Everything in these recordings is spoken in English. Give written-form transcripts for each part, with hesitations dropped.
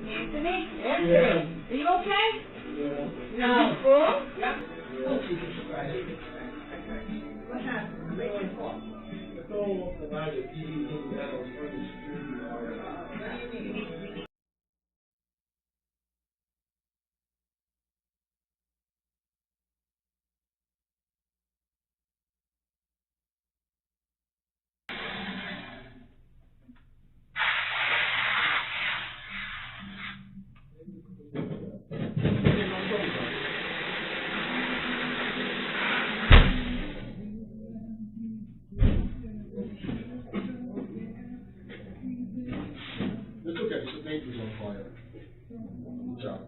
Anthony? Yeah. Are you okay? Yeah. No. Cool? Yep. What happened? Where'd you fall? I fell off the ladder, eating down from the street. It's okay, the paper's on fire. Good job.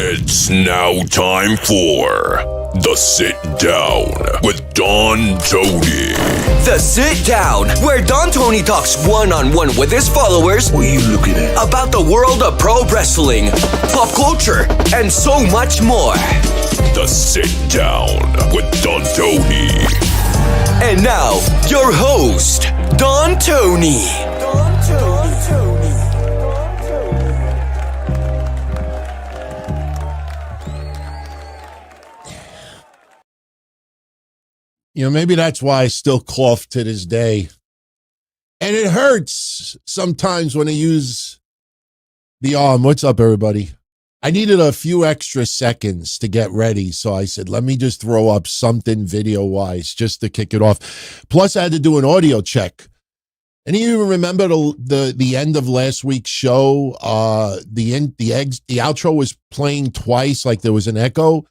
It's now time for The Sit Down with Don Tony. The Sit Down, where Don Tony talks one-on-one with his followers. What are you looking at? About the world of pro wrestling, pop culture, and so much more. The Sit Down with Don Tony. And now, your host, Don Tony. You know, maybe that's why I still cough to this day. And it hurts sometimes when I use the arm. What's up, everybody? I needed a few extra seconds to get ready, so I said, let me just throw up something video-wise just to kick it off. Plus, I had to do an audio check. Any of you remember the end of last week's show? The outro was playing twice, like there was an echo.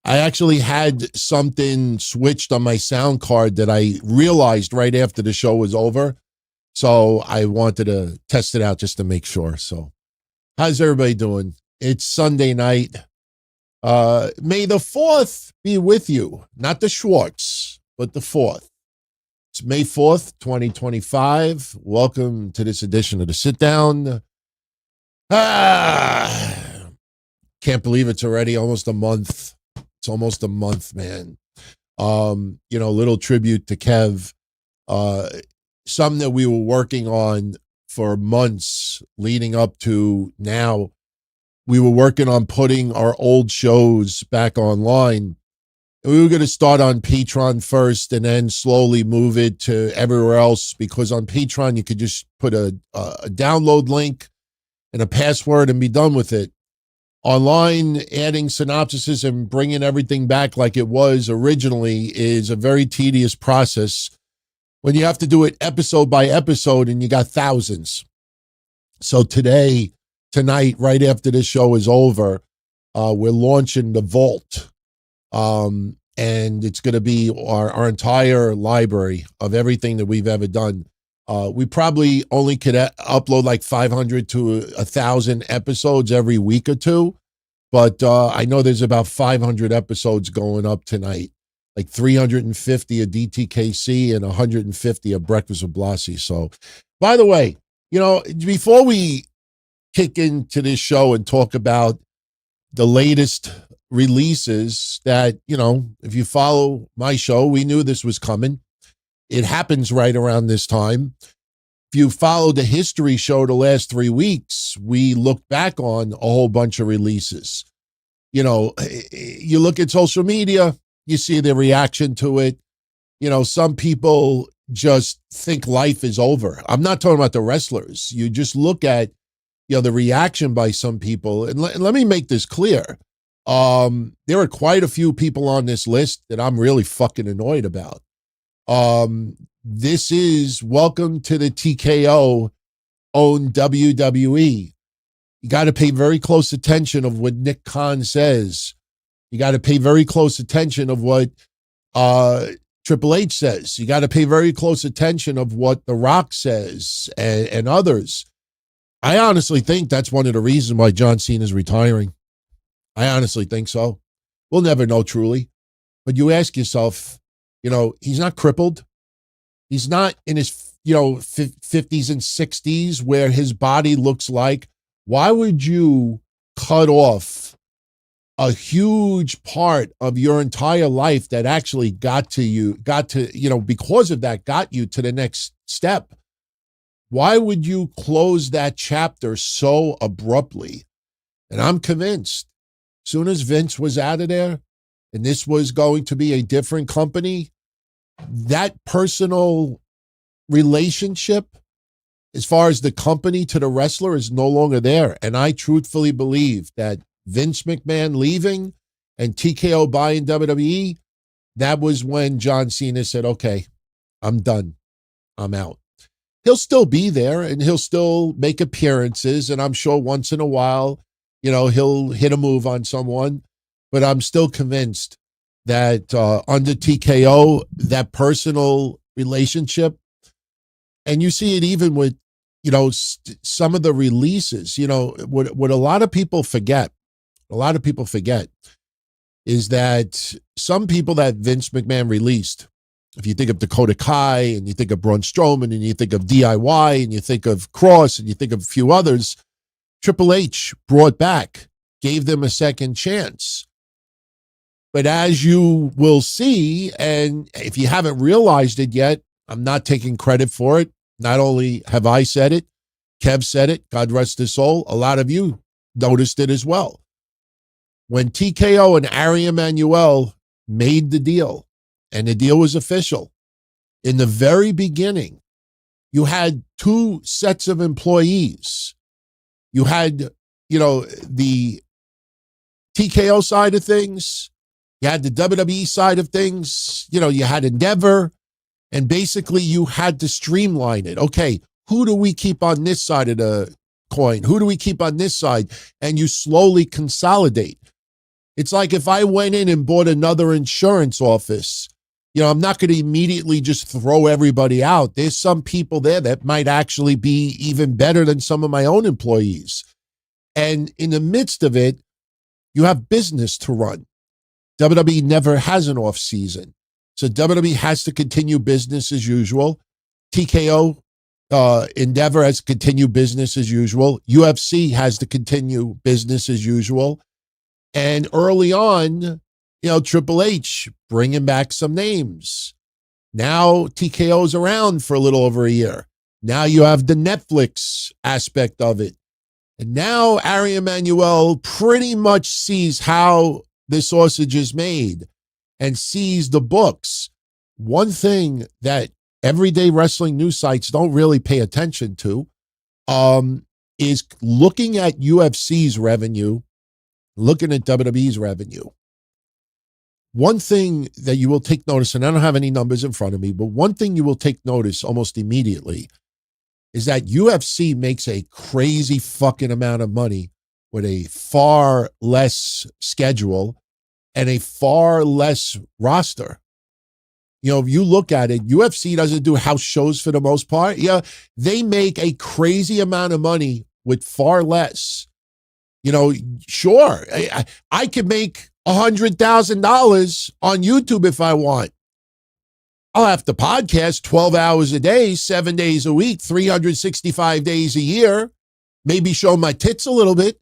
I actually had something switched on my sound card that I realized right after the show was over. So I wanted to test it out just to make sure. So how's everybody doing? It's Sunday night. May the 4th be with you. Not the Schwartz, but the 4th. It's May 4th, 2025. Welcome to this edition of The Sit Down. Can't believe it's already almost a month. It's almost a month, man. Little tribute to Kev. Something that we were working on for months leading up to now. We were working on putting our old shows back online. We were going to start on Patreon first and then slowly move it to everywhere else, because on Patreon you could just put a download link and a password and be done with it. Online, adding synopsises and bringing everything back like it was originally is a very tedious process when you have to do it episode by episode and you got thousands. So tonight, right after this show is over, we're launching the Vault. And it's going to be our entire library of everything that we've ever done. We probably only could upload like 500 to 1,000 episodes every week or two. But I know there's about 500 episodes going up tonight, like 350 of DTKC and 150 of Breakfast with Blassie. So, by the way, before we kick into this show and talk about the latest releases that, if you follow my show, we knew this was coming. It happens right around this time. If you follow the history show the last 3 weeks, we looked back on a whole bunch of releases. You look at social media, you see the reaction to it. Some people just think life is over. I'm not talking about the wrestlers. You just look at, the reaction by some people. And let me make this clear. There are quite a few people on this list that I'm really fucking annoyed about. This is welcome to the TKO owned WWE. You got to pay very close attention of what Nick Khan says. You got to pay very close attention of what Triple H says. You got to pay very close attention of what The Rock says and others. I honestly think that's one of the reasons why John Cena is retiring. I honestly think so. We'll never know truly. But you ask yourself, he's not crippled. He's not in his, 50s and 60s where his body looks like. Why would you cut off a huge part of your entire life that actually got you to the next step? Why would you close that chapter so abruptly? And I'm convinced, as soon as Vince was out of there and this was going to be a different company, that personal relationship, as far as the company to the wrestler, is no longer there. And I truthfully believe that Vince McMahon leaving and TKO buying WWE, that was when John Cena said, okay, I'm done. I'm out. He'll still be there and he'll still make appearances. And I'm sure once in a while, he'll hit a move on someone. But I'm still convinced that under TKO, that personal relationship, and you see it even with, some of the releases, what a lot of people forget is that some people that Vince McMahon released, if you think of Dakota Kai and you think of Braun Strowman and you think of DIY and you think of Kross and you think of a few others, Triple H brought back, gave them a second chance. But as you will see, and if you haven't realized it yet, I'm not taking credit for it. Not only have I said it, Kev said it, God rest his soul, a lot of you noticed it as well. When TKO and Ari Emanuel made the deal, and the deal was official, in the very beginning, you had two sets of employees. You had, the TKO side of things. You had the WWE side of things. You had Endeavor. And basically, you had to streamline it. Okay, who do we keep on this side of the coin? Who do we keep on this side? And you slowly consolidate. It's like if I went in and bought another insurance office, I'm not going to immediately just throw everybody out. There's some people there that might actually be even better than some of my own employees. And in the midst of it, you have business to run. WWE never has an off season. So WWE has to continue business as usual. TKO, Endeavor has to continue business as usual. UFC has to continue business as usual. And early on, Triple H bringing back some names. Now TKO's around for a little over a year. Now you have the Netflix aspect of it. And now Ari Emanuel pretty much sees how the sausage is made and sees the books. One thing that everyday wrestling news sites don't really pay attention to is looking at UFC's revenue, looking at WWE's revenue. One thing that you will take notice, and I don't have any numbers in front of me, but one thing you will take notice almost immediately is that UFC makes a crazy fucking amount of money with a far less schedule and a far less roster. If you look at it, UFC doesn't do house shows for the most part. Yeah, they make a crazy amount of money with far less. Sure, I could make $100,000 on YouTube if I want. I'll have to podcast 12 hours a day, 7 days a week, 365 days a year, maybe show my tits a little bit.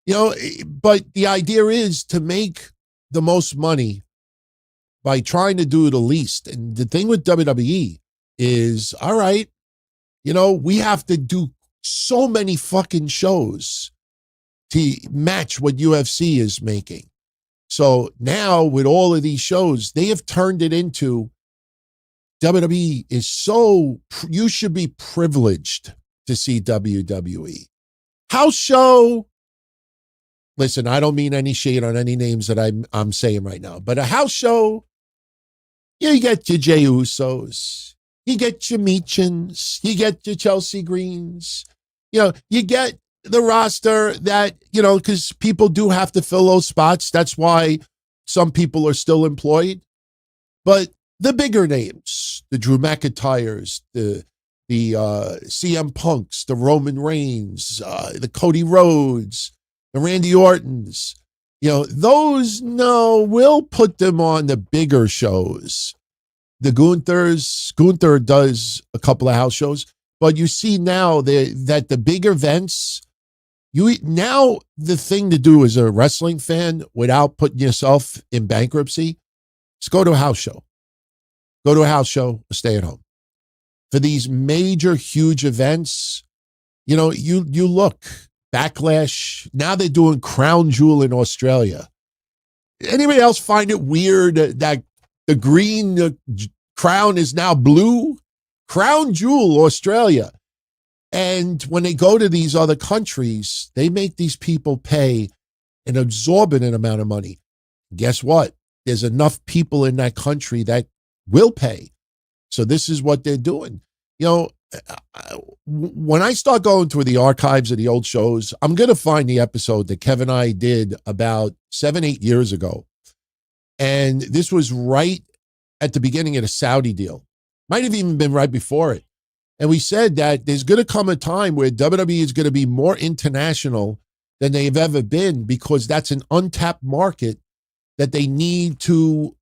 But the idea is to make the most money by trying to do the least. And the thing with WWE is, all right, we have to do so many fucking shows to match what UFC is making. So now with all of these shows, they have turned it into WWE is so, you should be privileged to see WWE. House show, listen, I don't mean any shade on any names that I'm saying right now, but a house show, you get your Jey Usos, you get your Meachins, you get your Chelsea Greens, you get the roster that, because people do have to fill those spots. That's why some people are still employed. But the bigger names, the Drew McIntyres, the CM Punks, the Roman Reigns, the Cody Rhodes, the Randy Ortons, those, no, we'll put them on the bigger shows. The Gunther does a couple of house shows, but you see now that the big events, now the thing to do as a wrestling fan without putting yourself in bankruptcy is go to a house show. Go to a house show or stay at home. For these major, huge events, you look, Backlash, now they're doing Crown Jewel in Australia. Anybody else find it weird that the green crown is now blue? Crown Jewel, Australia. And when they go to these other countries, they make these people pay an exorbitant amount of money. Guess what? There's enough people in that country that will pay. So this is what they're doing. When I start going through the archives of the old shows, I'm going to find the episode that Kevin and I did about 7-8 years ago. And this was right at the beginning of the Saudi deal. Might have even been right before it. And we said that there's going to come a time where WWE is going to be more international than they've ever been, because that's an untapped market that they need to,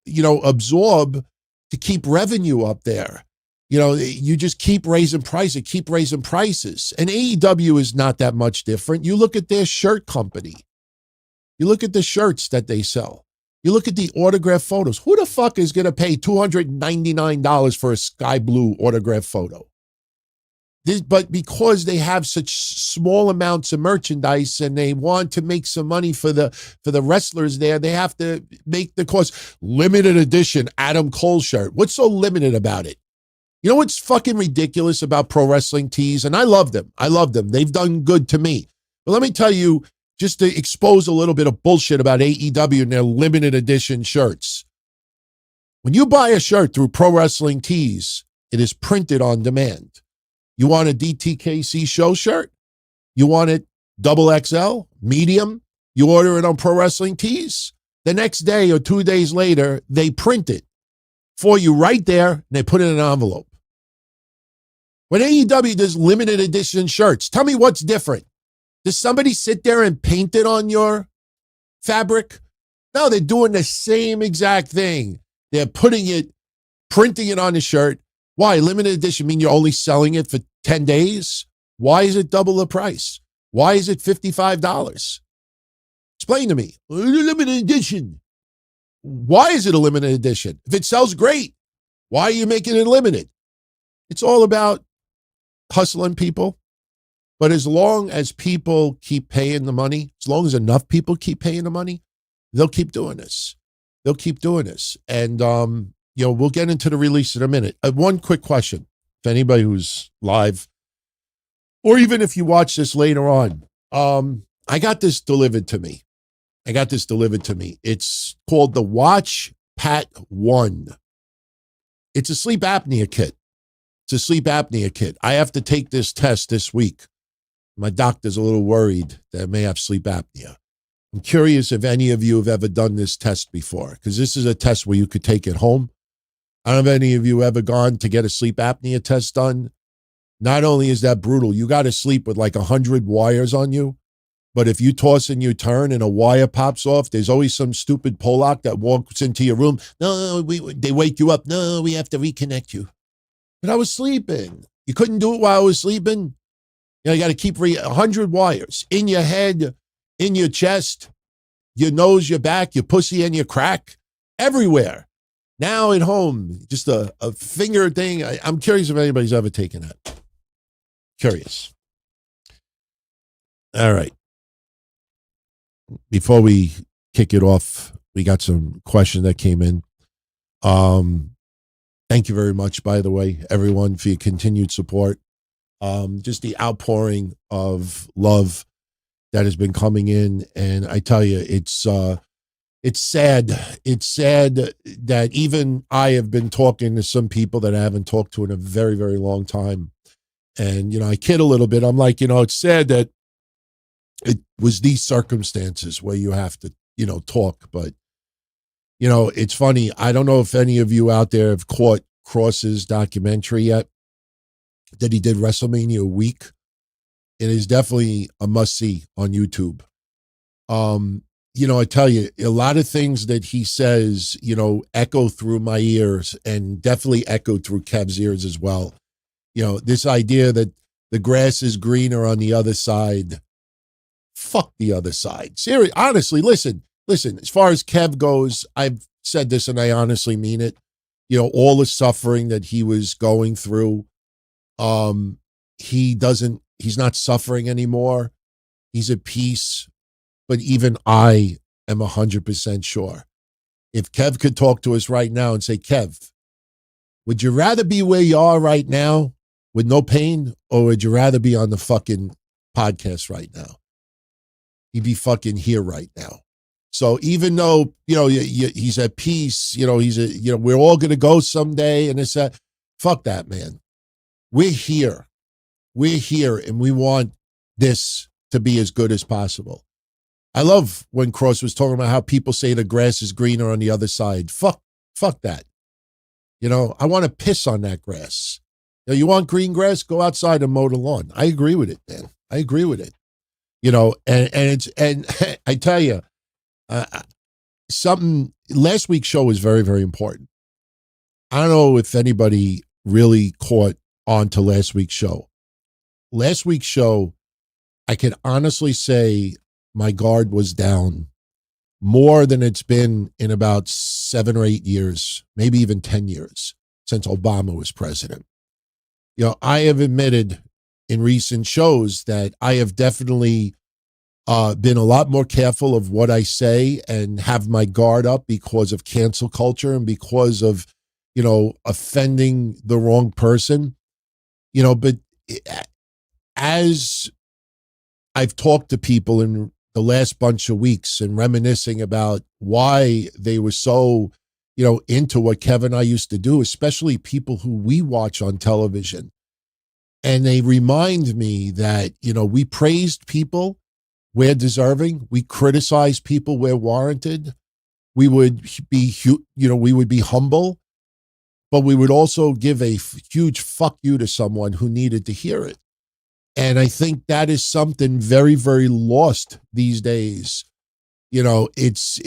absorb to keep revenue up there. You just keep raising prices. And AEW is not that much different. You look at their shirt company. You look at the shirts that they sell. You look at the autograph photos. Who the fuck is going to pay $299 for a sky blue autograph photo? But because they have such small amounts of merchandise and they want to make some money for the wrestlers there, they have to make the cost. Limited edition Adam Cole shirt. What's so limited about it? You know what's fucking ridiculous about pro wrestling tees? And I love them. They've done good to me. But let me tell you, just to expose a little bit of bullshit about AEW and their limited edition shirts. When you buy a shirt through Pro Wrestling Tees, it is printed on demand. You want a DTKC Show shirt? You want it double XL, medium? You order it on Pro Wrestling Tees. The next day or 2 days later, they print it for you right there, and they put it in an envelope. When AEW does limited edition shirts, tell me what's different. Does somebody sit there and paint it on your fabric? No, they're doing the same exact thing. They're printing it on the shirt. Why? Limited edition mean you're only selling it for 10 days? Why is it double the price? Why is it $55? Explain to me. Limited edition. Why is it a limited edition? If it sells great, why are you making it limited? It's all about hustling people. But as long as people keep paying the money, as long as enough people keep paying the money, they'll keep doing this. And, we'll get into the release in a minute. One quick question. If anybody who's live, or even if you watch this later on, I got this delivered to me. It's called the Watch Pat 1. It's a sleep apnea kit. I have to take this test this week. My doctor's a little worried that I may have sleep apnea. I'm curious if any of you have ever done this test before, because this is a test where you could take it home. I don't know if any of you ever gone to get a sleep apnea test done. Not only is that brutal, you got to sleep with like 100 wires on you. But if you toss and you turn and a wire pops off, there's always some stupid Polak that walks into your room. No, they wake you up. No, we have to reconnect you. But I was sleeping. You couldn't do it while I was sleeping. You got to keep 100 wires in your head, in your chest, your nose, your back, your pussy, and your crack, everywhere. Now at home, just a finger thing. I'm curious if anybody's ever taken that. Curious. All right. Before we kick it off, we got some questions that came in. Thank you very much, by the way, everyone, for your continued support. Just the outpouring of love that has been coming in, and I tell you, it's sad. It's sad that even I have been talking to some people that I haven't talked to in a very, very long time. And, you know, I kid a little bit. I'm like, you know, it's sad that it was these circumstances where you have to, you know, talk. But, you know, it's funny. I don't know if any of you out there have caught Kross's documentary yet that he did WrestleMania week. It is definitely a must-see on YouTube. You know, I tell you, a lot of things that he says, you know, echo through my ears and definitely echoed through Kev's ears as well. You know, this idea that the grass is greener on the other side. Fuck the other side. Seriously, honestly, listen, as far as Kev goes, I've said this and I honestly mean it. You know, all the suffering that he was going through, he's not suffering anymore. He's at peace. But even I am 100% sure. If Kev could talk to us right now and say, Kev, would you rather be where you are right now with no pain, or would you rather be on the fucking podcast right now? He'd be fucking here right now. So even though, you know, he's at peace, you know, we're all going to go someday, and it's that, fuck that, man. We're here. We're here, and we want this to be as good as possible. I love when Kross was talking about how people say the grass is greener on the other side. Fuck that. You know, I want to piss on that grass. You know, you want green grass? Go outside and mow the lawn. I agree with it, man. I agree with it. You know, and I tell you, last week's show was very, very important. I don't know if anybody really caught on to last week's show. Last week's show, I can honestly say my guard was down more than it's been in about 7 or 8 years, maybe even 10 years since Obama was president. You know, I have admitted in recent shows that I have definitely been a lot more careful of what I say and have my guard up because of cancel culture and because of, you know, offending the wrong person. You know, but as I've talked to people in the last bunch of weeks and reminiscing about why they were so, you know, into what Kevin and I used to do, especially people who we watch on television. And they remind me that, you know, we praised people where deserving. We criticized people where warranted. We would be, you know, we would be humble, but we would also give a huge fuck you to someone who needed to hear it. And I think that is something very, very lost these days. You know, it's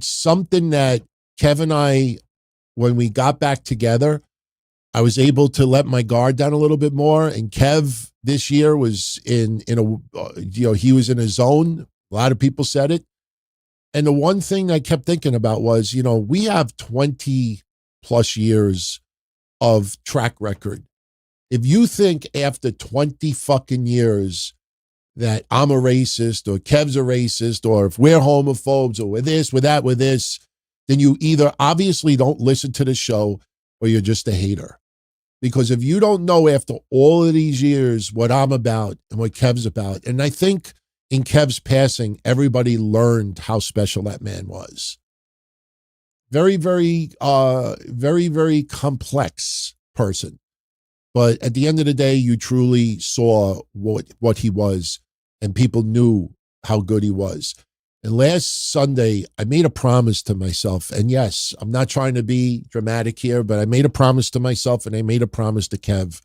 something that Kevin and I, when we got back together, I was able to let my guard down a little bit more. And Kev this year was in a, you know, he was in a zone. A lot of people said it. And the one thing I kept thinking about was, you know, we have 20 plus years of track record. If you think after 20 fucking years that I'm a racist or Kev's a racist or if we're homophobes or we're this, we're that, we're this, then you either obviously don't listen to the show or you're just a hater. Because if you don't know after all of these years what I'm about and what Kev's about, and I think in Kev's passing, everybody learned how special that man was. Very, very, very, very complex person. But at the end of the day, you truly saw what he was, and people knew how good he was. And last Sunday, I made a promise to myself. And yes, I'm not trying to be dramatic here, but I made a promise to myself and I made a promise to Kev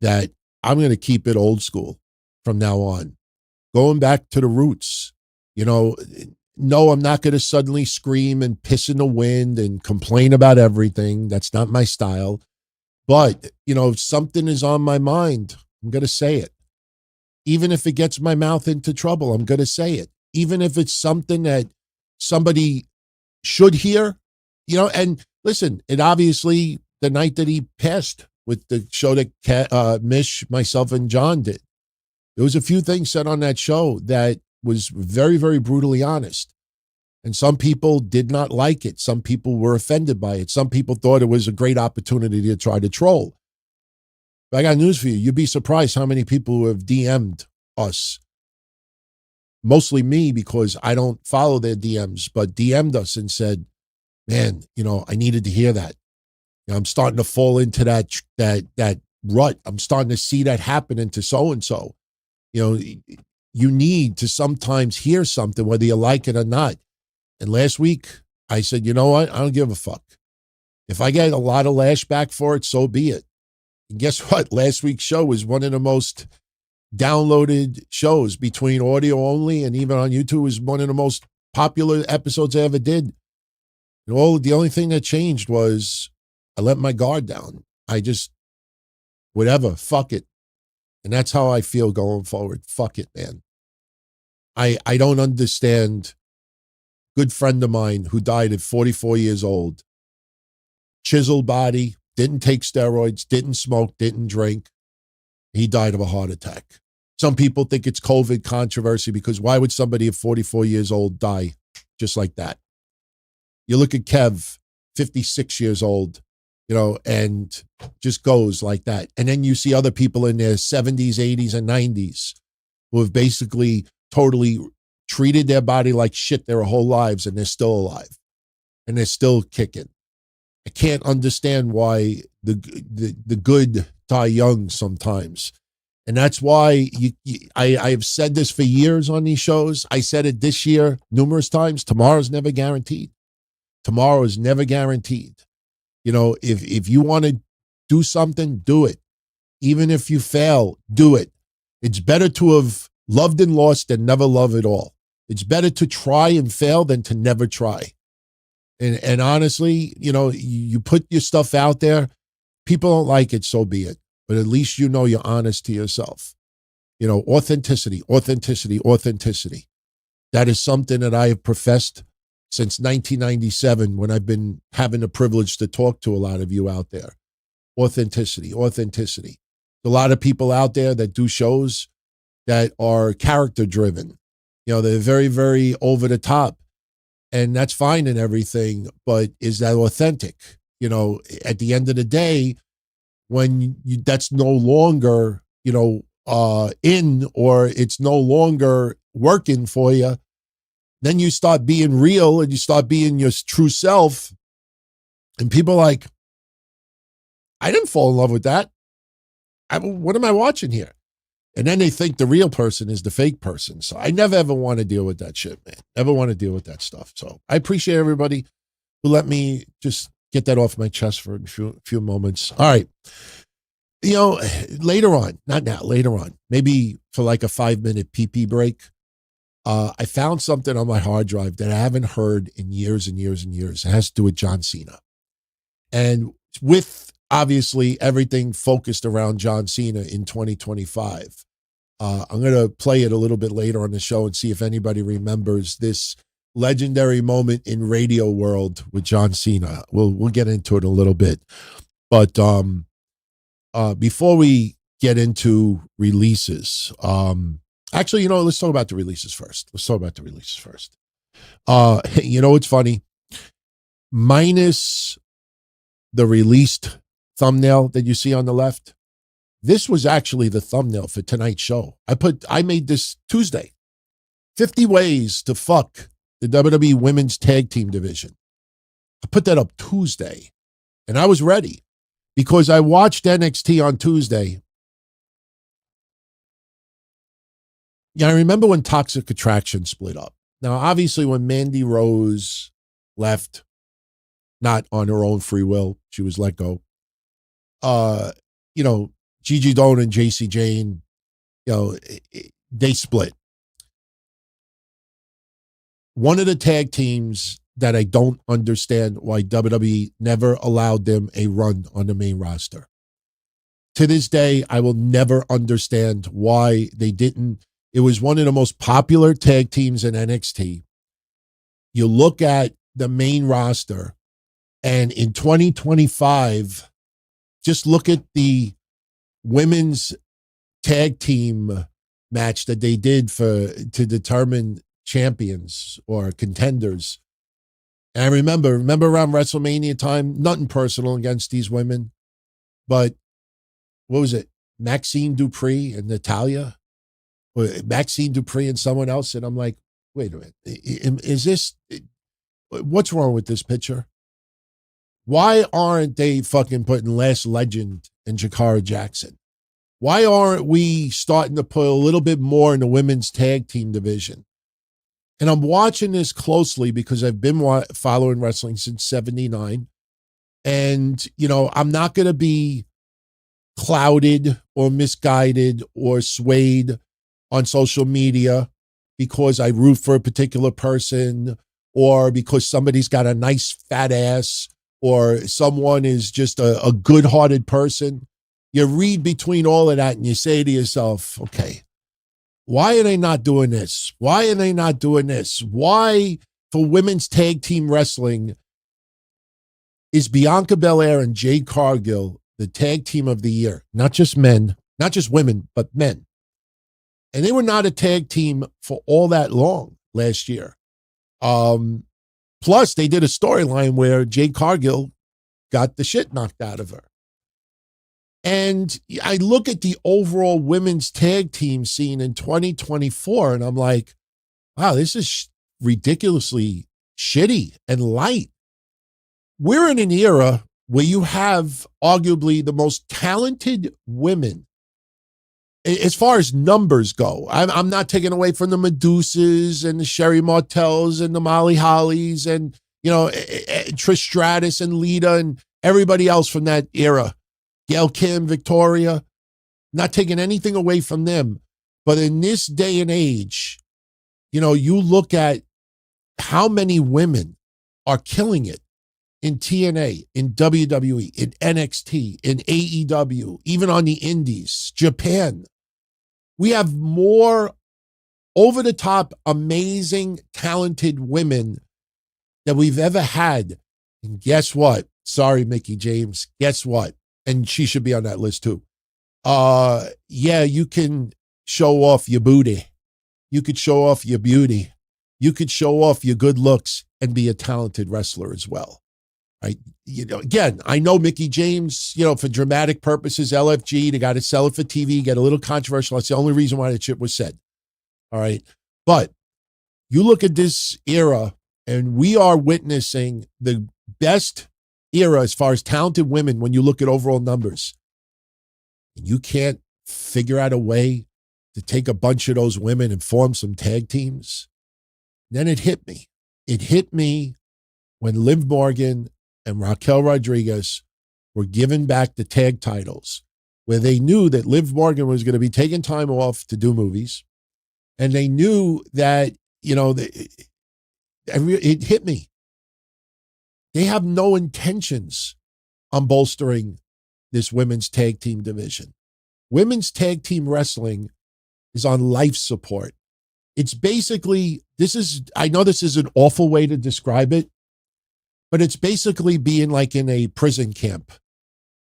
that I'm going to keep it old school from now on. Going back to the roots. You know, no, I'm not going to suddenly scream and piss in the wind and complain about everything. That's not my style. But, you know, if something is on my mind, I'm going to say it. Even if it gets my mouth into trouble, I'm going to say it. Even if it's something that somebody should hear, you know, and listen, it obviously, the night that he passed with the show that Mish, myself, and John did, there was a few things said on that show that was very, very brutally honest. And some people did not like it. Some people were offended by it. Some people thought it was a great opportunity to try to troll. But I got news for you. You'd be surprised how many people who have DM'd us mostly me because I don't follow their DMs, but DM'd us and said, man, I needed to hear that. I'm starting to fall into that rut. I'm starting to see that happening to so-and-so. You need to sometimes hear something, whether you like it or not. And last week I said, you know what? I don't give a fuck. If I get a lot of lashback for it, so be it. And guess what? Last week's show was one of the most downloaded shows between audio only and even on YouTube. Was one of the most popular episodes I ever did. The only thing that changed was I let my guard down. I just, whatever, fuck it. And that's how I feel going forward. Fuck it, man. I don't understand. Good friend of mine who died at 44 years old. Chiseled body, didn't take steroids, didn't smoke, didn't drink. He died of a heart attack. Some people think it's COVID controversy because why would somebody at 44 years old die just like that? You look at Kev, 56 years old, and just goes like that. And then you see other people in their 70s, 80s, and 90s who have basically totally treated their body like shit their whole lives, and they're still alive. And they're still kicking. I can't understand why the good die young sometimes. And that's why I've said this for years on these shows. I said it this year numerous times. Tomorrow's never guaranteed. Tomorrow is never guaranteed. If you want to do something, do it. Even if you fail, do it. It's better to have loved and lost than never love at all. It's better to try and fail than to never try. And honestly, you put your stuff out there. People don't like it, so be it. But at least you're honest to yourself. Authenticity, authenticity, authenticity. That is something that I have professed since 1997 when I've been having the privilege to talk to a lot of you out there. Authenticity, authenticity. There's a lot of people out there that do shows that are character driven. They're very, very over the top. And that's fine and everything, but is that authentic? At the end of the day, when that's no longer, in, or it's no longer working for you, then you start being real and you start being your true self. And people are like, I didn't fall in love with that. What am I watching here? And then they think the real person is the fake person. So I never, ever want to deal with that shit, man. Never want to deal with that stuff. So I appreciate everybody who let me just get that off my chest for a few moments. All right. Later on, not now, later on, maybe for like a 5-minute pee break, I found something on my hard drive that I haven't heard in years and years and years. It has to do with John Cena. And with obviously everything focused around John Cena in 2025, I'm going to play it a little bit later on the show and see if anybody remembers this legendary moment in radio world with John Cena. We'll get into it a little bit. But before we get into releases, actually, let's talk about the releases first. It's funny. Minus the released thumbnail that you see on the left, this was actually the thumbnail for tonight's show. I made this Tuesday. 50 ways to fuck the WWE Women's Tag Team Division. I put that up Tuesday, and I was ready because I watched NXT on Tuesday. I remember when Toxic Attraction split up. Now, obviously, when Mandy Rose left, not on her own free will, she was let go. Gigi Dolan and JC Jane, they split. One of the tag teams that I don't understand why WWE never allowed them a run on the main roster. To this day, I will never understand why they didn't. It was one of the most popular tag teams in NXT. You look at the main roster, and in 2025, just look at the women's tag team match that they did to determine champions or contenders. And I remember around WrestleMania time, nothing personal against these women, but what was it? Maxine Dupree and Natalya. Maxine Dupree and someone else. And I'm like, wait a minute. Is this, what's wrong with this picture? Why aren't they fucking putting Last Legend and Jakara Jackson? Why aren't we starting to put a little bit more in the women's tag team division? And I'm watching this closely because I've been following wrestling since 79. And, I'm not going to be clouded or misguided or swayed on social media because I root for a particular person or because somebody's got a nice fat ass or someone is just a good-hearted person. You read between all of that and you say to yourself, okay, why are they not doing this? Why are they not doing this? Why, for women's tag team wrestling, is Bianca Belair and Jade Cargill the tag team of the year? Not just men, not just women, but men. And they were not a tag team for all that long last year. Plus, they did a storyline where Jade Cargill got the shit knocked out of her. And I look at the overall women's tag team scene in 2024, and I'm like, wow, this is ridiculously shitty and light. We're in an era where you have arguably the most talented women as far as numbers go. I'm not taking away from the Medusas and the Sherry Martells and the Molly Hollies and, Trish Stratus and Lita and everybody else from that era. Gail Kim, Victoria, not taking anything away from them. But in this day and age, you look at how many women are killing it in TNA, in WWE, in NXT, in AEW, even on the indies, Japan. We have more over-the-top, amazing, talented women that we've ever had. And guess what? Sorry, Mickie James. Guess what? And she should be on that list too. Yeah, you can show off your booty. You could show off your beauty. You could show off your good looks and be a talented wrestler as well. Right? Again, I know Mickie James, for dramatic purposes, LFG, they got to sell it for TV, get a little controversial. That's the only reason why that shit was said. All right. But you look at this era and we are witnessing the best era as far as talented women when you look at overall numbers. And you can't figure out a way to take a bunch of those women and form some tag teams. Then it hit me. It hit me when Liv Morgan and Raquel Rodriguez were given back the tag titles, where they knew that Liv Morgan was going to be taking time off to do movies. And they knew that, it hit me. They have no intentions on bolstering this women's tag team division. Women's tag team wrestling is on life support. It's basically, I know this is an awful way to describe it, but it's basically being like in a prison camp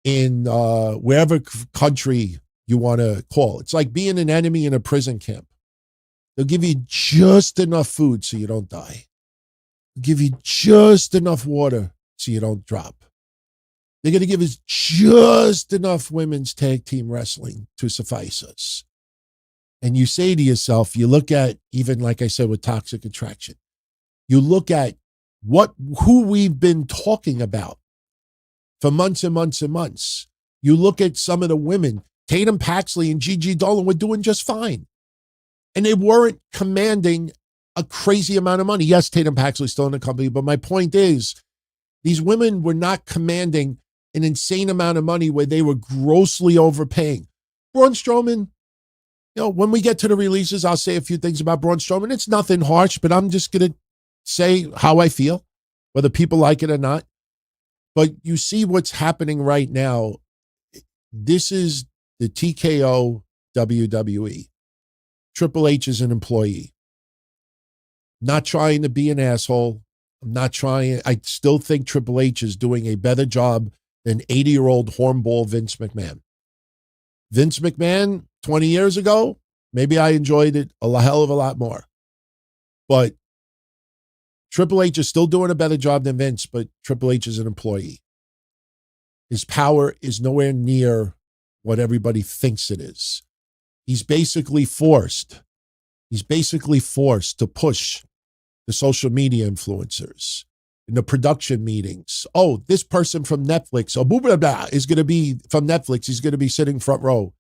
in wherever country you want to call. It's like being an enemy in a prison camp. They'll give you just enough food so you don't die. They'll give you just enough water so you don't drop. They're going to give us just enough women's tag team wrestling to suffice us. And you say to yourself, you look at, even like I said with Toxic Attraction, you look at who we've been talking about for months and months and months. You look at some of the women, Tatum Paxley and Gigi Dolan were doing just fine. And they weren't commanding a crazy amount of money. Yes, Tatum Paxley's still in the company, but my point is, these women were not commanding an insane amount of money where they were grossly overpaying. Braun Strowman, when we get to the releases, I'll say a few things about Braun Strowman. It's nothing harsh, but I'm just going to say how I feel, whether people like it or not. But you see what's happening right now. This is the TKO WWE. Triple H is an employee. Not trying to be an asshole. I'm not trying. I still think Triple H is doing a better job than 80-year-old hornball Vince McMahon. Vince McMahon, 20 years ago, maybe I enjoyed it a hell of a lot more. But Triple H is still doing a better job than Vince, but Triple H is an employee. His power is nowhere near what everybody thinks it is. he's basically forced to push the social media influencers in the production meetings. Oh, this person from Netflix, oh, blah, blah, blah, is going to be from Netflix. He's going to be sitting front row.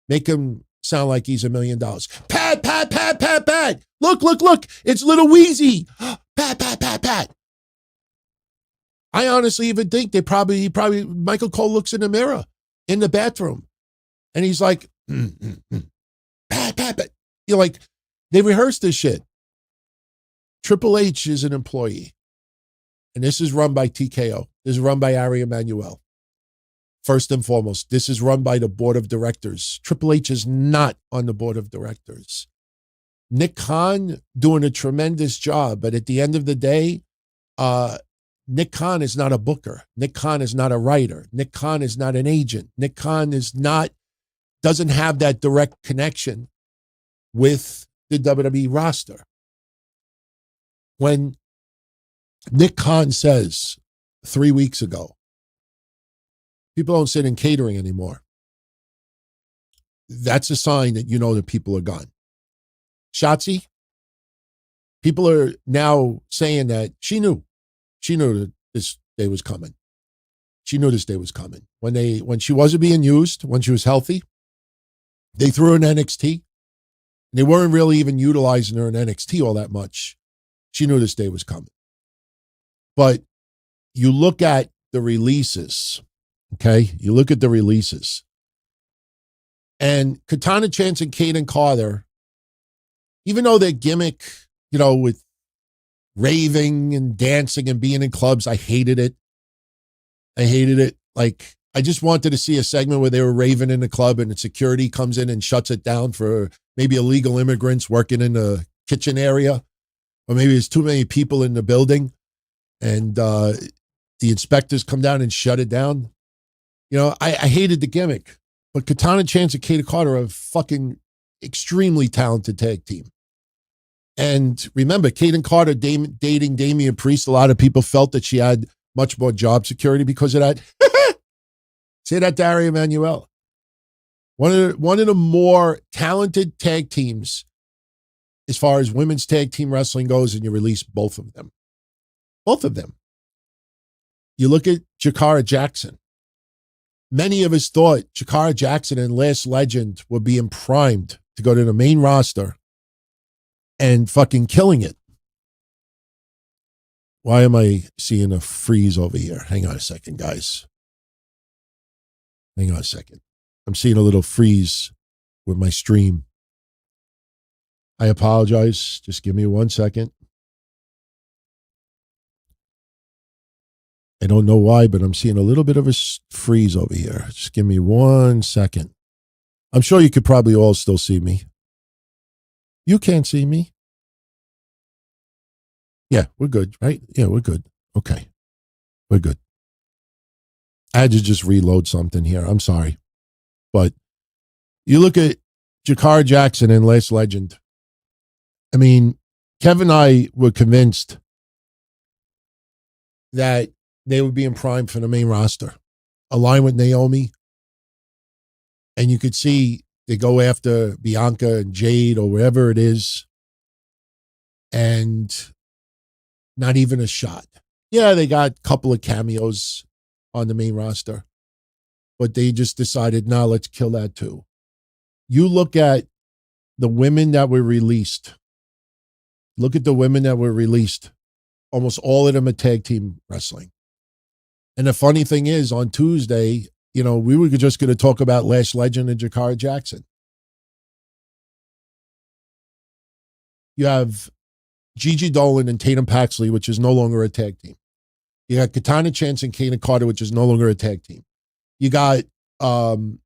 Make him sound like he's $1 million. Pat, pat, pat, pat, pat. Look, look, look. It's Little Weezy. Pat, pat, pat, pat. I honestly even think Michael Cole looks in the mirror in the bathroom and he's like, pat, pat, pat. You're like, they rehearsed this shit. Triple H is an employee. And this is run by TKO. This is run by Ari Emanuel. First and foremost, this is run by the board of directors. Triple H is not on the board of directors. Nick Khan doing a tremendous job, but at the end of the day, Nick Khan is not a booker. Nick Khan is not a writer. Nick Khan is not an agent. Nick Khan doesn't have that direct connection with the WWE roster. When Nick Khan says 3 weeks ago, people don't sit in catering anymore, that's a sign that you know that people are gone. Shotzi, people are now saying that she knew that this day was coming. She knew this day was coming. When she wasn't being used, when she was healthy, they threw her in NXT. They weren't really even utilizing her in NXT all that much. She knew this day was coming. But you look at the releases, okay? You look at the releases. And Katana Chance and Kaden Carter, even though their gimmick, with raving and dancing and being in clubs, I hated it. Like, I just wanted to see a segment where they were raving in the club and the security comes in and shuts it down for maybe illegal immigrants working in the kitchen area. Or maybe there's too many people in the building and the inspectors come down and shut it down. I hated the gimmick. But Katana Chance and Kaden Carter are a fucking extremely talented tag team. And remember, Kaden Carter dating Damian Priest, a lot of people felt that she had much more job security because of that. Say that to Ari Emanuel. One of the more talented tag teams as far as women's tag team wrestling goes, and you release both of them. Both of them. You look at Jakara Jackson. Many of us thought Jakara Jackson and Last Legend were being primed to go to the main roster and fucking killing it. Why am I seeing a freeze over here? Hang on a second, guys. Hang on a second. I'm seeing a little freeze with my stream. I apologize. Just give me 1 second. I don't know why, but I'm seeing a little bit of a freeze over here. Just give me 1 second. I'm sure you could probably all still see me. You can't see me. Yeah, we're good, right? Yeah, we're good. Okay. We're good. I had to just reload something here. I'm sorry. But you look at Jakara Jackson and Last Legend. I mean, Kevin and I were convinced that they would be in prime for the main roster. Align with Naomi. And you could see they go after Bianca and Jade or wherever it is. And not even a shot. Yeah, they got a couple of cameos on the main roster. But they just decided, no, let's kill that too. You look at the women that were released. Look at the women that were released. Almost all of them are tag team wrestling. And the funny thing is, on Tuesday, we were just going to talk about Last Legend and Jakara Jackson. You have Gigi Dolan and Tatum Paxley, which is no longer a tag team. You got Katana Chance and Kaden Carter, which is no longer a tag team. You got Jakara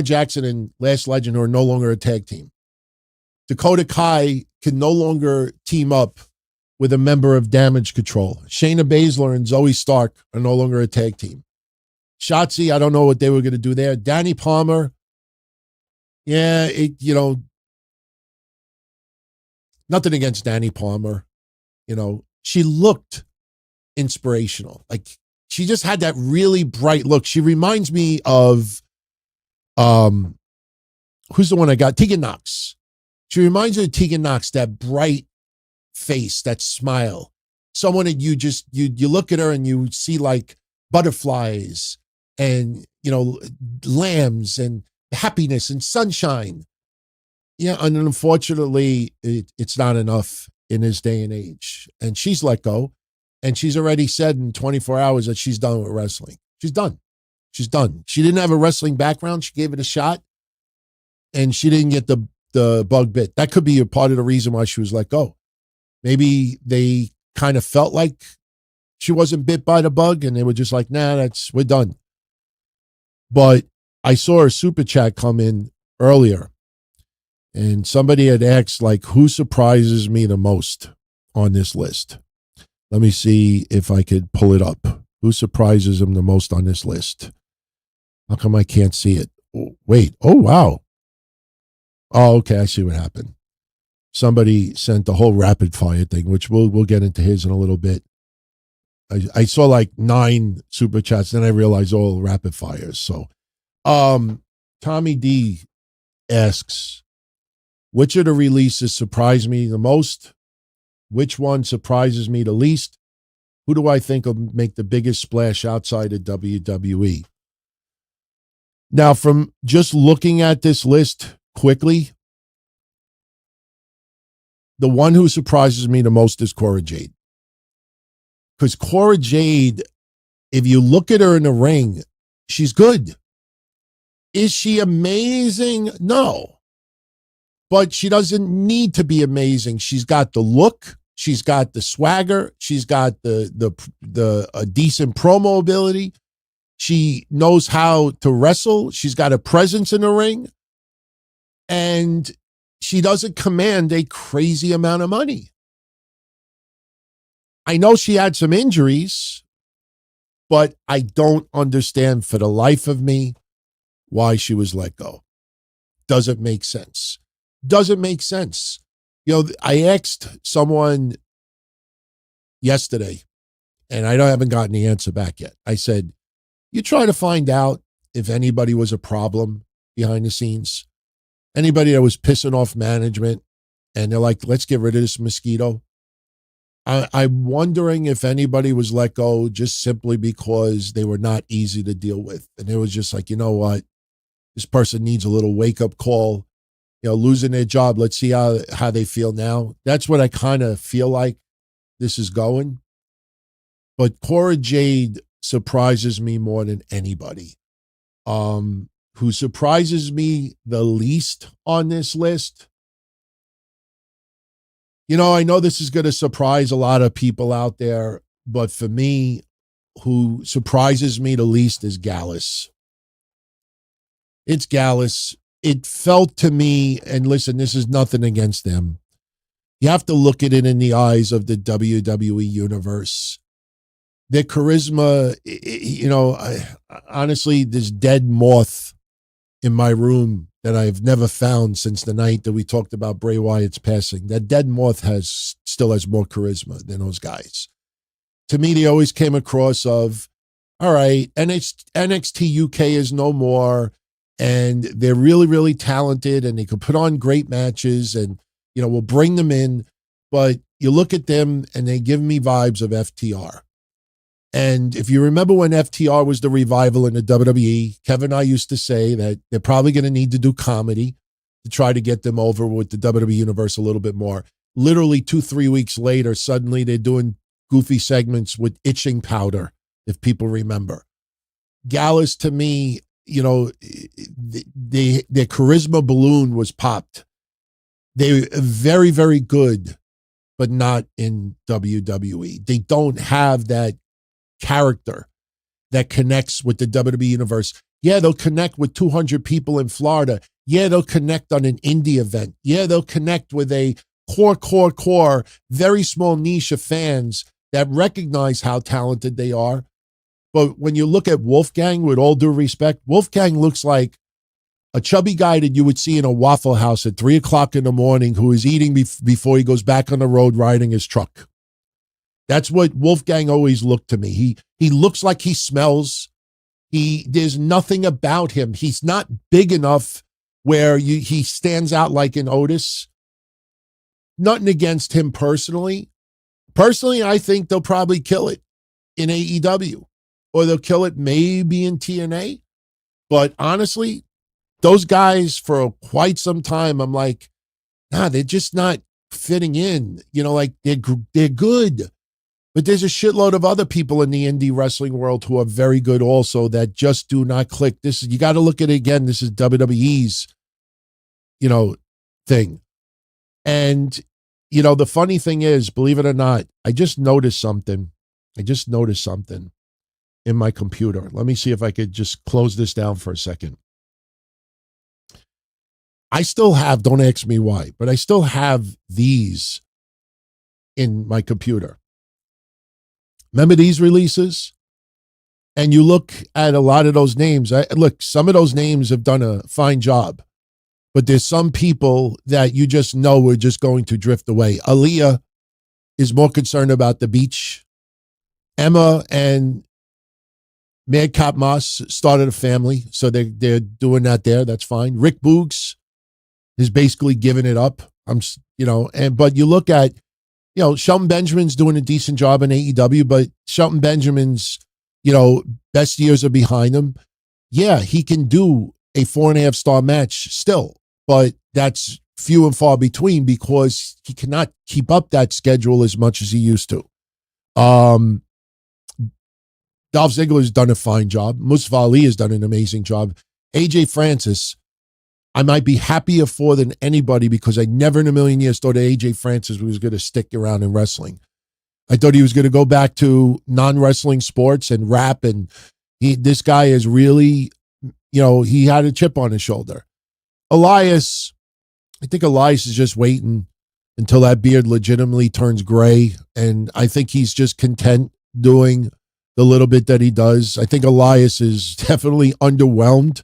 Jackson and Last Legend, who are no longer a tag team. Dakota Kai can no longer team up with a member of Damage Control. Shayna Baszler and Zoe Stark are no longer a tag team. Shotzi, I don't know what they were going to do there. Danny Palmer, nothing against Danny Palmer. She looked inspirational. Like, she just had that really bright look. She reminds me of who's the one I got? Tegan Knox. She reminds me of Tegan Knox, that bright face, that smile. Someone that you look at her and you see like butterflies and, lambs and happiness and sunshine. Yeah, and unfortunately, it's not enough in this day and age. And she's let go, and she's already said in 24 hours that she's done with wrestling. She's done. She's done. She didn't have a wrestling background. She gave it a shot, and she didn't get the bug bit. That could be a part of the reason why she was let go. Maybe they kind of felt like she wasn't bit by the bug, and they were just like, nah, we're done. But I saw her super chat come in earlier, and somebody had asked, like, who surprises me the most on this list? Let me see if I could pull it up. Who surprises him the most on this list? How come I can't see it? Oh, wait. Oh, wow. Oh, okay. I see what happened. Somebody sent the whole rapid fire thing, which we'll get into his in a little bit. I saw like 9 super chats, then I realized all rapid fires. So, Tommy D asks, which of the releases surprised me the most? Which one surprises me the least? Who do I think will make the biggest splash outside of WWE? Now, from just looking at this list quickly, the one who surprises me the most is Cora Jade. Because Cora Jade, if you look at her in the ring, she's good. Is she amazing? No. But she doesn't need to be amazing. She's got the look. She's got the swagger. She's got the decent promo ability. She knows how to wrestle. She's got a presence in the ring. And she doesn't command a crazy amount of money. I know she had some injuries, but I don't understand for the life of me why she was let go. Doesn't make sense. Doesn't make sense. I asked someone yesterday, and I haven't gotten the answer back yet. I said, you try to find out if anybody was a problem behind the scenes, anybody that was pissing off management, and they're like, let's get rid of this mosquito. I'm wondering if anybody was let go just simply because they were not easy to deal with. And it was just like, you know what? This person needs a little wake-up call. Losing their job. Let's see how they feel now. That's what I kind of feel like this is going. But Cora Jade surprises me more than anybody. Who surprises me the least on this list? I know this is going to surprise a lot of people out there, but for me, who surprises me the least is Gallus. It's Gallus. It felt to me, and listen, this is nothing against them. You have to look at it in the eyes of the WWE universe. Their charisma, honestly, this dead moth in my room that I've never found since the night that we talked about Bray Wyatt's passing. That dead moth still has more charisma than those guys. To me, they always came across of, all right, NXT UK is no more, and they're really, really talented, and they can put on great matches, and, we'll bring them in. But you look at them, and they give me vibes of FTR. And if you remember when FTR was the revival in the WWE, Kevin and I used to say that they're probably going to need to do comedy to try to get them over with the WWE universe a little bit more. Literally 2-3 weeks later, suddenly they're doing goofy segments with itching powder, if people remember. Gallus, to me, their charisma balloon was popped. They're very, very good, but not in WWE. They don't have that character that connects with the WWE universe. Yeah, they'll connect with 200 people in Florida. Yeah, they'll connect on an indie event. Yeah, they'll connect with a core, very small niche of fans that recognize how talented they are. But when you look at Wolfgang, with all due respect, Wolfgang looks like a chubby guy that you would see in a Waffle House at 3 o'clock in the morning who is eating before he goes back on the road riding his truck. That's what Wolfgang always looked to me. He looks like he smells. There's nothing about him. He's not big enough where he stands out like an Otis. Nothing against him personally. Personally, I think they'll probably kill it in AEW, or they'll kill it maybe in TNA. But honestly, those guys for quite some time, I'm like, nah, they're just not fitting in. You know, like they're good. But there's a shitload of other people in the indie wrestling world who are very good also that just do not click. You got to look at it again. This is WWE's, thing. And, the funny thing is, believe it or not, I just noticed something in my computer. Let me see if I could just close this down for a second. I still have, don't ask me why, but I still have these in my computer. Remember these releases? And you look at a lot of those names. Look, some of those names have done a fine job, but there's some people that you just know are just going to drift away. Aaliyah is more concerned about the beach. Emma and Madcap Moss started a family, so they're doing that there. That's fine. Rick Boogs is basically giving it up. But you look at, Shelton Benjamin's doing a decent job in AEW, but Shelton Benjamin's, best years are behind him. Yeah, he can do a 4.5-star match still, but that's few and far between because he cannot keep up that schedule as much as he used to. Dolph Ziggler's done a fine job. Mustafa Ali has done an amazing job. AJ Francis, I might be happier for than anybody because I never in a million years thought AJ Francis was going to stick around in wrestling. I thought he was going to go back to non-wrestling sports and rap, and this guy is really, he had a chip on his shoulder. Elias, I think Elias is just waiting until that beard legitimately turns gray, and I think he's just content doing the little bit that he does. I think Elias is definitely underwhelmed.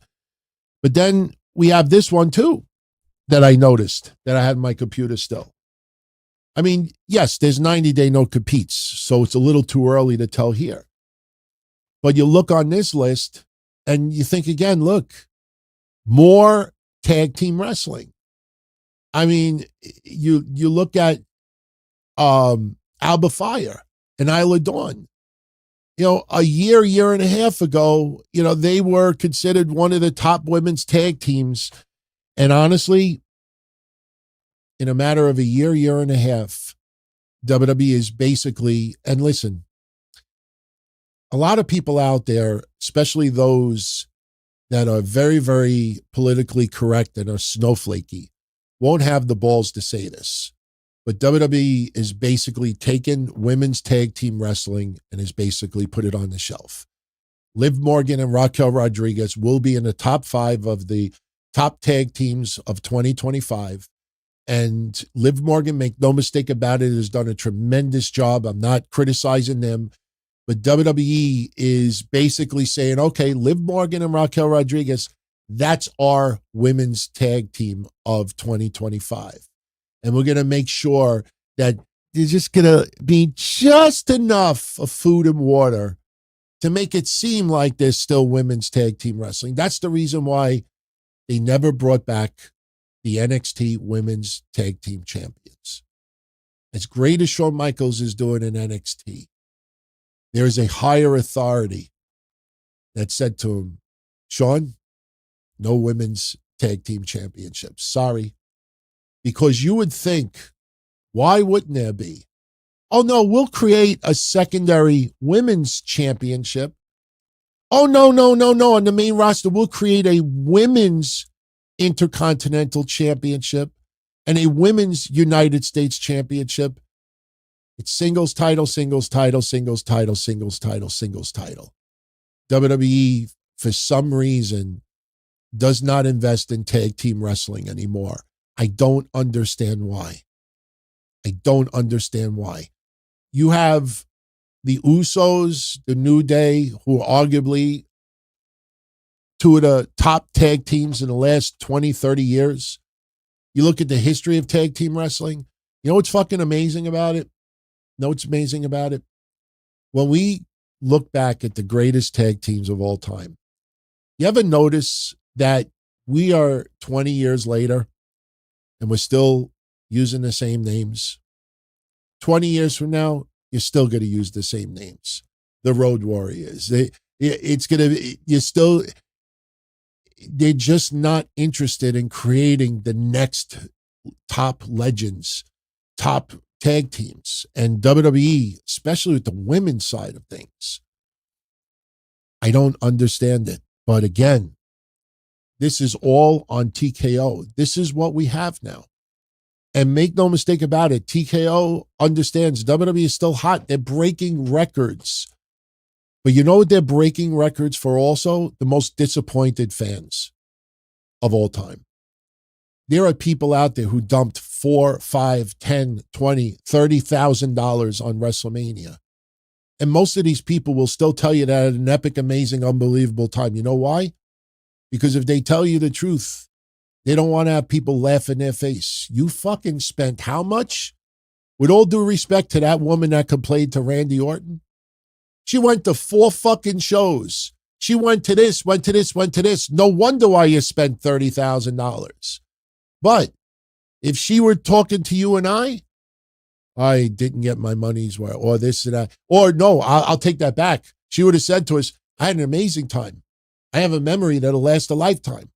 But then we have this one too that I noticed that I had in my computer still. I mean, yes, there's 90-day no competes, so it's a little too early to tell here. But you look on this list and you think again, look, more tag team wrestling. I mean, you look at Alba Fire and Isla Dawn. A year and a half ago, they were considered one of the top women's tag teams. And honestly, in a matter of a year and a half, WWE is basically, and listen, a lot of people out there, especially those that are very, very politically correct and are snowflakey, won't have the balls to say this. But WWE is basically taken women's tag team wrestling and has basically put it on the shelf. Liv Morgan and Raquel Rodriguez will be in the top 5 of the top tag teams of 2025. And Liv Morgan, make no mistake about it, has done a tremendous job. I'm not criticizing them. But WWE is basically saying, okay, Liv Morgan and Raquel Rodriguez, that's our women's tag team of 2025. And we're going to make sure that there's just going to be just enough of food and water to make it seem like there's still women's tag team wrestling. That's the reason why they never brought back the NXT Women's Tag Team Champions. As great as Shawn Michaels is doing in NXT, there is a higher authority that said to him, Shawn, no women's tag team championships. Sorry. Because you would think, why wouldn't there be? Oh, no, we'll create a secondary women's championship. Oh, no. On the main roster, we'll create a women's Intercontinental Championship and a women's United States Championship. It's singles title. WWE, for some reason, does not invest in tag team wrestling anymore. I don't understand why. You have the Usos, the New Day, who are arguably two of the top tag teams in the last 20, 30 years. You look at the history of tag team wrestling. You know what's fucking amazing about it? When we look back at the greatest tag teams of all time, you ever notice that we are 20 years later and we're still using the same names. 20 years from now, you're still going to use the same names. The Road Warriors. They're just not interested in creating the next top legends, top tag teams. And WWE, especially with the women's side of things, I don't understand it. But again, this is all on TKO. This is what we have now. And make no mistake about it, TKO understands WWE is still hot. They're breaking records. But you know what they're breaking records for also? The most disappointed fans of all time. There are people out there who dumped $4, $5, $10, $20, $30,000 on WrestleMania. And most of these people will still tell you that at an epic, amazing, unbelievable time. You know why? Because if they tell you the truth, they don't want to have people laugh in their face. You fucking spent how much? With all due respect to that woman that complained to Randy Orton, she went to 4 fucking shows. She went to this, went to this, went to this. No wonder why you spent $30,000. But if she were talking to you and I didn't get my money's worth, or this and that. Or no, I'll take that back. She would have said to us, I had an amazing time. I have a memory that'll last a lifetime.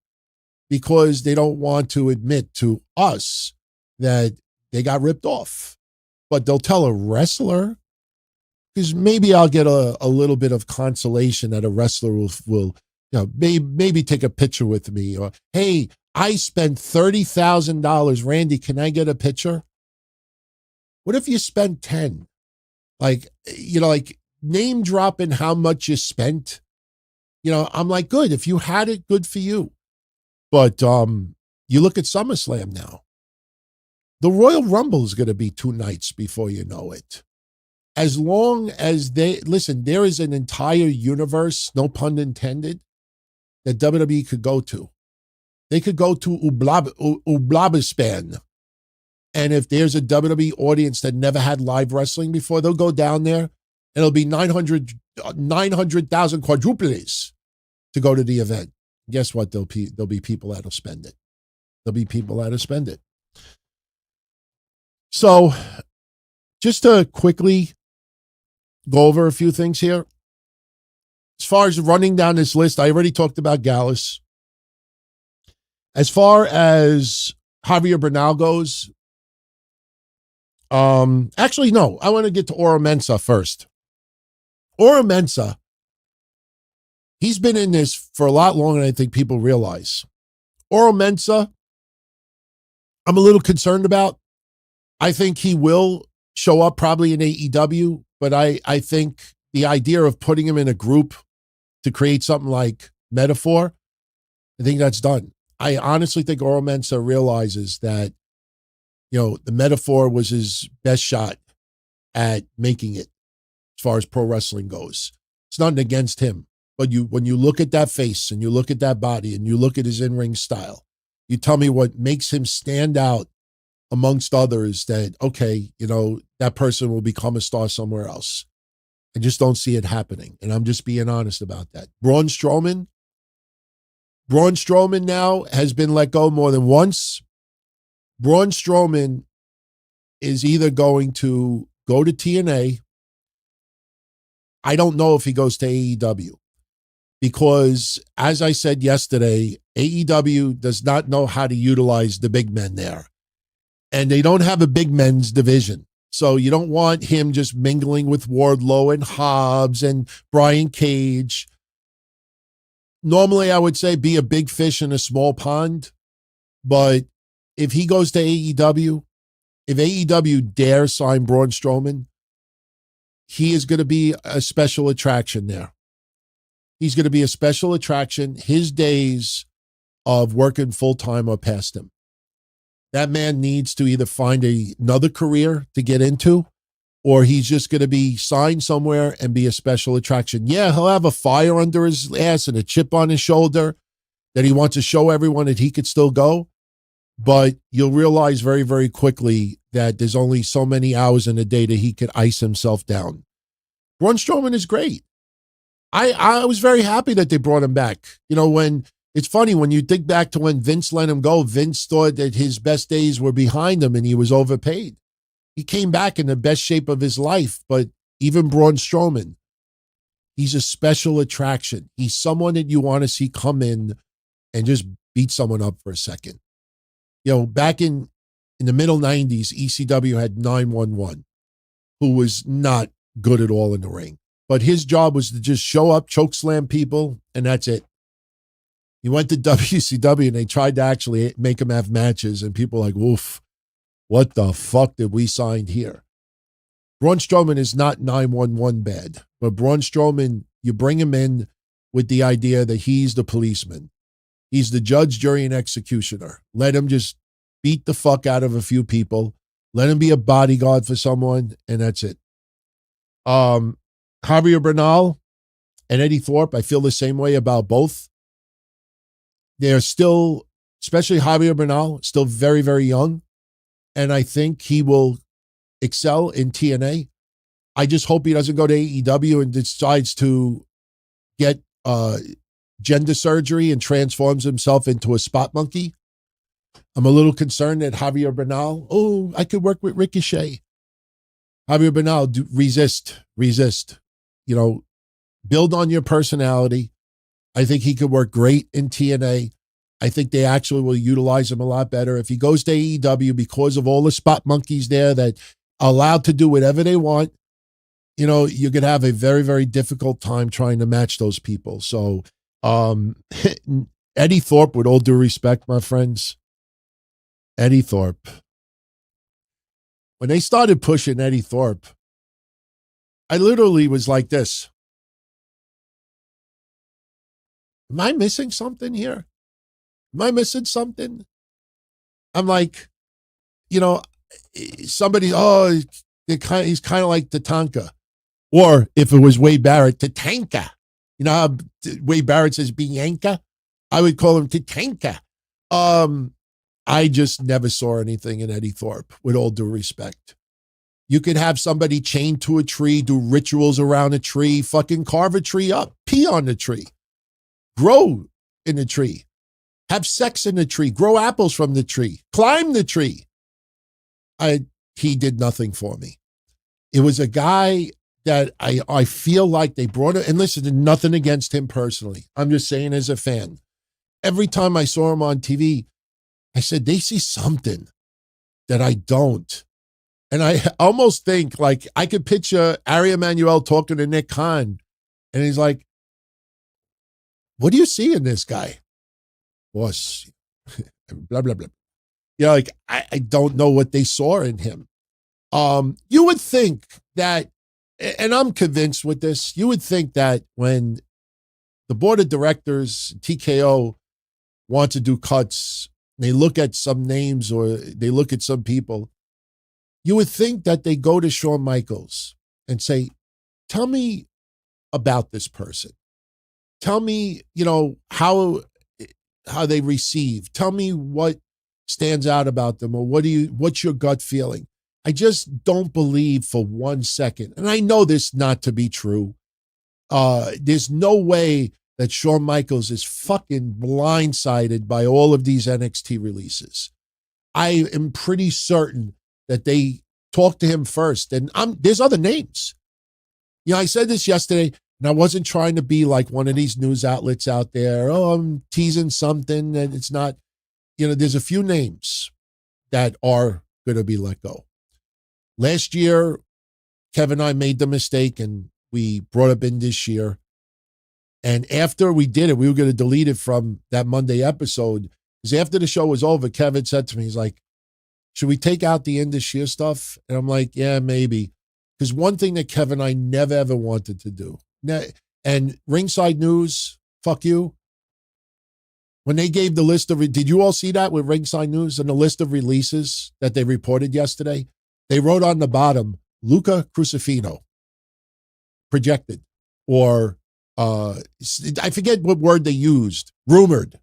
Because they don't want to admit to us that they got ripped off. But they'll tell a wrestler, because maybe I'll get a little bit of consolation that a wrestler will maybe take a picture with me. Or, hey, I spent $30,000. Randy, can I get a picture? What if you spent 10? Like name dropping how much you spent. I'm like, good. If you had it, good for you. But you look at SummerSlam now. The Royal Rumble is going to be 2 nights before you know it. As long as there is an entire universe, no pun intended, that WWE could go to. They could go to Ublabistan. And if there's a WWE audience that never had live wrestling before, they'll go down there and it'll be 900,000 quadruples to go to the event. Guess what? There'll be people that'll spend it. There'll be people that'll spend it. So just to quickly go over a few things here. As far as running down this list, I already talked about Gallus. As far as Javier Bernal goes, actually, no, I want to get to Oro Mensah first. Oro Mensah, he's been in this for a lot longer than I think people realize. Oro Mensah, I'm a little concerned about. I think he will show up probably in AEW, but I think the idea of putting him in a group to create something like Metaphor, I think that's done. I honestly think Oro Mensah realizes that, the Metaphor was his best shot at making it as far as pro wrestling goes. It's nothing against him. But when you look at that face and you look at that body and you look at his in-ring style, you tell me what makes him stand out amongst others that, okay, that person will become a star somewhere else. I just don't see it happening. And I'm just being honest about that. Braun Strowman now has been let go more than once. Braun Strowman is either going to go to TNA. I don't know if he goes to AEW. Because, as I said yesterday, AEW does not know how to utilize the big men there. And they don't have a big men's division. So you don't want him just mingling with Wardlow and Hobbs and Brian Cage. Normally, I would say be a big fish in a small pond. But if he goes to AEW, if AEW dares sign Braun Strowman, he is going to be a special attraction there. He's going to be a special attraction. His days of working full-time are past him. That man needs to either find another career to get into, or he's just going to be signed somewhere and be a special attraction. Yeah, he'll have a fire under his ass and a chip on his shoulder that he wants to show everyone that he could still go. But you'll realize very, very quickly that there's only so many hours in a day that he could ice himself down. Braun Strowman is great. I was very happy that they brought him back. When It's funny when you think back to when Vince let him go, Vince thought that his best days were behind him and he was overpaid. He came back in the best shape of his life, but even Braun Strowman, he's a special attraction. He's someone that you want to see come in and just beat someone up for a second. You know, back in the middle 90s, ECW had 911, who was not good at all in the ring. But his job was to just show up, choke slam people, and that's it. He went to WCW and they tried to actually make him have matches, and people were like, woof, what the fuck did we sign here? Braun Strowman is not 911 bad, but Braun Strowman, you bring him in with the idea that he's the policeman. He's the judge, jury, and executioner. Let him just beat the fuck out of a few people. Let him be a bodyguard for someone, and that's it. Javier Bernal and Eddie Thorpe, I feel the same way about both. They're still, especially Javier Bernal, still very, very young. And I think he will excel in TNA. I just hope he doesn't go to AEW and decides to get gender surgery and transforms himself into a spot monkey. I'm a little concerned that Javier Bernal, I could work with Ricochet. Javier Bernal, resist. You know, build on your personality. I think he could work great in TNA. I think they actually will utilize him a lot better. If he goes to AEW, because of all the spot monkeys there that are allowed to do whatever they want, you know, you could have a very, very difficult time trying to match those people. So Eddie Thorpe, with all due respect, my friends, Eddie Thorpe. When they started pushing Eddie Thorpe, I literally was like this. Am I missing something here? Am I missing something? I'm like, you know, somebody, he's kind of like Tatanka. Or if it was Wade Barrett, Tatanka. You know how Wade Barrett says Bianca? I would call him Tatanka. I just never saw anything in Eddie Thorpe, with all due respect. You could have somebody chained to a tree, do rituals around a tree, fucking carve a tree up, pee on the tree, grow in the tree, have sex in the tree, grow apples from the tree, climb the tree. He did nothing for me. It was a guy that I feel like they brought it, and listen, nothing against him personally. I'm just saying as a fan. Every time I saw him on TV, I said, they see something that I don't. And I almost think, like, I could picture Ari Emanuel talking to Nick Khan, and he's like, what do you see in this guy? Boss, blah, blah, blah. Yeah, like, I don't know what they saw in him. You would think that, and I'm convinced with this, you would think that when the board of directors, TKO, want to do cuts, they look at some names or they look at some people, you would think that they go to Shawn Michaels and say, tell me about this person. Tell me, you know, how they receive. Tell me what stands out about them, or what's your gut feeling? I just don't believe for 1 second, and I know this not to be true. There's no way that Shawn Michaels is fucking blindsided by all of these NXT releases. I am pretty certain that they talked to him first, and there's other names. You know, I said this yesterday, and I wasn't trying to be like one of these news outlets out there. Oh, I'm teasing something, and it's not. You know, there's a few names that are going to be let go. Last year, Kevin and I made the mistake, and we brought up in this year. And after we did it, we were going to delete it from that Monday episode. Because after the show was over, Kevin said to me, he's like, should we take out the end this year stuff? And I'm like, yeah, maybe. Because one thing that Kevin and I never, ever wanted to do. And Ringside News, fuck you. When they gave the list of, did you all see that with Ringside News and the list of releases that they reported yesterday? They wrote on the bottom, Luca Crucifino, projected, or I forget what word they used, rumored.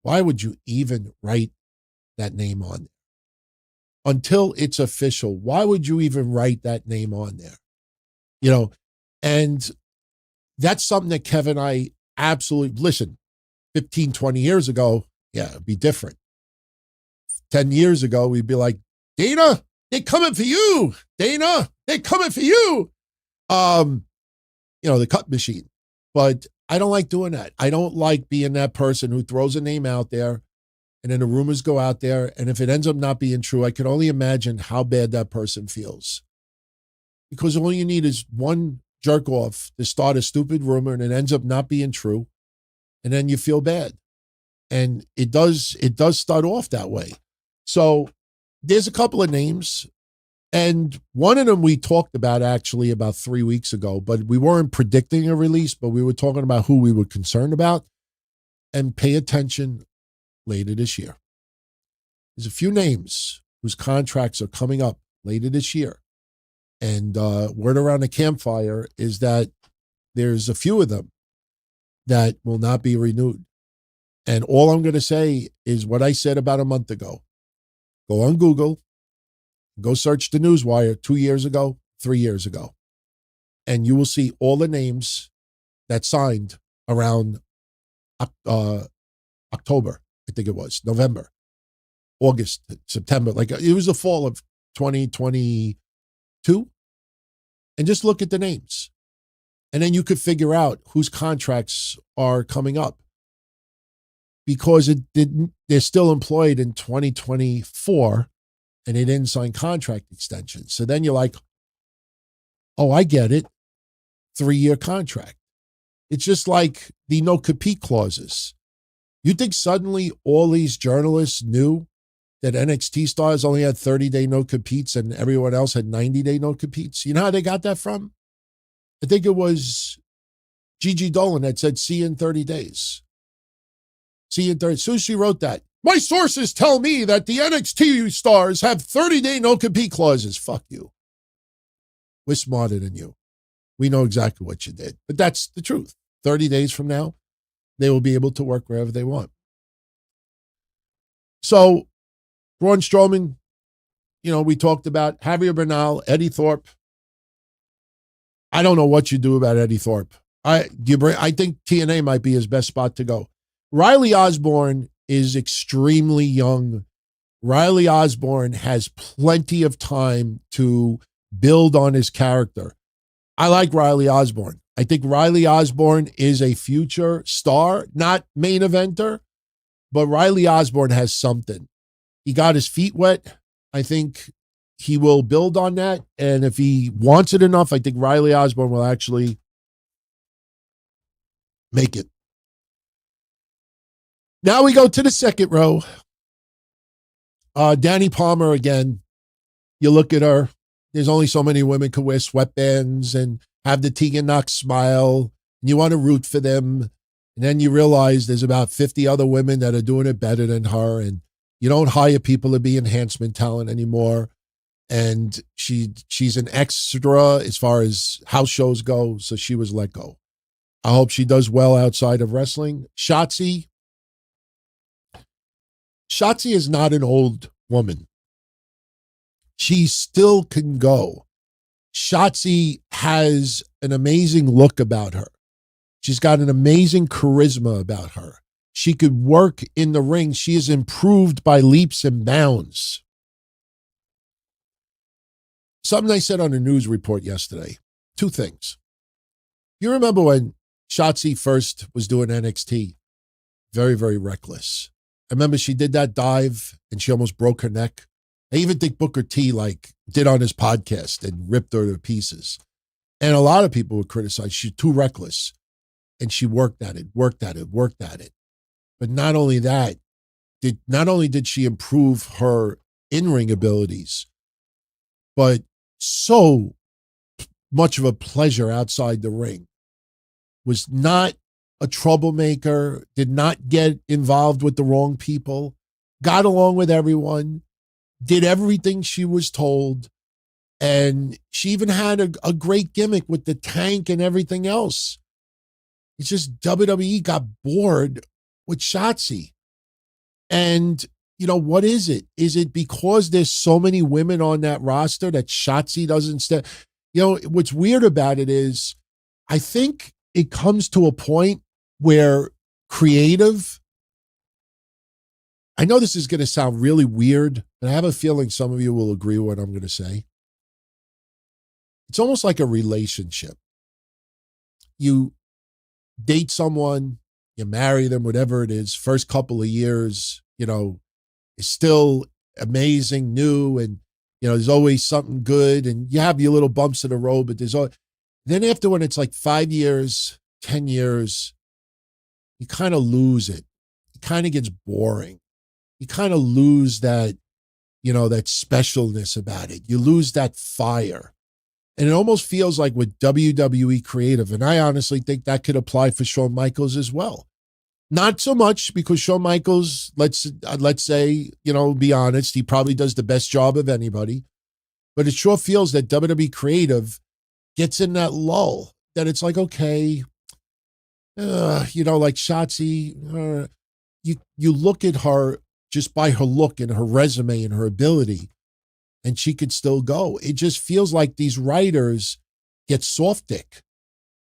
Why would you even write that name on there? Until it's official, why would you even write that name on there? You know, and that's something that Kevin and I absolutely, listen, 15, 20 years ago, yeah, it'd be different. 10 years ago, we'd be like, Dana, they're coming for you. Dana, they're coming for you. The cut machine. But I don't like doing that. I don't like being that person who throws a name out there and then the rumors go out there. And if it ends up not being true, I can only imagine how bad that person feels. Because all you need is one jerk off to start a stupid rumor and it ends up not being true. And then you feel bad. And it does start off that way. So there's a couple of names. And one of them we talked about actually about 3 weeks ago, but we weren't predicting a release, but we were talking about who we were concerned about. And pay attention later this year. There's a few names whose contracts are coming up later this year. And word around the campfire is that there's a few of them that will not be renewed. And all I'm going to say is what I said about a month ago. Go on Google. Go search the Newswire 2 years ago, 3 years ago. And you will see all the names that signed around October, I think it was, November, August, September. Like it was the fall of 2022. And just look at the names. And then you could figure out whose contracts are coming up. Because they're still employed in 2024 and they didn't sign contract extensions. So then you're like, oh, I get it. 3-year contract. It's just like the no-compete clauses. You think suddenly all these journalists knew that NXT stars only had 30-day no-competes and everyone else had 90-day no-competes? You know how they got that from? I think it was Gigi Dolan that said, see you in 30 days. See you in 30. As soon as she wrote that, my sources tell me that the NXT stars have 30-day no-compete clauses. Fuck you. We're smarter than you. We know exactly what you did. But that's the truth. 30 days from now, they will be able to work wherever they want. So, Braun Strowman, we talked about Javier Bernal, Eddie Thorpe. I don't know what you do about Eddie Thorpe. I think TNA might be his best spot to go. Riley Osborne is extremely young. Riley Osborne has plenty of time to build on his character. I like Riley Osborne. I think Riley Osborne is a future star, not main eventer, but Riley Osborne has something. He got his feet wet. I think he will build on that. And if he wants it enough, I think Riley Osborne will actually make it. Now we go to the second row. Danny Palmer again. You look at her. There's only so many women could wear sweatbands and have the Tegan Knox smile. And you want to root for them. And then you realize there's about 50 other women that are doing it better than her. And you don't hire people to be enhancement talent anymore. And she's an extra as far as house shows go. So she was let go. I hope she does well outside of wrestling. Shotzi is not an old woman. She still can go. Shotzi has an amazing look about her. She's got an amazing charisma about her. She could work in the ring. She is improved by leaps and bounds. Something I said on a news report yesterday. 2 things. You remember when Shotzi first was doing NXT? Very, very reckless. I remember she did that dive and she almost broke her neck. I even think Booker T did on his podcast and ripped her to pieces. And a lot of people would criticize she's too reckless. And she worked at it. But not only that, not only did she improve her in-ring abilities, but so much of a pleasure outside the ring. Was not a troublemaker, did not get involved with the wrong people, got along with everyone, did everything she was told, and she even had a great gimmick with the tank and everything else. It's just WWE got bored with Shotzi. And, what is it? Is it because there's so many women on that roster that Shotzi doesn't step? What's weird about it is I think it comes to a point where creative. I know this is going to sound really weird, but I have a feeling some of you will agree with what I'm going to say. It's almost like a relationship. You date someone, you marry them, whatever it is, first couple of years, is still amazing, new, and, there's always something good, and you have your little bumps in the road, but then after when it's like 5 years, 10 years, you kind of lose it. It kind of gets boring. You kind of lose that, that specialness about it. You lose that fire. And it almost feels like with WWE creative, and I honestly think that could apply for Shawn Michaels as well. Not so much because Shawn Michaels, let's say, be honest, he probably does the best job of anybody. But it sure feels that WWE creative gets in that lull, that it's like, okay, like Shotzi, you look at her just by her look and her resume and her ability, and she could still go. It just feels like these writers get soft dick.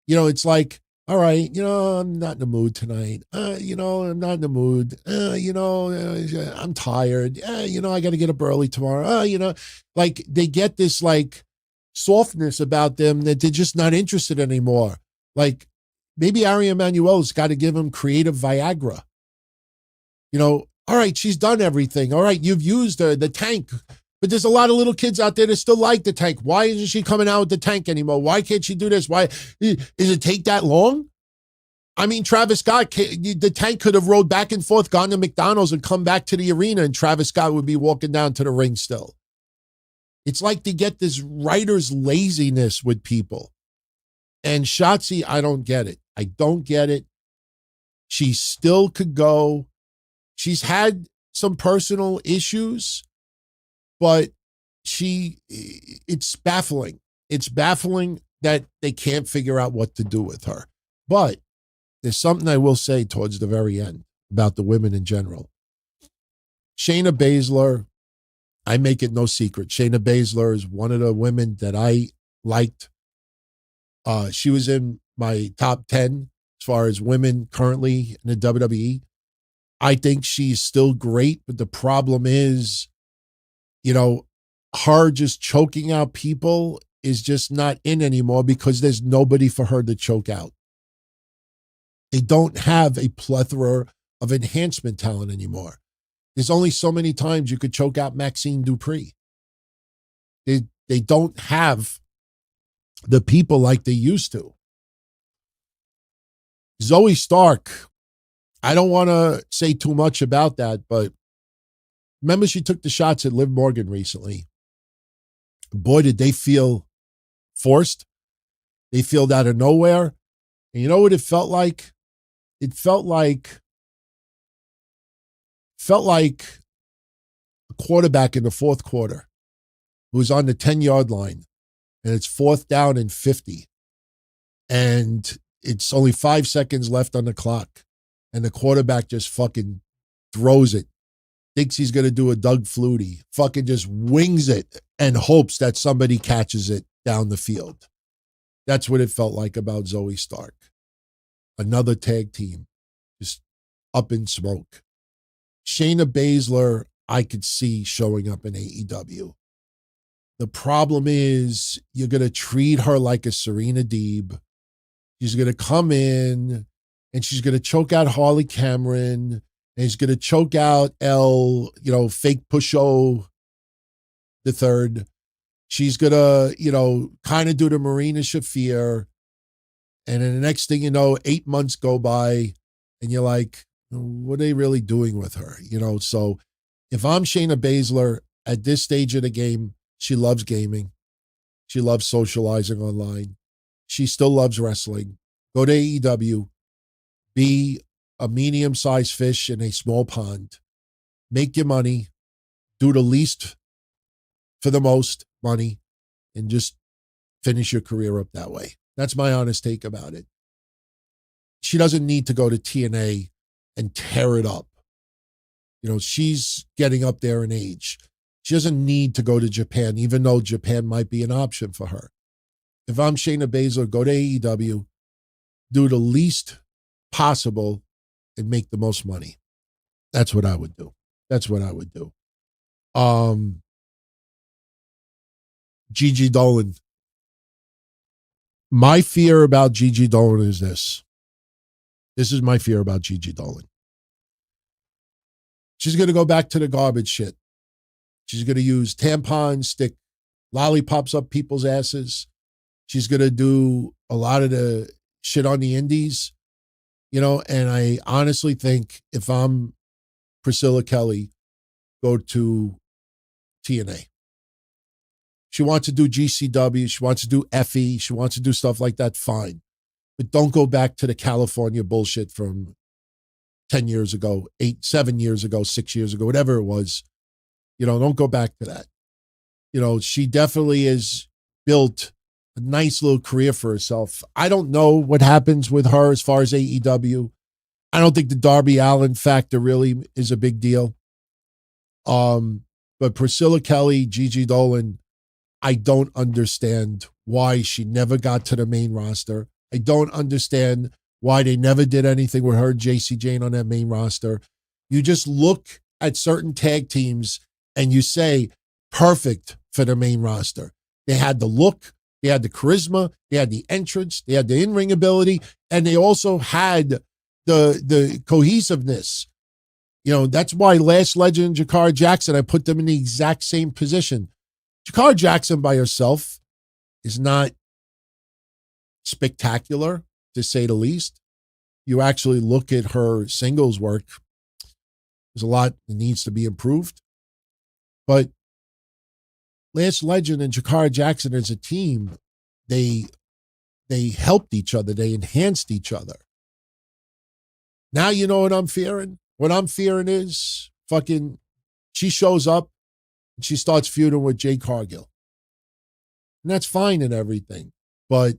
It's like, all right, I'm not in the mood tonight. I'm not in the mood. I'm tired. I got to get up early tomorrow. Like they get this like softness about them that they're just not interested anymore. Like maybe Ari Emanuel's got to give him creative Viagra. All right, she's done everything. All right, you've used her, the tank. But there's a lot of little kids out there that still like the tank. Why isn't she coming out with the tank anymore? Why can't she do this? Why does it take that long? I mean, Travis Scott, the tank could have rode back and forth, gone to McDonald's and come back to the arena, and Travis Scott would be walking down to the ring still. It's like they get this writer's laziness with people. And Shotzi, I don't get it. I don't get it. She still could go. She's had some personal issues, but it's baffling. It's baffling that they can't figure out what to do with her. But there's something I will say towards the very end about the women in general. Shayna Baszler, I make it no secret. Shayna Baszler is one of the women that I liked. She was in my top 10 as far as women currently in the WWE. I think she's still great, but the problem is, her just choking out people is just not in anymore because there's nobody for her to choke out. They don't have a plethora of enhancement talent anymore. There's only so many times you could choke out Maxine Dupree. They don't have the people like they used to. Zoe Stark, I don't want to say too much about that, but remember she took the shots at Liv Morgan recently. Boy, did they feel forced. They feel out of nowhere. And you know what it felt like? It felt like a quarterback in the fourth quarter who was on the 10-yard line, and it's 4th down and 50. And it's only 5 seconds left on the clock. And the quarterback just fucking throws it. Thinks he's going to do a Doug Flutie. Fucking just wings it and hopes that somebody catches it down the field. That's what it felt like about Zoe Stark. Another tag team just up in smoke. Shayna Baszler, I could see showing up in AEW. The problem is you're going to treat her like a Serena Deeb. She's going to come in and she's going to choke out Harley Cameron, and he's going to choke out fake Pusho the third. She's going to, kind of do the Marina Shafir. And then the next thing you know, 8 months go by and you're like, what are they really doing with her? So if I'm Shayna Baszler at this stage of the game, she loves gaming. She loves socializing online. She still loves wrestling. Go to AEW. Be a medium-sized fish in a small pond. Make your money. Do the least for the most money. And just finish your career up that way. That's my honest take about it. She doesn't need to go to TNA and tear it up. She's getting up there in age. She doesn't need to go to Japan, even though Japan might be an option for her. If I'm Shayna Baszler, go to AEW, do the least possible, and make the most money. That's what I would do. Gigi Dolan. My fear about Gigi Dolan is this. This is my fear about Gigi Dolan. She's going to go back to the garbage shit. She's going to use tampons, stick lollipops up people's asses. She's going to do a lot of the shit on the indies, and I honestly think if I'm Priscilla Kelly, go to TNA. She wants to do GCW. She wants to do FE. She wants to do stuff like that. Fine. But don't go back to the California bullshit from 10 years ago, 7 years ago, 6 years ago, whatever it was. Don't go back to that. She definitely has built a nice little career for herself. I don't know what happens with her as far as AEW. I don't think the Darby Allin factor really is a big deal. But Priscilla Kelly, Gigi Dolan, I don't understand why she never got to the main roster. I don't understand why they never did anything with her, JC Jane, on that main roster. You just look at certain tag teams and you say, perfect for the main roster. They had the look, they had the charisma, they had the entrance, they had the in-ring ability, and they also had the cohesiveness. That's why Last Legend and Jakara Jackson, I put them in the exact same position. Jakara Jackson by herself is not spectacular, to say the least. You actually look at her singles work, there's a lot that needs to be improved. But Last Legend and Jakara Jackson as a team, they helped each other. They enhanced each other. Now you know what I'm fearing? What I'm fearing is she shows up and she starts feuding with Jade Cargill. And that's fine and everything. But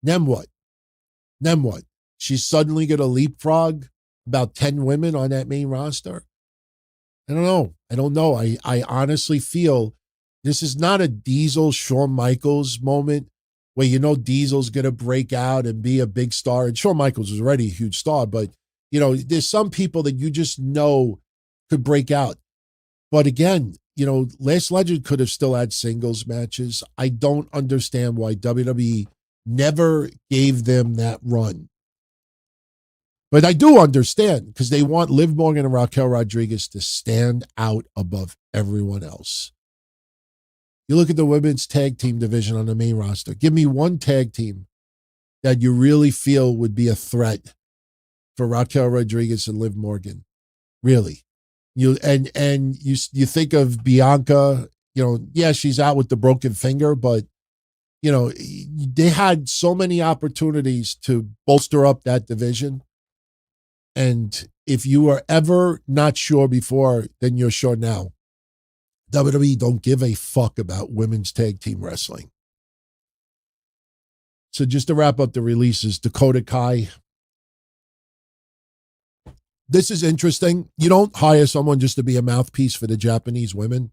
then what? She's suddenly going to leapfrog about 10 women on that main roster? I don't know. I honestly feel this is not a Diesel Shawn Michaels moment where Diesel's going to break out and be a big star. And Shawn Michaels was already a huge star, but there's some people that you just know could break out. But again, Last Legend could have still had singles matches. I don't understand why WWE never gave them that run. But I do understand because they want Liv Morgan and Raquel Rodriguez to stand out above everyone else. You look at the women's tag team division on the main roster. Give me one tag team that you really feel would be a threat for Raquel Rodriguez and Liv Morgan. Really. You think of Bianca, she's out with the broken finger, but they had so many opportunities to bolster up that division. And if you were ever not sure before, then you're sure now. WWE don't give a fuck about women's tag team wrestling. So just to wrap up the releases, Dakota Kai. This is interesting. You don't hire someone just to be a mouthpiece for the Japanese women.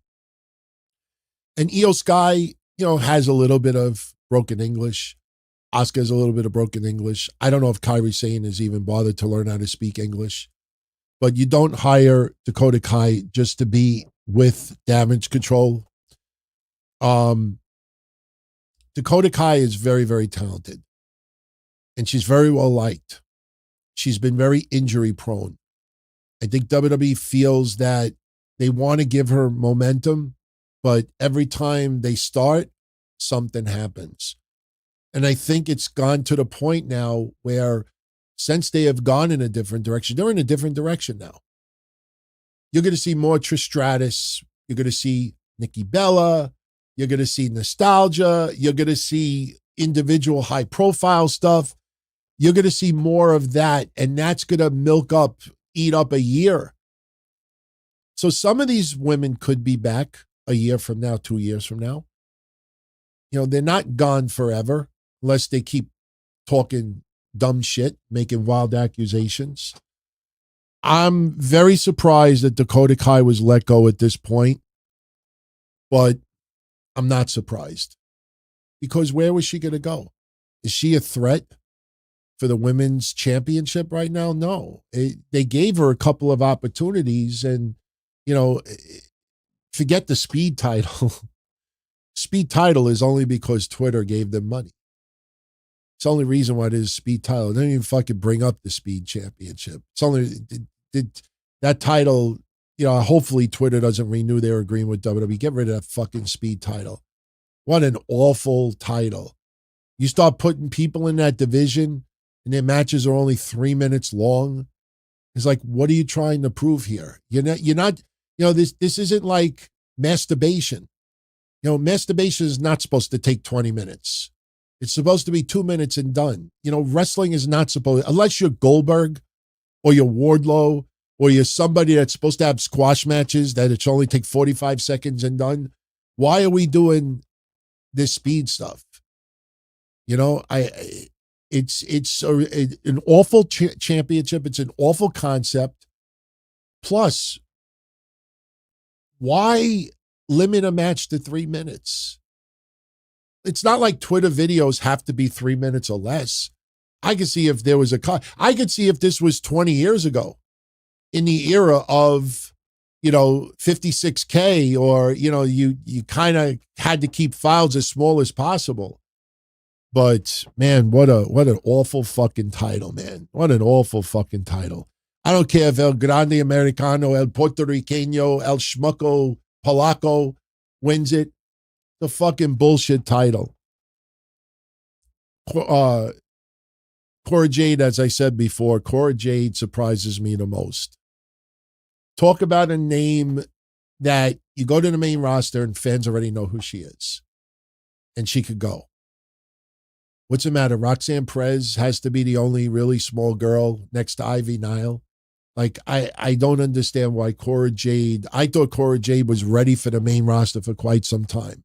And Io Sky, has a little bit of broken English. Asuka has a little bit of broken English. I don't know if Kairi Sane has even bothered to learn how to speak English. But you don't hire Dakota Kai just to be with Damage Control. Dakota Kai is very, very talented. And she's very well liked. She's been very injury prone. I think WWE feels that they want to give her momentum, but every time they start, something happens. And I think it's gone to the point now where since they have gone in a different direction, they're in a different direction now. You're going to see more Trish Stratus. You're going to see Nikki Bella. You're going to see nostalgia. You're going to see individual high profile stuff. You're going to see more of that. And that's going to eat up a year. So some of these women could be back a year from now, 2 years from now. They're not gone forever unless they keep talking dumb shit, making wild accusations. I'm very surprised that Dakota Kai was let go at this point, but I'm not surprised because where was she going to go? Is she a threat? for the women's championship right now? No. They gave her a couple of opportunities, and, forget the speed title. Speed title is only because Twitter gave them money. It's the only reason why there's a speed title. They didn't even fucking bring up the speed championship. It's only that title, hopefully Twitter doesn't renew their agreement with WWE. Get rid of that fucking speed title. What an awful title. You start putting people in that division and their matches are only 3 minutes long. It's like, what are you trying to prove here? You're not, this isn't like masturbation. Masturbation is not supposed to take 20 minutes. It's supposed to be 2 minutes and done. Wrestling is not supposed, unless you're Goldberg or you're Wardlow or you're somebody that's supposed to have squash matches that it should only take 45 seconds and done. Why are we doing this speed stuff? It's an awful championship. It's an awful concept. Plus, why limit a match to 3 minutes? It's not like Twitter videos have to be 3 minutes or less. I could see if there was I could see if this was 20 years ago in the era of, 56K, or, you kind of had to keep files as small as possible. But man, what an awful fucking title, man. What an awful fucking title. I don't care if El Grande Americano, El Puerto Riqueño, El Schmucko Polaco wins it. The fucking bullshit title. Cora Jade, as I said before, Cora Jade surprises me the most. Talk about a name that you go to the main roster and fans already know who she is. And she could go. What's the matter? Roxanne Perez has to be the only really small girl next to Ivy Nile. Like, I don't understand why Cora Jade, I thought Cora Jade was ready for the main roster for quite some time.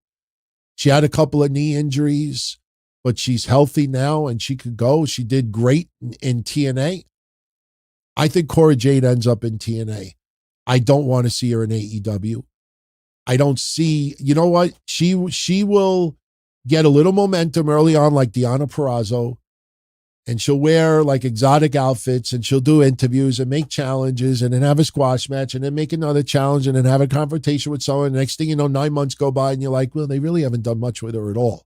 She had a couple of knee injuries, but she's healthy now and she could go. She did great in TNA. I think Cora Jade ends up in TNA. I don't want to see her in AEW. I don't see, you know what? She will get a little momentum early on like Deonna Purrazzo, and she'll wear like exotic outfits and she'll do interviews and make challenges and then have a squash match and then make another challenge and then have a confrontation with someone. The next thing you know, 9 months go by and you're like, well, they really haven't done much with her at all.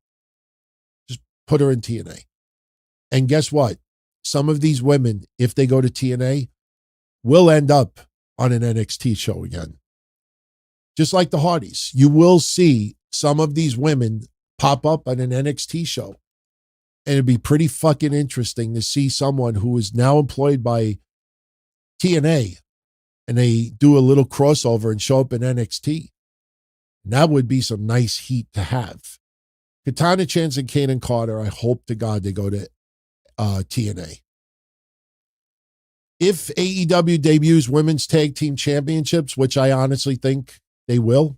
Just put her in TNA. And guess what? Some of these women, if they go to TNA, will end up on an NXT show again. Just like the Hardys. You will see some of these women pop up on an NXT show. And it'd be pretty fucking interesting to see someone who is now employed by TNA and they do a little crossover and show up in NXT. And that would be some nice heat to have. Katana Chance and Kaden Carter, I hope to God they go to TNA. If AEW debuts women's tag team championships, which I honestly think they will,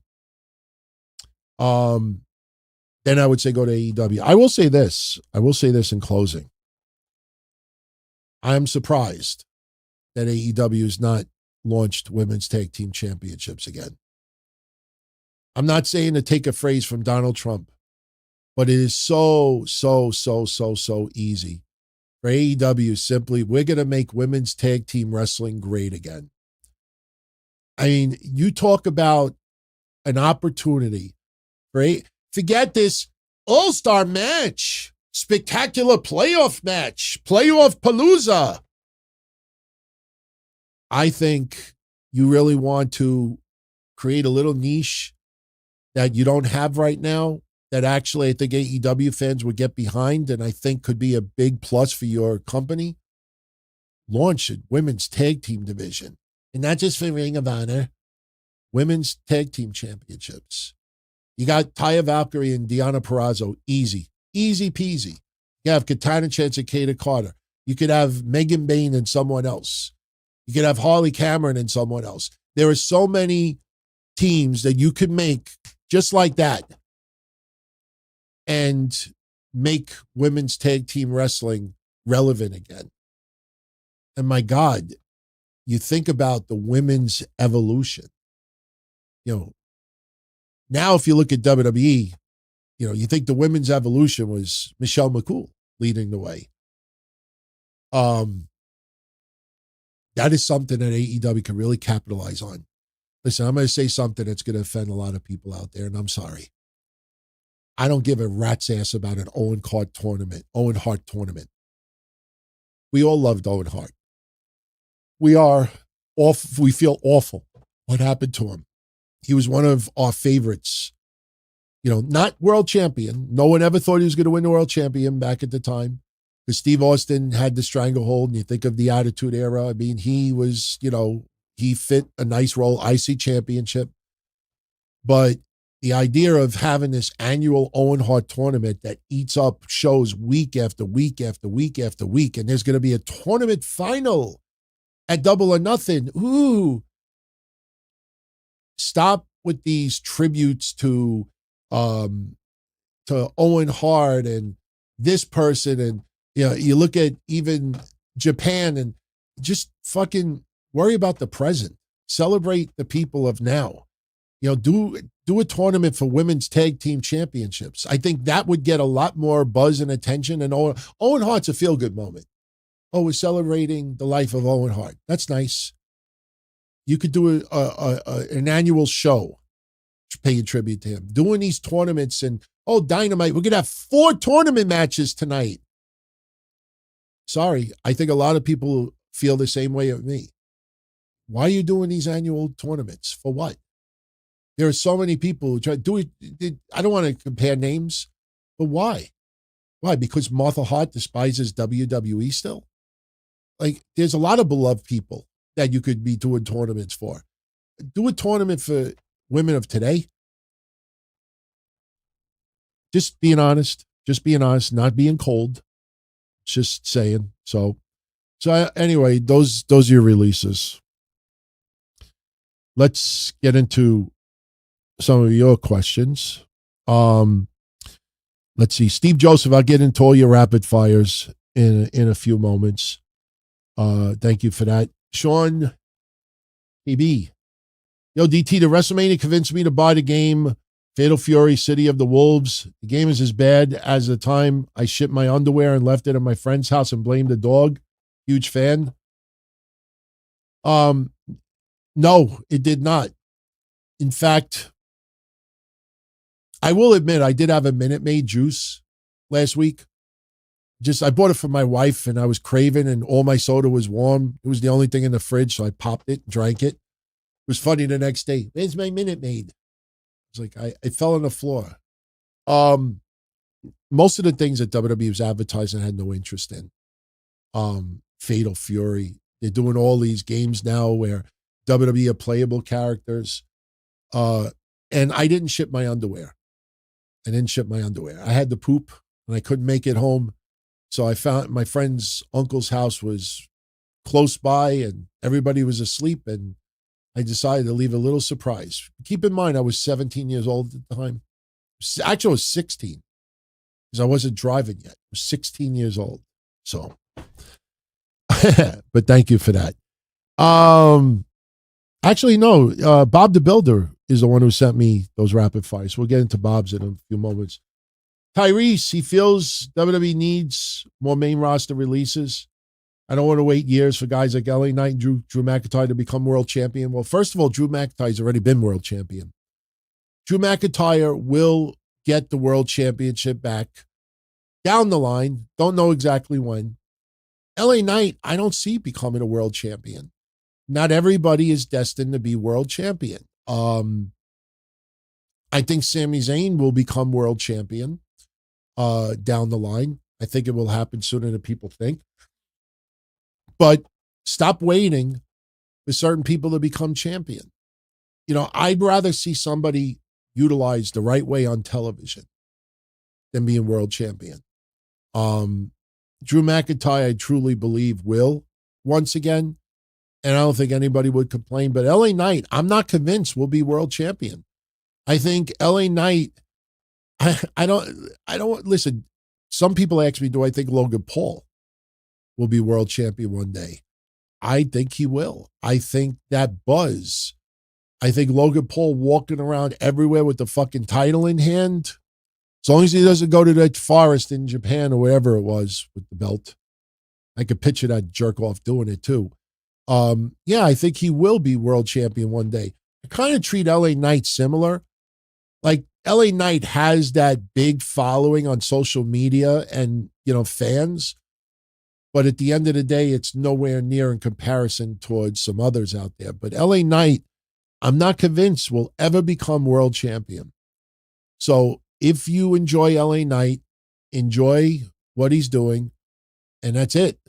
then I would say go to AEW. I will say this in closing. I'm surprised that AEW has not launched women's tag team championships again. I'm not saying to take a phrase from Donald Trump, but it is so easy for AEW simply, we're going to make women's tag team wrestling great again. I mean, you talk about an opportunity for forget this all-star match, spectacular playoff match, playoff palooza. I think you really want to create a little niche that you don't have right now that actually I think AEW fans would get behind and I think could be a big plus for your company. Launch a women's tag team division. And not just for Ring of Honor, women's tag team championships. You got Taya Valkyrie and Deonna Purrazzo. Easy peasy. You have Katana Chance and Kaden Carter. You could have Megan Bain and someone else. You could have Harley Cameron and someone else. There are so many teams that you could make just like that and make women's tag team wrestling relevant again. And my God, you think about the women's evolution. Now, if you look at WWE, you think the women's evolution was Michelle McCool leading the way. That is something that AEW can really capitalize on. Listen, I'm going to say something that's going to offend a lot of people out there, and I'm sorry. I don't give a rat's ass about an Owen Hart tournament. We all loved Owen Hart. We feel awful what happened to him. He was one of our favorites. Not world champion. No one ever thought he was going to win the world champion back at the time. Because Steve Austin had the stranglehold, and you think of the Attitude Era. I mean, he was, he fit a nice role, IC championship. But the idea of having this annual Owen Hart tournament that eats up shows week after week after week after week, and there's going to be a tournament final at Double or Nothing. Ooh. Stop with these tributes to Owen Hart and this person, and you look at even Japan, and just fucking worry about the present. Celebrate the people of now. Do a tournament for women's tag team championships. I think that would get a lot more buzz and attention. And Owen Hart's a feel-good moment. Oh, we're celebrating the life of Owen Hart. That's nice. You could do an annual show paying tribute to him. Doing these tournaments and, Dynamite, we're going to have 4 tournament matches tonight. Sorry, I think a lot of people feel the same way of me. Why are you doing these annual tournaments? For what? There are so many people who try to do it. I don't want to compare names, but why? Why? Because Martha Hart despises WWE still? Like, there's a lot of beloved people that you could be doing tournaments for. Do a tournament for women of today. Just being honest, not being cold. Just saying. So anyway, those are your releases. Let's get into some of your questions. Let's see. Steve Joseph, I'll get into all your rapid fires in a few moments. Thank you for that. Sean PB. Yo, DT, the WrestleMania convinced me to buy the game Fatal Fury, City of the Wolves. The game is as bad as the time I shipped my underwear and left it at my friend's house and blamed the dog. Huge fan. No, it did not. In fact, I will admit I did have a Minute Maid juice last week. I bought it for my wife, and I was craving, and all my soda was warm. It was the only thing in the fridge, so I popped it and drank it. It was funny the next day. Where's my Minute Maid? It's like I fell on the floor. Most of the things that WWE was advertising I had no interest in. Fatal Fury. They're doing all these games now where WWE are playable characters. And I didn't ship my underwear. I had to poop, and I couldn't make it home. So I found my friend's uncle's house was close by, and everybody was asleep, and I decided to leave a little surprise. Keep in mind, I was 17 years old at the time. Actually, I was 16 because I wasn't driving yet. I was 16 years old. So, but thank you for that. Actually, no, Bob the Builder is the one who sent me those rapid fires. We'll get into Bob's in a few moments. Tyrese, he feels WWE needs more main roster releases. I don't want to wait years for guys like LA Knight and Drew McIntyre to become world champion. Well, first of all, Drew McIntyre's already been world champion. Drew McIntyre will get the world championship back down the line. Don't know exactly when. LA Knight, I don't see becoming a world champion. Not everybody is destined to be world champion. I think Sami Zayn will become world champion down the line. I think it will happen sooner than people think. But stop waiting for certain people to become champion. I'd rather see somebody utilized the right way on television than being world champion. Drew McIntyre, I truly believe, will once again. And I don't think anybody would complain. But LA Knight, I'm not convinced will be world champion. I think LA Knight, I don't listen. Some people ask me, do I think Logan Paul will be world champion one day? I think he will. I think that buzz. I think Logan Paul walking around everywhere with the fucking title in hand, as long as he doesn't go to that forest in Japan or wherever it was with the belt. I could picture that jerk off doing it too. Yeah, I think he will be world champion one day. I kind of treat LA Knight similar. Like LA Knight has that big following on social media and, fans. But at the end of the day, it's nowhere near in comparison towards some others out there. But LA Knight, I'm not convinced will ever become world champion. So if you enjoy LA Knight, enjoy what he's doing, and that's it.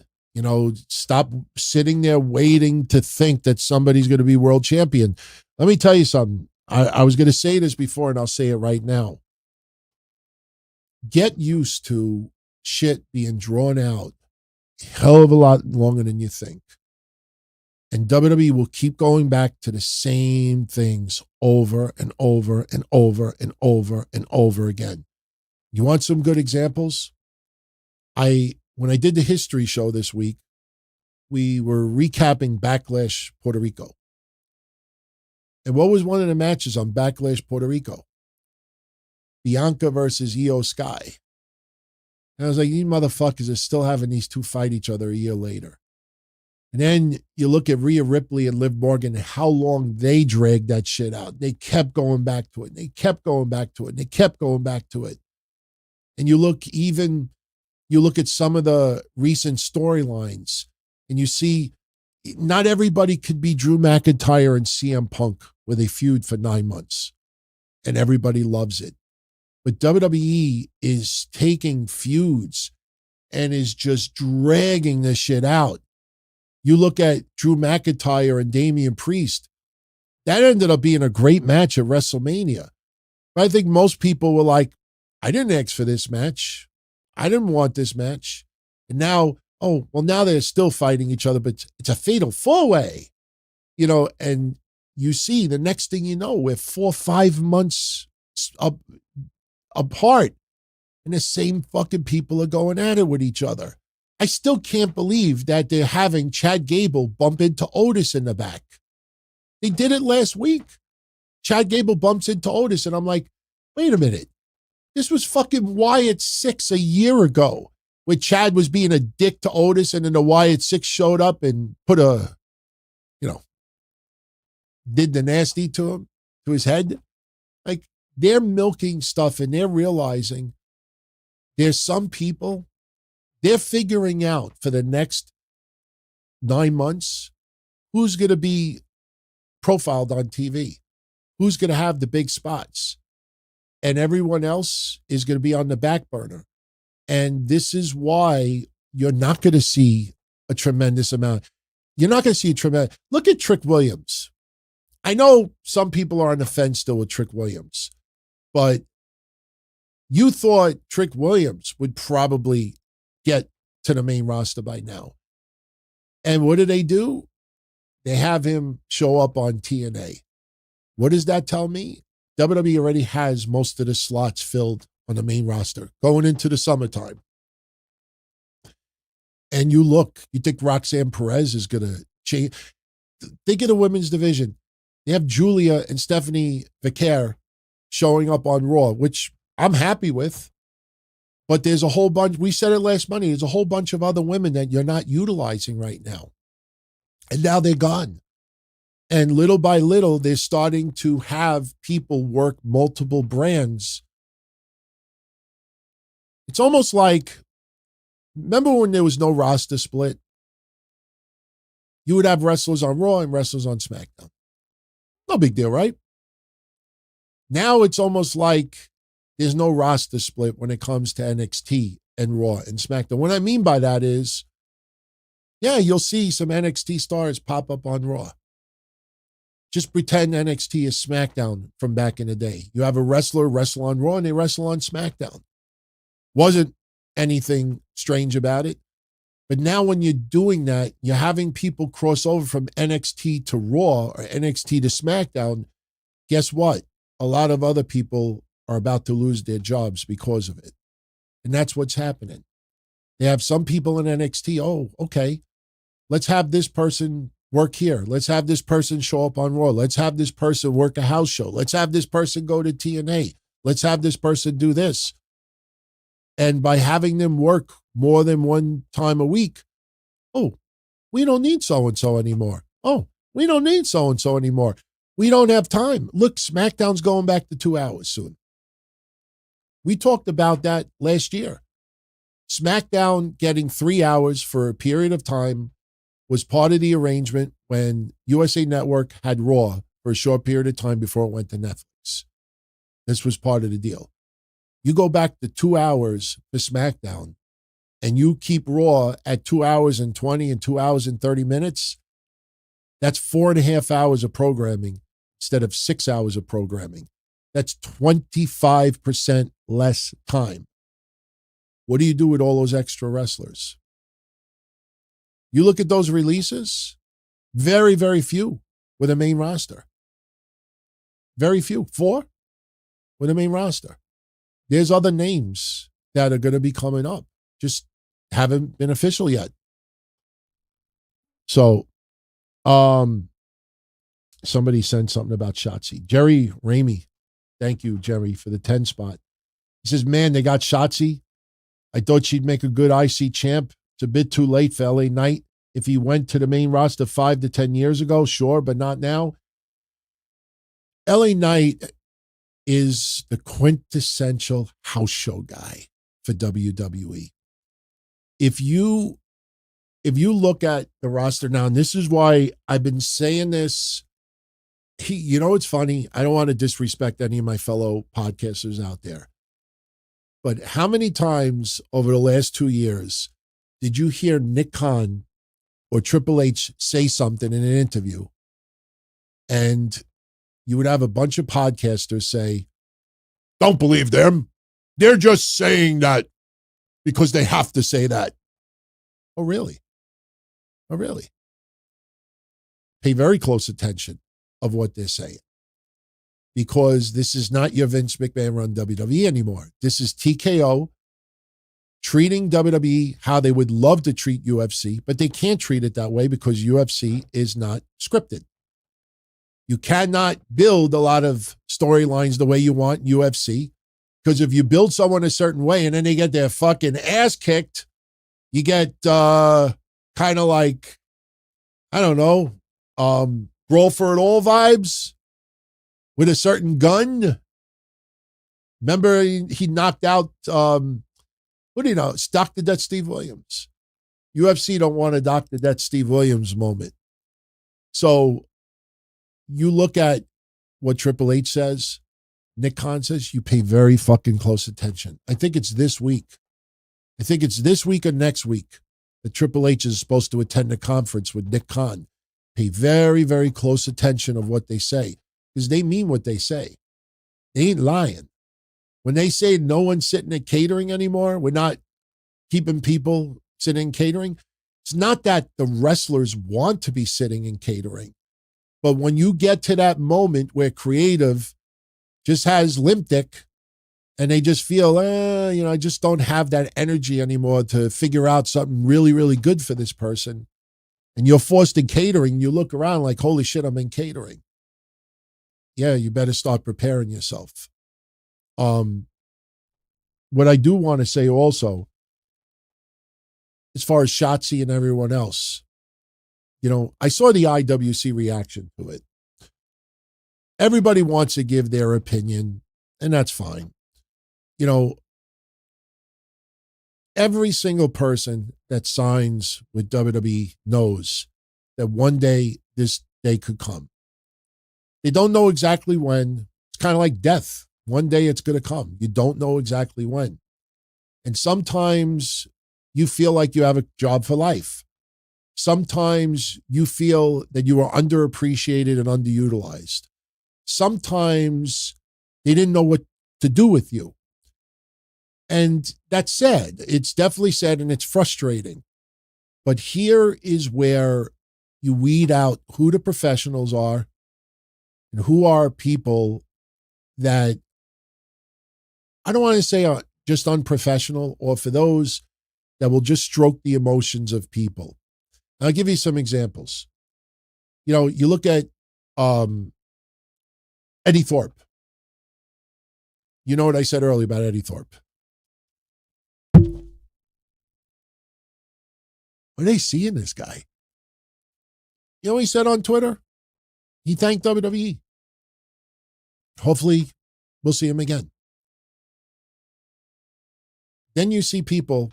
Stop sitting there waiting to think that somebody's going to be world champion. Let me tell you something. I was going to say this before, and I'll say it right now. Get used to shit being drawn out a hell of a lot longer than you think. And WWE will keep going back to the same things over and over and over and over and over again. You want some good examples? When I did the history show this week, we were recapping Backlash Puerto Rico. And what was one of the matches on Backlash Puerto Rico? Bianca versus Io Sky. And I was like, you motherfuckers are still having these two fight each other a year later. And then you look at Rhea Ripley and Liv Morgan and how long they dragged that shit out. They kept going back to it. And they kept going back to it. And they kept going back to it. And you look at some of the recent storylines and you see not everybody could be Drew McIntyre and CM Punk where they feud for 9 months and everybody loves it. But WWE is taking feuds and is just dragging this shit out. You look at Drew McIntyre and Damian Priest. That ended up being a great match at WrestleMania. But I think most people were like, I didn't ask for this match. I didn't want this match. And now, now they're still fighting each other, but it's a fatal four-way. And you see the next thing you know, we're 4 or 5 months apart. And the same fucking people are going at it with each other. I still can't believe that they're having Chad Gable bump into Otis in the back. They did it last week. Chad Gable bumps into Otis, and I'm like, wait a minute. This was fucking Wyatt 6 a year ago, where Chad was being a dick to Otis, and then the Wyatt 6 showed up and put did the nasty to him, to his head. Like, they're milking stuff, and they're realizing there's some people, they're figuring out for the next 9 months who's going to be profiled on TV, who's going to have the big spots, and everyone else is going to be on the back burner. And this is why you're not going to see a tremendous amount. You're not going to see a tremendous. Look at Trick Williams. I know some people are on the fence still with Trick Williams, but you thought Trick Williams would probably get to the main roster by now. And what do? They have him show up on TNA. What does that tell me? WWE already has most of the slots filled on the main roster going into the summertime. And you think Roxanne Perez is going to change? Think of the women's division. They have Julia and Stephanie Vicaire showing up on Raw, which I'm happy with. But there's a whole bunch, we said it last Monday, there's a whole bunch of other women that you're not utilizing right now. And now they're gone. And little by little, they're starting to have people work multiple brands. It's almost like, remember when there was no roster split? You would have wrestlers on Raw and wrestlers on SmackDown. No big deal, right? Now it's almost like there's no roster split when it comes to NXT and Raw and SmackDown. What I mean by that is, yeah, you'll see some NXT stars pop up on Raw. Just pretend NXT is SmackDown from back in the day. You have a wrestler wrestle on Raw and they wrestle on SmackDown. Wasn't anything strange about it. But now when you're doing that, you're having people cross over from NXT to Raw or NXT to SmackDown. Guess what? A lot of other people are about to lose their jobs because of it. And that's what's happening. They have some people in NXT, oh, okay, let's have this person work here. Let's have this person show up on Raw. Let's have this person work a house show. Let's have this person go to TNA. Let's have this person do this. And by having them work more than one time a week, Oh, we don't need so-and-so anymore. Oh, we don't need so-and-so anymore. We don't have time. Look, SmackDown's going back to 2 hours soon. We talked about that last year. SmackDown getting 3 hours for a period of time was part of the arrangement when USA Network had Raw for a short period of time before it went to Netflix. This was part of the deal. You go back to 2 hours for SmackDown, and you keep Raw at 2 hours and 20 and 2 hours and 30 minutes, that's 4.5 hours of programming instead of 6 hours of programming. That's 25% less time. What do you do with all those extra wrestlers? You look at those releases, very, very few with a main roster. Very few. 4 with a main roster. There's other names that are going to be coming up. Just haven't been official yet. So, somebody sent something about Shotzi. Jerry Ramey. Thank you, Jerry, for the 10 spot. He says, man, they got Shotzi. I thought she'd make a good IC champ. It's a bit too late for LA Knight. If he went to the main roster 5 to 10 years ago, sure, but not now. LA Knight is the quintessential house show guy for WWE. If you look at the roster now, and this is why I've been saying this, you know, it's funny. I don't want to disrespect any of my fellow podcasters out there. But how many times over the last 2 years did you hear Nick Khan or Triple H say something in an interview, and you would have a bunch of podcasters say, don't believe them. They're just saying that because they have to say that. Oh, really? Oh, really? Pay very close attention of what they're saying, because this is not your Vince McMahon run WWE anymore. This is TKO treating WWE how they would love to treat UFC, but they can't treat it that way because UFC is not scripted. You cannot build a lot of storylines the way you want in UFC, because if you build someone a certain way and then they get their fucking ass kicked, you get kind of like, I don't know, Brawl for It All vibes with a certain gun. Remember he knocked out, what do you know, Stock to Death Steve Williams. UFC don't want a Doc to Death Steve Williams moment. So you look at what Triple H says, Nick Khan says, you pay very fucking close attention. I think it's this week. I think it's this week or next week that Triple H is supposed to attend a conference with Nick Khan. Pay very, very close attention of what they say, because they mean what they say. They ain't lying. When they say no one's sitting at catering anymore, we're not keeping people sitting in catering, it's not that the wrestlers want to be sitting in catering. But when you get to that moment where creative just has limp dick and they just feel, I just don't have that energy anymore to figure out something really, really good for this person, and you're forced in catering, you look around like, holy shit, I'm in catering. Yeah, you better start preparing yourself. What I do want to say also, as far as Shotzi and everyone else, I saw the IWC reaction to it. Everybody wants to give their opinion, and that's fine. Every single person that signs with WWE knows that one day this day could come. They don't know exactly when. It's kind of like death. One day it's going to come. You don't know exactly when. And sometimes you feel like you have a job for life. Sometimes you feel that you are underappreciated and underutilized. Sometimes they didn't know what to do with you. And that's sad. It's definitely sad, and it's frustrating. But here is where you weed out who the professionals are and who are people that, I don't want to say are just unprofessional, or for those that will just stroke the emotions of people. I'll give you some examples. You look at Eddie Thorpe. You know what I said earlier about Eddie Thorpe. Are they seeing this guy? You know what he said on Twitter? He thanked WWE. Hopefully, we'll see him again. Then you see people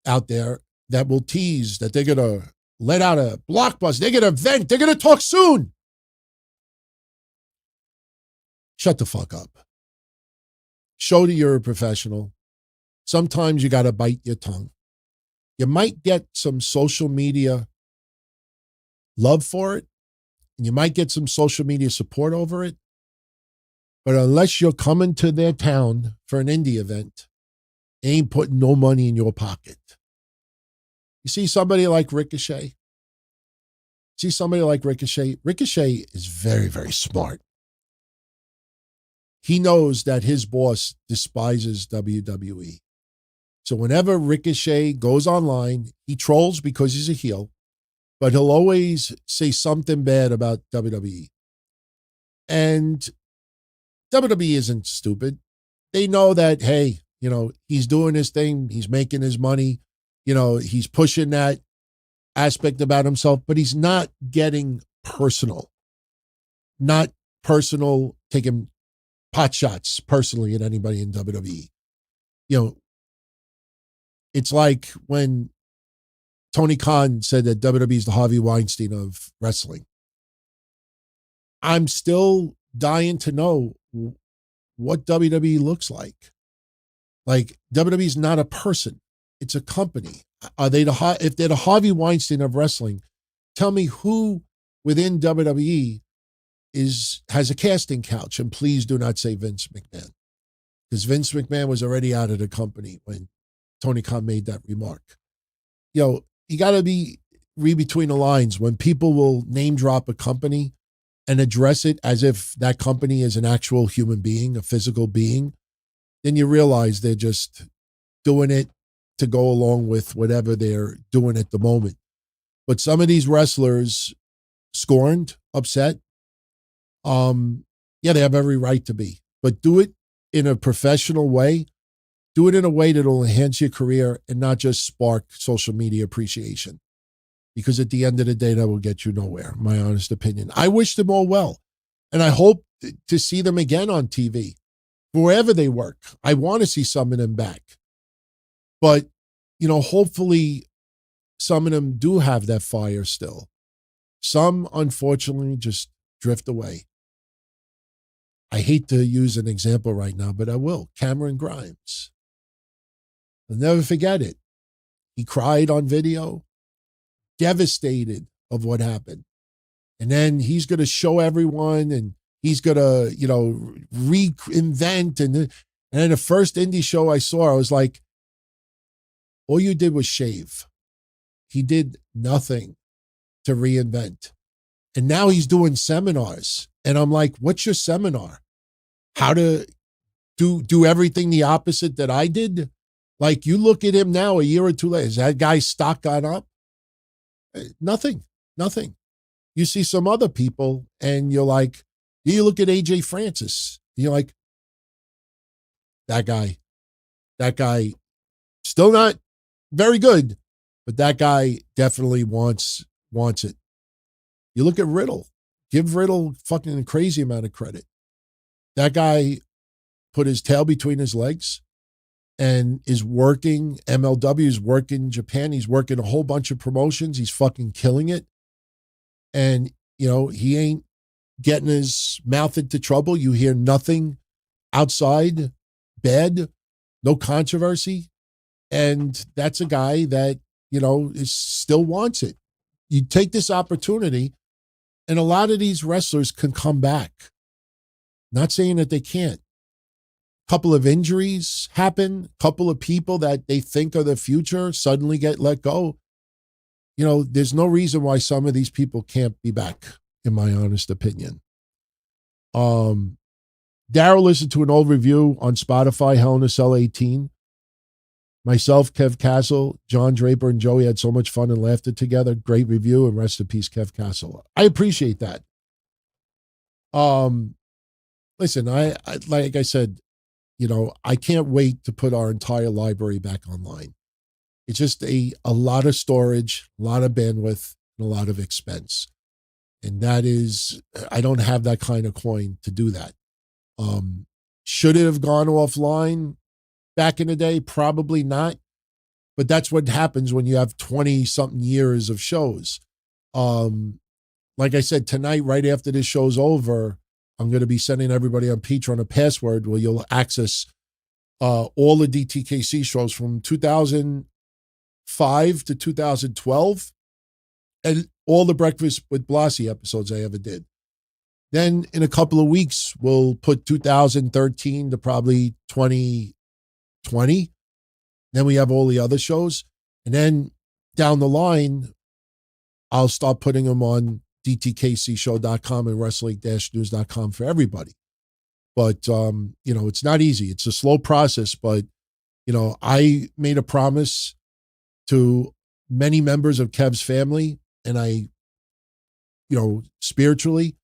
out there that will tease that they're going to let out a blockbuster. They're going to vent. They're going to talk soon. Shut the fuck up. Show that you're a professional. Sometimes you got to bite your tongue. You might get some social media love for it, and you might get some social media support over it. But unless you're coming to their town for an indie event, they ain't putting no money in your pocket. You see somebody like Ricochet? Ricochet is very, very smart. He knows that his boss despises WWE. So whenever Ricochet goes online, he trolls because he's a heel, but he'll always say something bad about WWE. And WWE isn't stupid. They know that, hey, he's doing his thing. He's making his money. He's pushing that aspect about himself, but he's not getting personal. Not personal, taking pot shots personally at anybody in WWE. It's like when Tony Khan said that WWE is the Harvey Weinstein of wrestling. I'm still dying to know what WWE looks like. Like, WWE is not a person. It's a company. Are they if they're the Harvey Weinstein of wrestling, tell me who within WWE has a casting couch, and please do not say Vince McMahon, because Vince McMahon was already out of the company when Tony Khan made that remark. You got to read between the lines when people will name drop a company and address it as if that company is an actual human being, a physical being. Then you realize they're just doing it to go along with whatever they're doing at the moment. But some of these wrestlers scorned, upset. They have every right to be. But do it in a professional way. Do it in a way that will enhance your career and not just spark social media appreciation. Because at the end of the day, that will get you nowhere, my honest opinion. I wish them all well. And I hope to see them again on TV, wherever they work. I want to see some of them back. But, hopefully some of them do have that fire still. Some, unfortunately, just drift away. I hate to use an example right now, but I will. Cameron Grimes. I'll never forget it. He cried on video, devastated of what happened. And then he's going to show everyone, and he's going to, reinvent. And then the first indie show I saw, I was like, all you did was shave. He did nothing to reinvent. And now he's doing seminars. And I'm like, what's your seminar? How to do everything the opposite that I did? Like, you look at him now a year or two later, has that guy's stock gone up? Nothing. You see some other people and you're like, you look at AJ Francis, and you're like, that guy still not very good, but that guy definitely wants it. You look at Riddle, give Riddle fucking a crazy amount of credit. That guy put his tail between his legs and is working. MLW is working Japan. He's working a whole bunch of promotions. He's fucking killing it. And, he ain't getting his mouth into trouble. You hear nothing outside bad, no controversy. And that's a guy that, still wants it. You take this opportunity, and a lot of these wrestlers can come back. Not saying that they can't. Couple of injuries happen, couple of people that they think are the future suddenly get let go. There's no reason why some of these people can't be back, in my honest opinion. Daryl listened to an old review on Spotify, Hell in a Cell 18. Myself, Kev Castle, John Draper, and Joey had so much fun and laughter together. Great review, and rest in peace, Kev Castle. I appreciate that. Listen, I like I said, I can't wait to put our entire library back online. It's just a lot of storage, a lot of bandwidth, and a lot of expense. And that is, I don't have that kind of coin to do that. Should it have gone offline back in the day? Probably not. But that's what happens when you have 20-something years of shows. Like I said, tonight, right after this show's over, I'm going to be sending everybody on Patreon a password where you'll access all the DTKC shows from 2005 to 2012 and all the Breakfast with Blassie episodes I ever did. Then in a couple of weeks, we'll put 2013 to probably 2020. Then we have all the other shows. And then down the line, I'll start putting them on DTKCShow.com and wrestling-news.com for everybody. But, it's not easy. It's a slow process. But, I made a promise to many members of Kev's family, and I, spiritually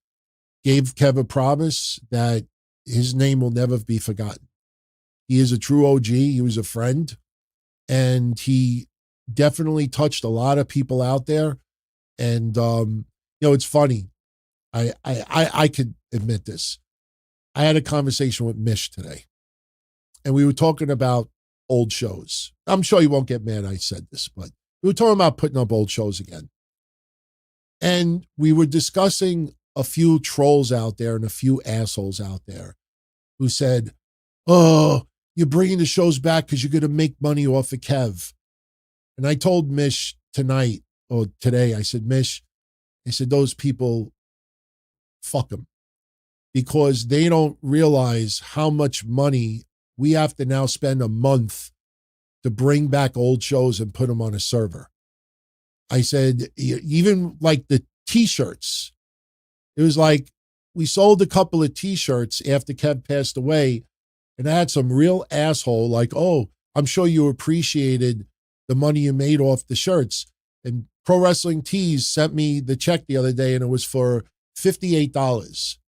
gave Kev a promise that his name will never be forgotten. He is a true OG. He was a friend. And he definitely touched a lot of people out there. And, it's funny. I could admit this. I had a conversation with Mish today. And we were talking about old shows. I'm sure you won't get mad I said this, but we were talking about putting up old shows again. And we were discussing a few trolls out there and a few assholes out there who said, oh, you're bringing the shows back because you're going to make money off of Kev. And I told Mish today, I said, Mish, I said, those people, fuck them. Because they don't realize how much money we have to now spend a month to bring back old shows and put them on a server. I said, even like the T-shirts, it was like we sold a couple of T-shirts after Kev passed away. And I had some real asshole like, oh, I'm sure you appreciated the money you made off the shirts. And Pro Wrestling Tees sent me the check the other day, and it was for $58.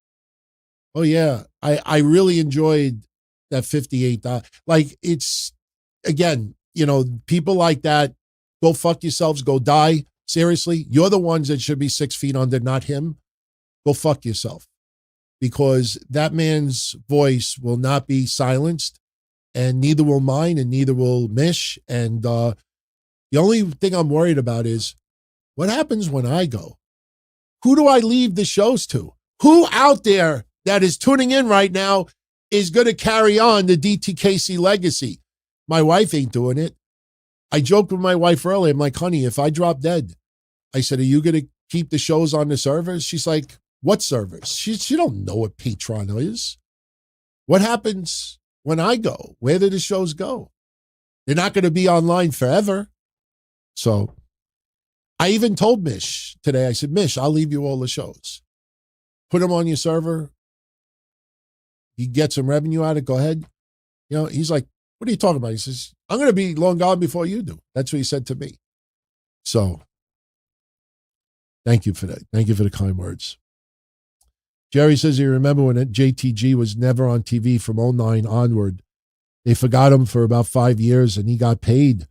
Oh, yeah. I really enjoyed that $58. Like, it's, again, people like that, go fuck yourselves, go die. Seriously, you're the ones that should be 6 feet under, not him. Go fuck yourself. Because that man's voice will not be silenced, and neither will mine, and neither will Mish. And the only thing I'm worried about is what happens when I go? Who do I leave the shows to? Who out there that is tuning in right now is going to carry on the DTKC legacy? My wife ain't doing it. I joked with my wife earlier. I'm like, honey, if I drop dead, I said, are you going to keep the shows on the servers? She's like, what servers? She don't know what Patreon is. What happens when I go? Where do the shows go? They're not going to be online forever. So I even told Mish today, I said, Mish, I'll leave you all the shows. Put them on your server. You get some revenue out of it, go ahead. He's like, what are you talking about? He says, I'm going to be long gone before you do. That's what he said to me. So thank you for that. Thank you for the kind words. Jerry says he remember when JTG was never on TV from 2009 onward. They forgot him for about 5 years and he got paid.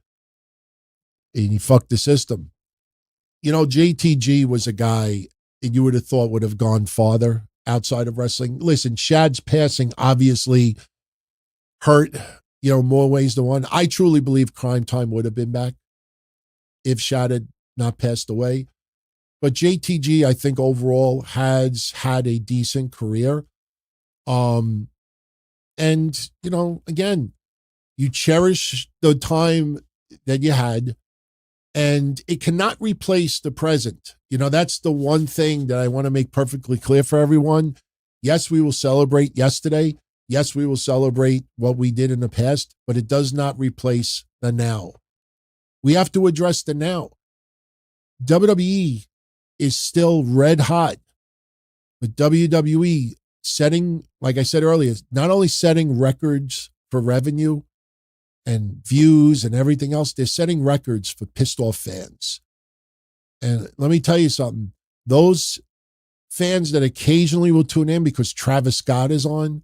And he fucked the system. JTG was a guy that you would have thought would have gone farther outside of wrestling. Listen, Shad's passing obviously hurt, more ways than one. I truly believe Crime Time would have been back if Shad had not passed away. But JTG, I think overall has had a decent career. And, again, you cherish the time that you had, and it cannot replace the present. That's the one thing that I want to make perfectly clear for everyone. Yes, we will celebrate yesterday. Yes, we will celebrate what we did in the past, but it does not replace the now. We have to address the now. WWE is still red hot, but WWE setting, like I said earlier, not only setting records for revenue and views and everything else, they're setting records for pissed off fans. And let me tell you something, those fans that occasionally will tune in because Travis Scott is on,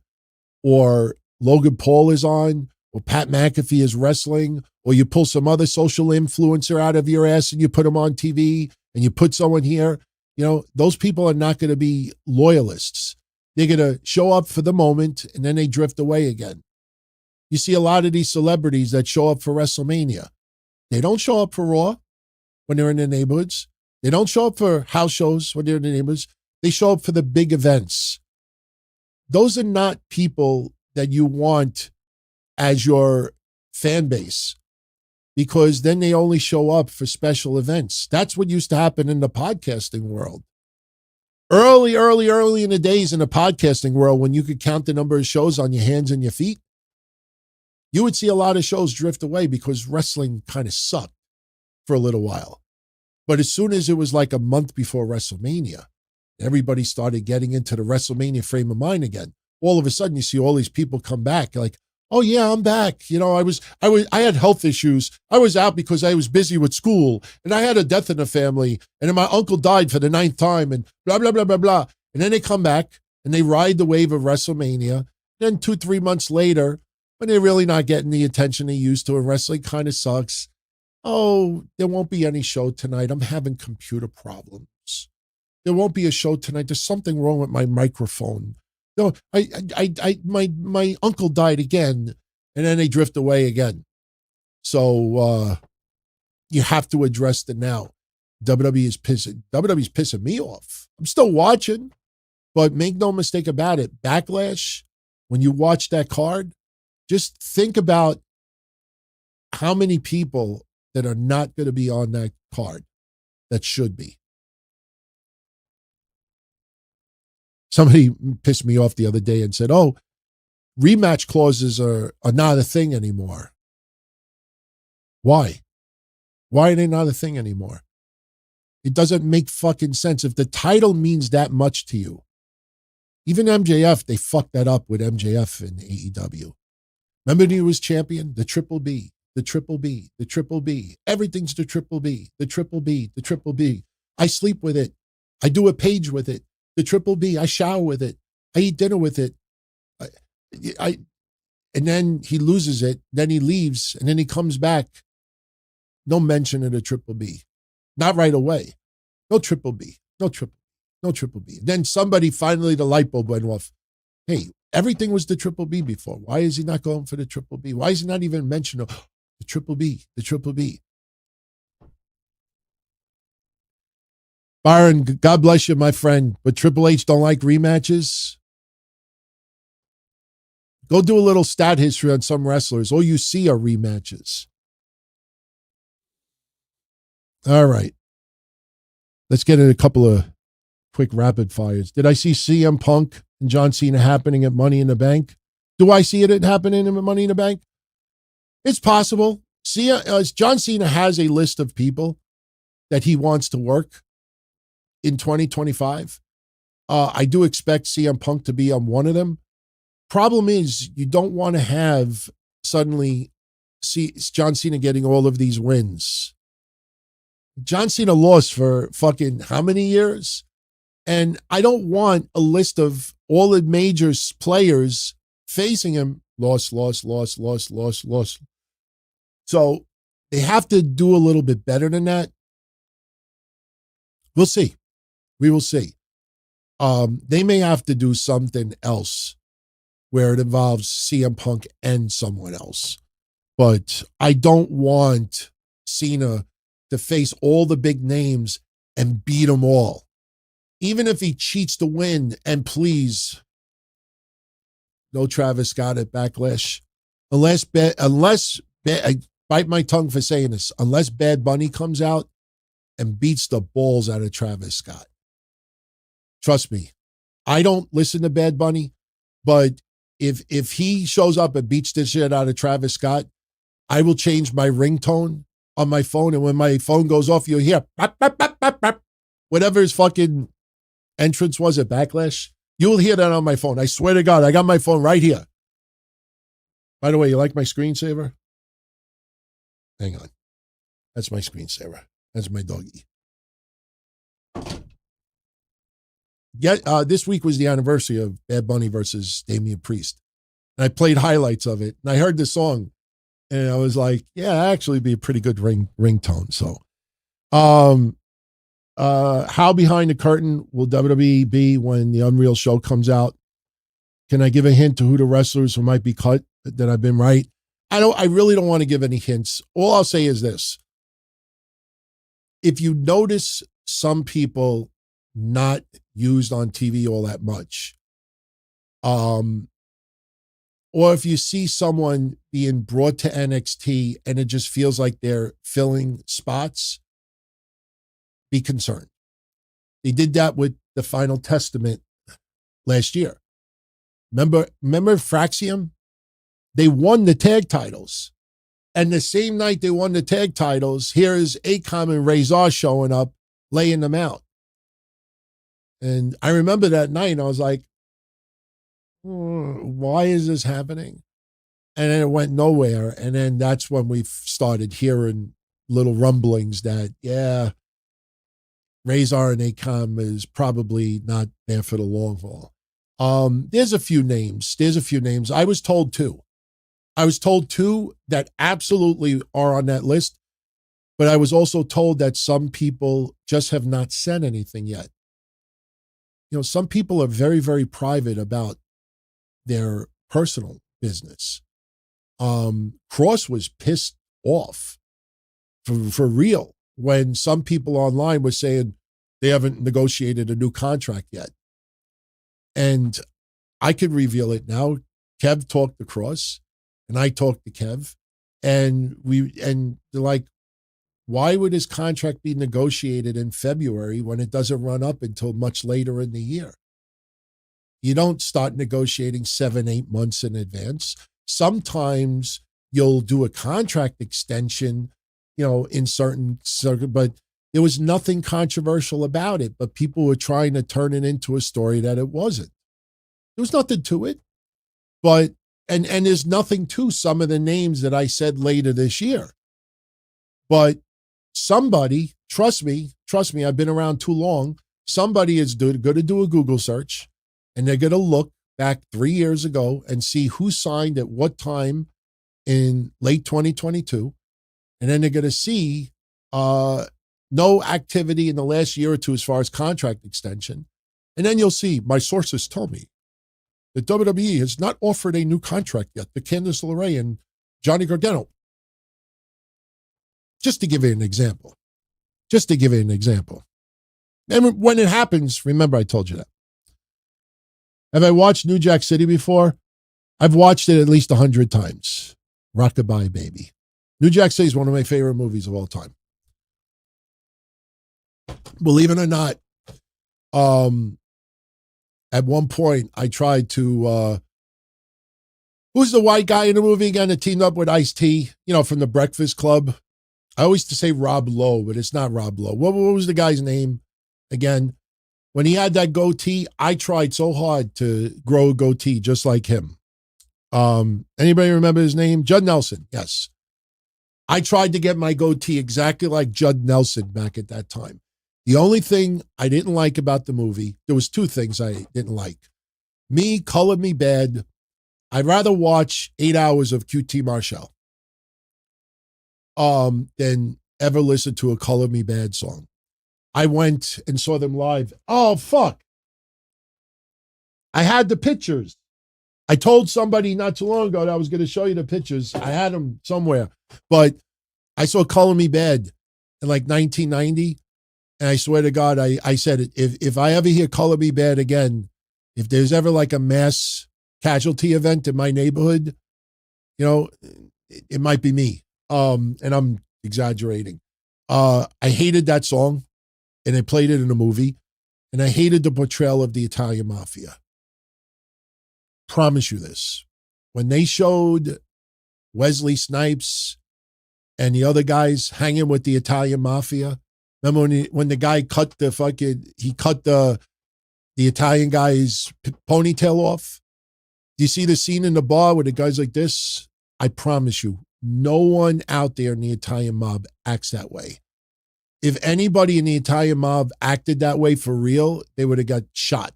or Logan Paul is on, or Pat McAfee is wrestling, or you pull some other social influencer out of your ass and you put them on TV and you put someone here, those people are not going to be loyalists. They're going to show up for the moment and then they drift away again. You see a lot of these celebrities that show up for WrestleMania. They don't show up for Raw when they're in their neighborhoods. They don't show up for house shows when they're in their neighborhoods. They show up for the big events. Those are not people that you want as your fan base, because then they only show up for special events. That's what used to happen in the podcasting world. Early in the days in the podcasting world, when you could count the number of shows on your hands and your feet, you would see a lot of shows drift away because wrestling kind of sucked for a little while. But as soon as it was like a month before WrestleMania, everybody started getting into the WrestleMania frame of mind again. All of a sudden, you see all these people come back like, oh yeah, I'm back. I had health issues. I was out because I was busy with school and I had a death in the family and then my uncle died for the 9th time and blah, blah, blah, blah, blah. And then they come back and they ride the wave of WrestleMania. Then 2-3 months later, when they're really not getting the attention they used to and wrestling kind of sucks. Oh, there won't be any show tonight. I'm having computer problems. There won't be a show tonight. There's something wrong with my microphone. No, my uncle died again, and then they drift away again. So you have to address the now. WWE's pissing me off. I'm still watching, but make no mistake about it. Backlash, when you watch that card, just think about how many people that are not going to be on that card that should be. Somebody pissed me off the other day and said, oh, rematch clauses are not a thing anymore. Why? Why are they not a thing anymore? It doesn't make fucking sense. If the title means that much to you, even MJF, they fucked that up with MJF in AEW. Remember when he was champion? The Triple B, the Triple B, the Triple B. Everything's the Triple B, the Triple B, the Triple B. I sleep with it. I do a page with it. The Triple B, I shower with it. I eat dinner with it. And then he loses it. Then he leaves. And then he comes back. No mention of the Triple B. Not right away. No Triple B. No Triple B. Then somebody finally, the light bulb went off. Hey, everything was the Triple B before. Why is he not going for the Triple B? Why is he not even mentioning the Triple B? The Triple B. Byron, God bless you, my friend, but Triple H don't like rematches. Go do a little stat history on some wrestlers. All you see are rematches. All right. Let's get in a couple of quick rapid fires. Did I see CM Punk and John Cena happening at Money in the Bank? Do I see it happening at Money in the Bank? It's possible. John Cena has a list of people that he wants to work in 2025. I do expect CM Punk to be on one of them. Problem is, you don't want to have suddenly see John Cena getting all of these wins. John Cena lost for fucking how many years? And I don't want a list of all the major players facing him. Lost. So they have to do a little bit better than that. We'll see. We will see. They may have to do something else where it involves CM Punk and someone else. But I don't want Cena to face all the big names and beat them all. Even if he cheats to win, and please, no Travis Scott at Backlash. I bite my tongue for saying this, unless Bad Bunny comes out and beats the balls out of Travis Scott. Trust me, I don't listen to Bad Bunny, but if he shows up and beats the shit out of Travis Scott, I will change my ringtone on my phone, and when my phone goes off, you'll hear bap, bap, bap, bap, bap. Whatever his fucking entrance was at Backlash, you'll hear that on my phone. I swear to God, I got my phone right here. By the way, you like my screensaver? Hang on. That's my screensaver. That's my doggy. This week was the anniversary of Bad Bunny versus Damian Priest. And I played highlights of it. And I heard the song. And I was like, yeah, that'd actually be a pretty good ringtone. So, how behind the curtain will WWE be when the Unreal show comes out? Can I give a hint to who the wrestlers who might be cut that I've been right? I really don't want to give any hints. All I'll say is this. If you notice some people not used on TV all that much, or if you see someone being brought to NXT and it just feels like they're filling spots, be concerned. They did that with the Final Testament last year. Remember Fraxium? They won the tag titles. And the same night they won the tag titles, here's Akam and Razor showing up, laying them out. And I remember that night, and I was like, why is this happening? And then it went nowhere. And then that's when we started hearing little rumblings that, yeah, Razor and Akam is probably not there for the long haul. There's a few names. I was told two that absolutely are on that list, but I was also told that some people just have not said anything yet. You know, some people are very, very private about their personal business. Kross was pissed off for real when some people online were saying they haven't negotiated a new contract yet. And I could reveal it now. Kev talked to Kross, and I talked to Kev, and they're like, why would his contract be negotiated in February when it doesn't run up until much later in the year? You don't start negotiating 7-8 months in advance. Sometimes you'll do a contract extension, you know, in certain circuit, but there was nothing controversial about it, but people were trying to turn it into a story that it wasn't. There was nothing to it, but, and there's nothing to some of the names that I said later this year. But somebody, trust me, I've been around too long. Somebody is going to do a Google search, and they're going to look back 3 years ago and see who signed at what time in late 2022. And then they're going to see no activity in the last year or two as far as contract extension. And then you'll see, my sources tell me that WWE has not offered a new contract yet to Candice LeRae and Johnny Gargano. Just to give you an example. And when it happens, remember I told you that. Have I watched New Jack City before? I've watched it at least 100 times. Rockabye Baby. New Jack City is one of my favorite movies of all time. Believe it or not, at one point I tried to, who's the white guy in the movie again that teamed up with Ice-T, you know, from the Breakfast Club? I always used to say Rob Lowe, but it's not Rob Lowe. What was the guy's name again? When he had that goatee, I tried so hard to grow a goatee just like him. Anybody remember his name? Judd Nelson, yes. I tried to get my goatee exactly like Judd Nelson back at that time. The only thing I didn't like about the movie, there was two things I didn't like. Me, colored me bad. I'd rather watch 8 hours of QT Marshall than ever listen to a Color Me Bad song. I went and saw them live. Oh, fuck. I had the pictures. I told somebody not too long ago that I was going to show you the pictures. I had them somewhere. But I saw Color Me Bad in like 1990. And I swear to God, I said, if I ever hear Color Me Bad again, if there's ever like a mass casualty event in my neighborhood, you know, it might be me. And I'm exaggerating. I hated that song, and they played it in a movie, and I hated the portrayal of the Italian mafia. Promise you this. When they showed Wesley Snipes and the other guys hanging with the Italian mafia, remember when the guy cut the Italian guy's ponytail off? Do you see the scene in the bar where the guy's like this? I promise you, no one out there in the Italian mob acts that way. If anybody in the Italian mob acted that way for real, they would have got shot.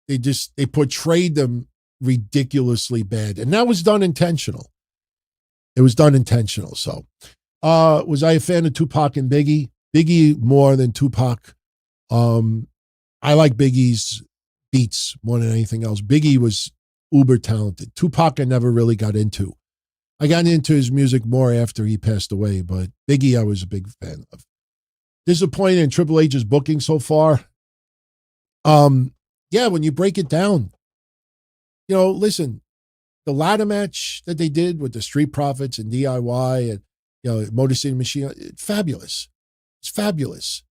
They portrayed them ridiculously bad. And that was done intentional. It was done intentional. So, was I a fan of Tupac and Biggie? Biggie more than Tupac. I like Biggie's beats more than anything else. Biggie was uber talented. Tupac I never really got into. I got into his music more after he passed away, but Biggie I was a big fan of. Disappointed in Triple H's booking so far. Yeah, when you break it down, listen, the ladder match that they did with the Street Profits and DIY and Motor City Machine, fabulous. It's fabulous.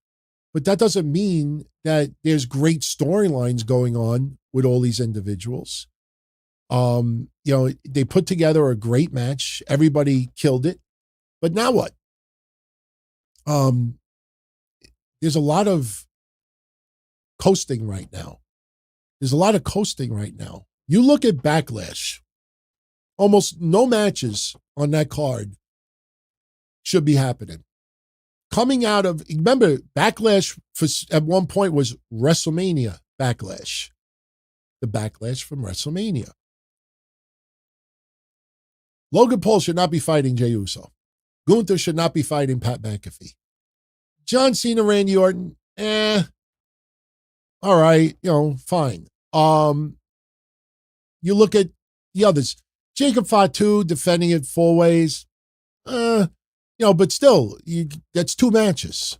But that doesn't mean that there's great storylines going on with all these individuals. They put together a great match. Everybody killed it. But now what? There's a lot of coasting right now. You look at Backlash. Almost no matches on that card should be happening. Coming out of, remember, Backlash at one point was WrestleMania Backlash. The Backlash from WrestleMania. Logan Paul should not be fighting Jey Uso. Gunther should not be fighting Pat McAfee. John Cena, Randy Orton, all right, fine. You look at the others. Jacob Fatu defending it 4 ways. But still, that's 2 matches.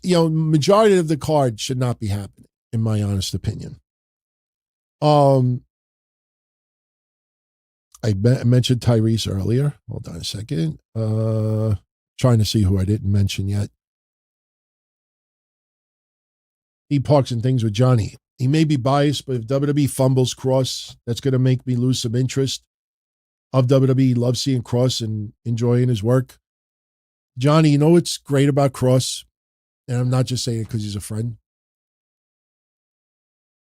Majority of the card should not be happening, in my honest opinion. I mentioned Tyrese earlier. Hold on a second. Trying to see who I didn't mention yet. He parks and things with Johnny. He may be biased, but if WWE fumbles Kross, that's going to make me lose some interest of WWE. Love seeing Kross and enjoying his work. Johnny, you know what's great about Kross? And I'm not just saying it because he's a friend.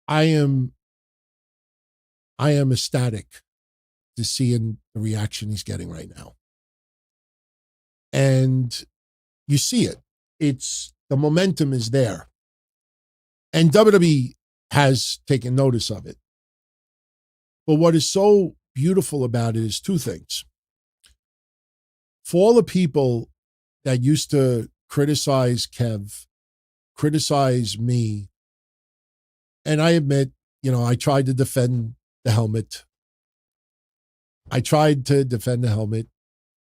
I am ecstatic to seeing the reaction he's getting right now. And you see it. The momentum is there. And WWE has taken notice of it. But what is so beautiful about it is 2 things. For all the people that used to criticize Kev, criticize me, and I admit, I tried to defend the helmet.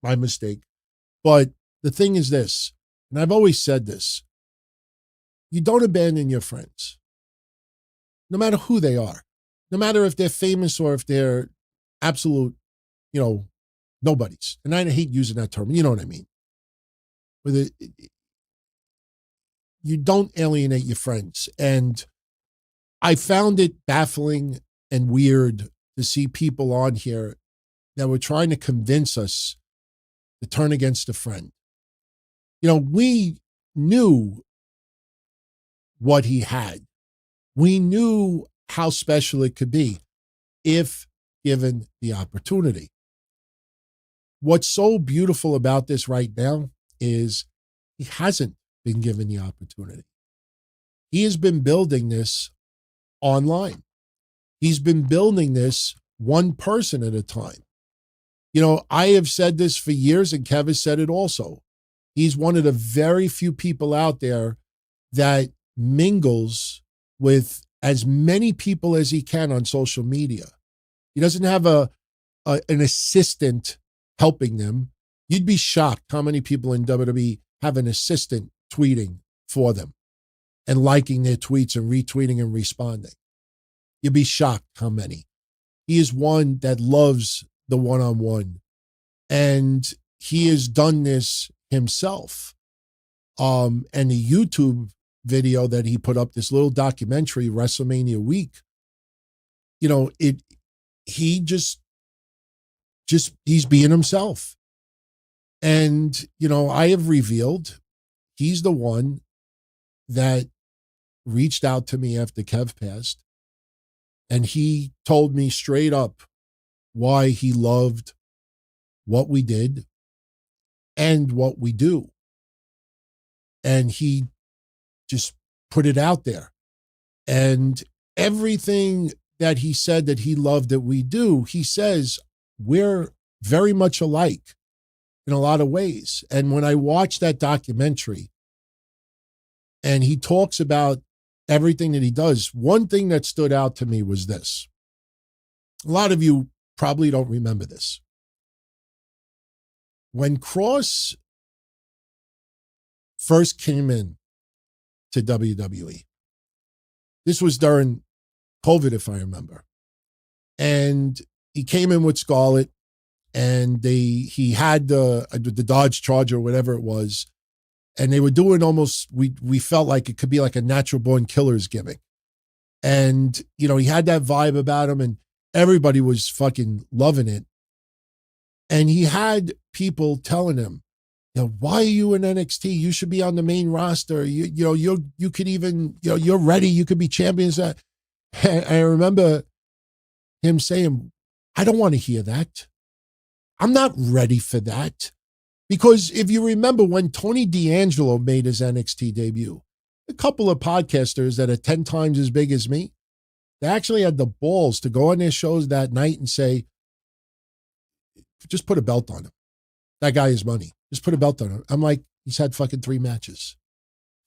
My mistake. But the thing is this, and I've always said this, you don't abandon your friends, no matter who they are, no matter if they're famous or if they're absolute, nobodies. And I hate using that term, you know what I mean. You don't alienate your friends. And I found it baffling and weird to see people on here that were trying to convince us to turn against a friend. We knew what he had. We knew how special it could be if given the opportunity. What's so beautiful about this right now is he hasn't been given the opportunity. He has been building this online. He's been building this one person at a time. I have said this for years, and Kev has said it also. He's one of the very few people out there that mingles with as many people as he can on social media. He doesn't have an assistant helping them. You'd be shocked how many people in WWE have an assistant tweeting for them and liking their tweets and retweeting and responding. You'd be shocked how many. He is one that loves the one-on-one, and he has done this himself. And the YouTube video that he put up, this little documentary, WrestleMania week, he's being himself. And, I have revealed he's the one that reached out to me after Kev passed. And he told me straight up why he loved what we did and what we do. And he just put it out there. And everything that he said that he loved that we do, he says, we're very much alike in a lot of ways. And when I watched that documentary and he talks about everything that he does, one thing that stood out to me was this. A lot of you probably don't remember this. When Kross first came in to WWE, this was during COVID, if I remember. And he came in with Scarlett, and he had the Dodge Charger, whatever it was, and they were doing almost, we felt like it could be like a natural born killer's gimmick. And, you know, he had that vibe about him, and everybody was fucking loving it. And he had people telling him, you know, why are you in NXT? You should be on the main roster. You could even, you're ready. You could be champions. And I remember him saying, I don't want to hear that. I'm not ready for that. Because if you remember when Tony D'Angelo made his NXT debut, a couple of podcasters that are 10 times as big as me, they actually had the balls to go on their shows that night and say, just put a belt on him. That guy is money. Just put a belt on him. I'm like, he's had fucking 3 matches.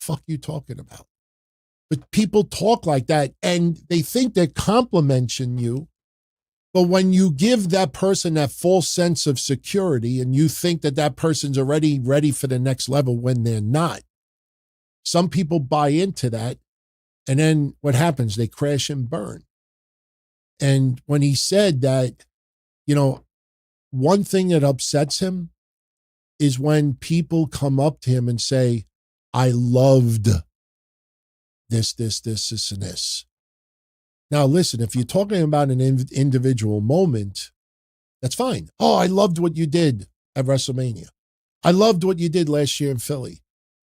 Fuck you talking about? But people talk like that, and they think they're complimenting you. But when you give that person that false sense of security and you think that that person's already ready for the next level when they're not, some people buy into that. And then what happens? They crash and burn. And when he said that, you know, one thing that upsets him is when people come up to him and say, I loved this, and this. Now, listen, if you're talking about an individual moment, that's fine. Oh, I loved what you did at WrestleMania. I loved what you did last year in Philly.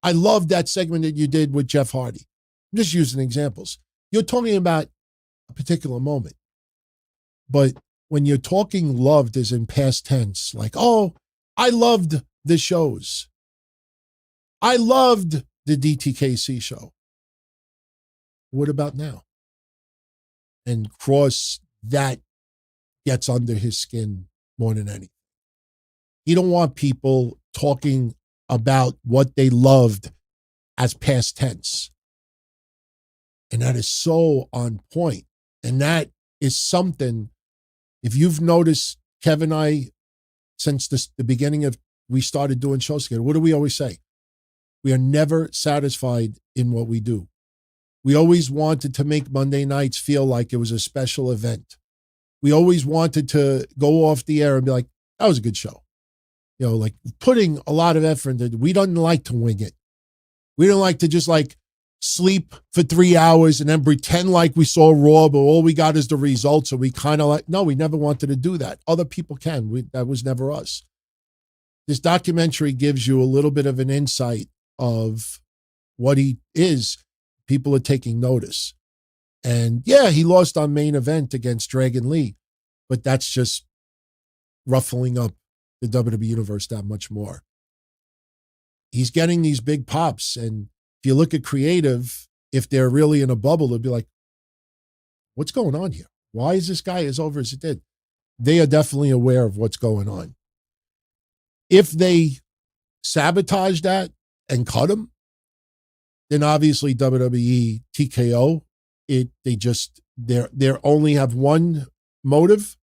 I loved that segment that you did with Jeff Hardy. I'm just using examples. You're talking about a particular moment. But when you're talking loved as in past tense, like, oh, I loved the shows. I loved the DTKC show. What about now? And Kross, that gets under his skin more than anything. He don't want people talking about what they loved as past tense. And that is so on point. And that is something, if you've noticed, Kevin and I, since the beginning of we started doing shows together, what do we always say? We are never satisfied in what we do. We always wanted to make Monday nights feel like it was a special event. We always wanted to go off the air and be like, that was a good show. You know, like putting a lot of effort into it. We don't like to wing it. We don't like to just like sleep for 3 hours and then pretend like we saw Raw, but all we got is the results. And we kind of like, no, we never wanted to do that. Other people can. That was never us. This documentary gives you a little bit of an insight of what he is. People are taking notice. And yeah, he lost on main event against Dragon Lee, but that's just ruffling up the WWE universe that much more. He's getting these big pops. And if you look at creative, if they're really in a bubble, they'll be like, what's going on here? Why is this guy as over as it did? They are definitely aware of what's going on. If they sabotage that and cut him, then obviously WWE, TKO, they only have one motive,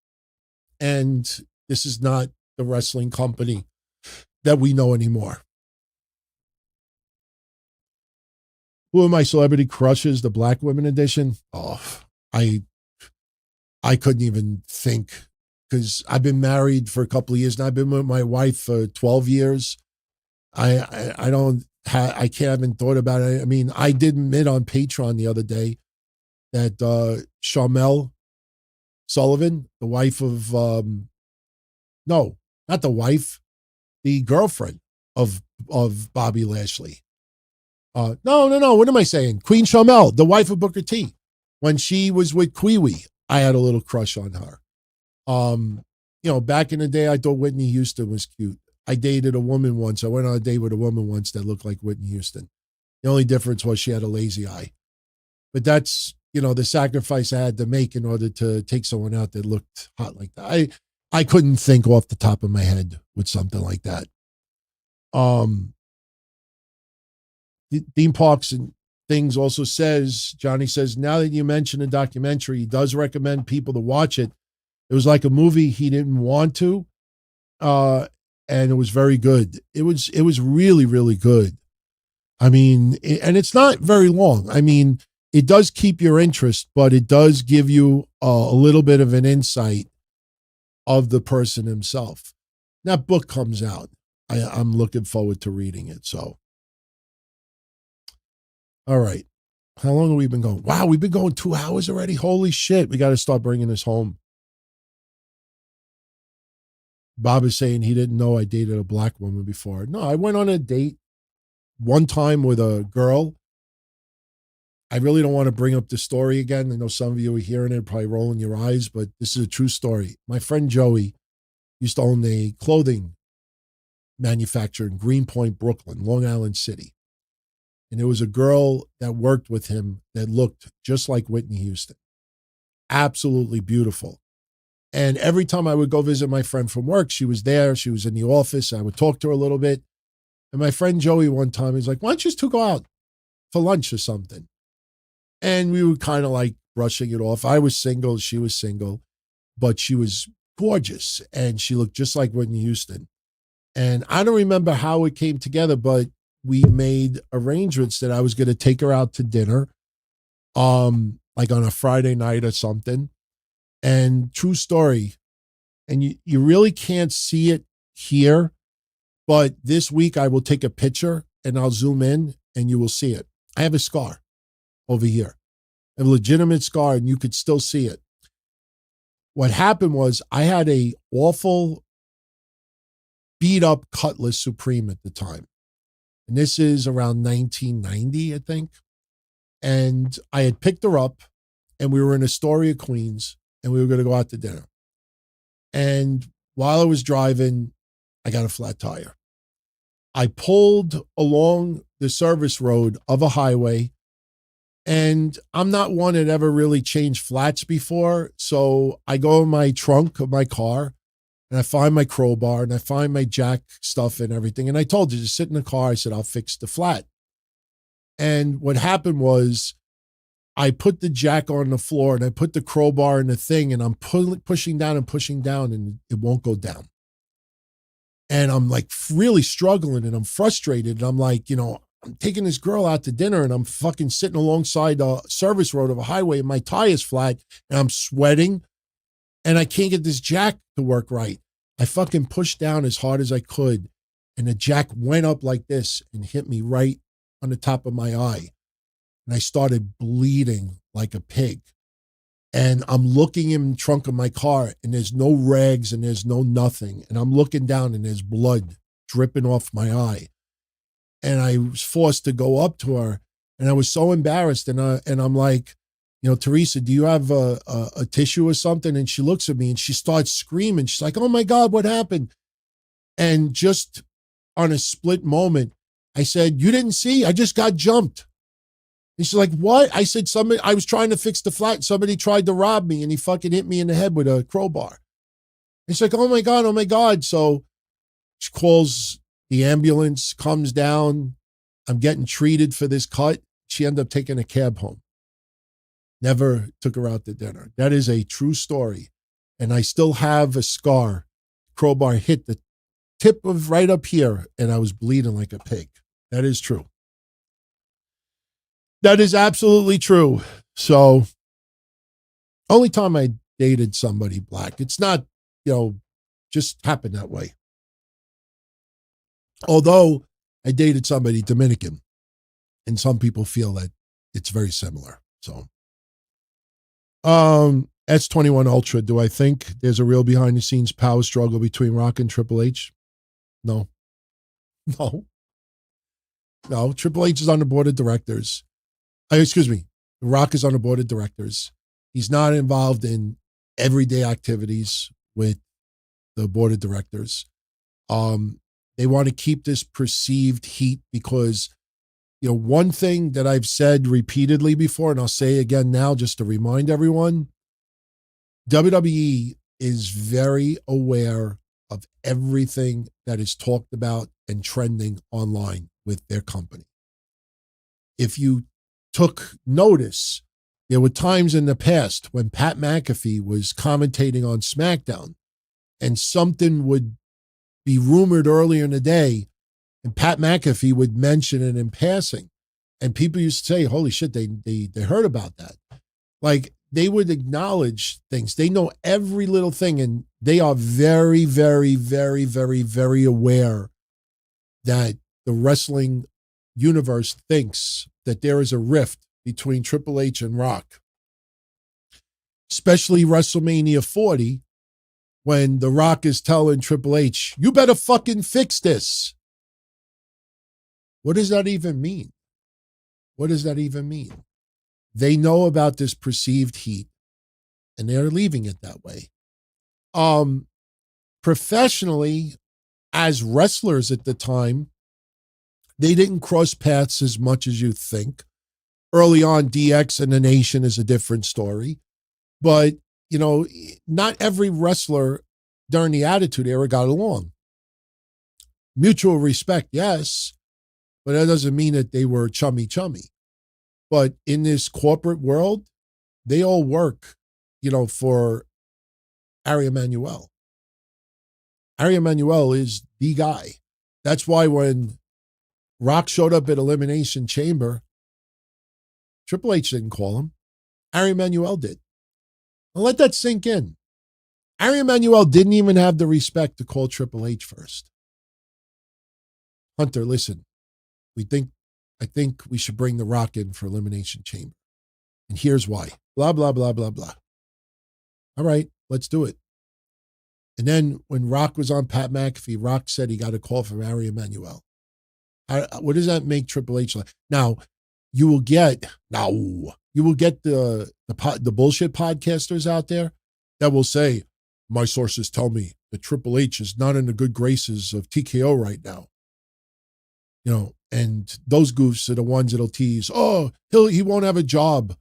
and this is not the wrestling company that we know anymore. Who are my celebrity crushes? The Black Women edition? Oh, I couldn't even think, because I've been married for a couple of years and I've been with my wife for 12 years. I haven't thought about it. I mean, I did admit on Patreon the other day that Sharmell Sullivan, the wife of, no, not the wife, the girlfriend of Bobby Lashley. No. What am I saying? Queen Sharmell, the wife of Booker T. When she was with Kiwi, I had a little crush on her. Back in the day, I thought Whitney Houston was cute. I dated a woman once. I went on a date with a woman once that looked like Whitney Houston. The only difference was she had a lazy eye. But that's, the sacrifice I had to make in order to take someone out that looked hot like that. I couldn't think off the top of my head with something like that. Theme parks and things also says, Johnny says, now that you mention the documentary, he does recommend people to watch it. It was like a movie he didn't want to, and it was very good. It was really, really good. I mean, and it's not very long. I mean, it does keep your interest, but it does give you a little bit of an insight of the person himself. That book comes out. I'm looking forward to reading it. So, all right. How long have we been going? Wow, we've been going 2 hours already. Holy shit. We got to start bringing this home. Bob is saying he didn't know I dated a black woman before. No, I went on a date one time with a girl. I really don't want to bring up the story again. I know some of you are hearing it, probably rolling your eyes, but this is a true story. My friend Joey used to own a clothing manufacturer in Greenpoint, Brooklyn, Long Island City. And there was a girl that worked with him that looked just like Whitney Houston. Absolutely beautiful. And every time I would go visit my friend from work, she was there. She was in the office. I would talk to her a little bit. And my friend Joey one time, he's like, why don't you two go out for lunch or something? And we were kind of like brushing it off. I was single. She was single. But she was gorgeous. And she looked just like Whitney Houston. And I don't remember how it came together, but we made arrangements that I was going to take her out to dinner, like on a Friday night or something. And true story, and you really can't see it here, but this week I will take a picture and I'll zoom in and you will see it. I have a scar over here, a legitimate scar, and you could still see it. What happened was I had a awful beat up Cutlass Supreme at the time. And this is around 1990, I think. And I had picked her up and we were in Astoria, Queens, and we were going to go out to dinner. And while I was driving, I got a flat tire. I pulled along the service road of a highway, and I'm not one that ever really changed flats before. So I go in my trunk of my car and I find my crowbar and I find my jack stuff and everything. And I told you to sit in the car. I said, I'll fix the flat. And what happened was I put the jack on the floor and I put the crowbar in the thing and I'm pushing down and it won't go down. And I'm like really struggling and I'm frustrated. And I'm like, I'm taking this girl out to dinner and I'm fucking sitting alongside a service road of a highway and my tire's flat and I'm sweating and I can't get this jack to work right. I fucking pushed down as hard as I could and the jack went up like this and hit me right on the top of my eye. And I started bleeding like a pig. And I'm looking in the trunk of my car and there's no rags and there's no nothing. And I'm looking down and there's blood dripping off my eye. And I was forced to go up to her and I was so embarrassed. And I'm like, Teresa, do you have a tissue or something? And she looks at me and she starts screaming. She's like, oh my God, what happened? And just on a split moment, I said, you didn't see? I just got jumped. And she's like, what? I said, I was trying to fix the flat. Somebody tried to rob me and he fucking hit me in the head with a crowbar. And she's like, oh my God. So she calls the ambulance, comes down. I'm getting treated for this cut. She ended up taking a cab home. Never took her out to dinner. That is a true story. And I still have a scar. Crowbar hit the tip of right up here and I was bleeding like a pig. That is true. That is absolutely true. So, only time I dated somebody black. It's not, just happened that way. Although I dated somebody Dominican, and some people feel that it's very similar. So, S21 Ultra. Do I think there's a real behind the scenes power struggle between Rock and Triple H? No. Triple H is on the board of directors. Rock is on the board of directors. He's not involved in everyday activities with the board of directors. They want to keep this perceived heat because, one thing that I've said repeatedly before, and I'll say again now just to remind everyone, WWE is very aware of everything that is talked about and trending online with their company. If you took notice, there were times in the past when Pat McAfee was commentating on SmackDown and something would be rumored earlier in the day and Pat McAfee would mention it in passing. And people used to say, holy shit, they heard about that. Like, they would acknowledge things. They know every little thing, and they are very, very, very, very, very aware that the wrestling universe thinks that there is a rift between Triple H and Rock. Especially WrestleMania 40, when The Rock is telling Triple H, you better fucking fix this. What does that even mean? What does that even mean? They know about this perceived heat, and they're leaving it that way. Professionally, as wrestlers at the time, they didn't cross paths as much as you think. Early on, DX and the Nation is a different story. But, you know, not every wrestler during the Attitude Era got along. Mutual respect, yes, but that doesn't mean that they were chummy. But in this corporate world, they all work, you know, for Ari Emanuel. Ari Emanuel is the guy. That's why when Rock showed up at Elimination Chamber, Triple H didn't call him. Ari Emanuel did. Now let that sink in. Ari Emanuel didn't even have the respect to call Triple H first. Hunter, listen, I think we should bring The Rock in for Elimination Chamber. And here's why. Blah, blah, blah, blah, blah. All right, let's do it. And then when Rock was on Pat McAfee, Rock said he got a call from Ari Emanuel. What does that make Triple H like? Now, you will get the bullshit podcasters out there that will say, my sources tell me that Triple H is not in the good graces of TKO right now. You know, and those goofs are the ones that'll tease, oh, he won't have a job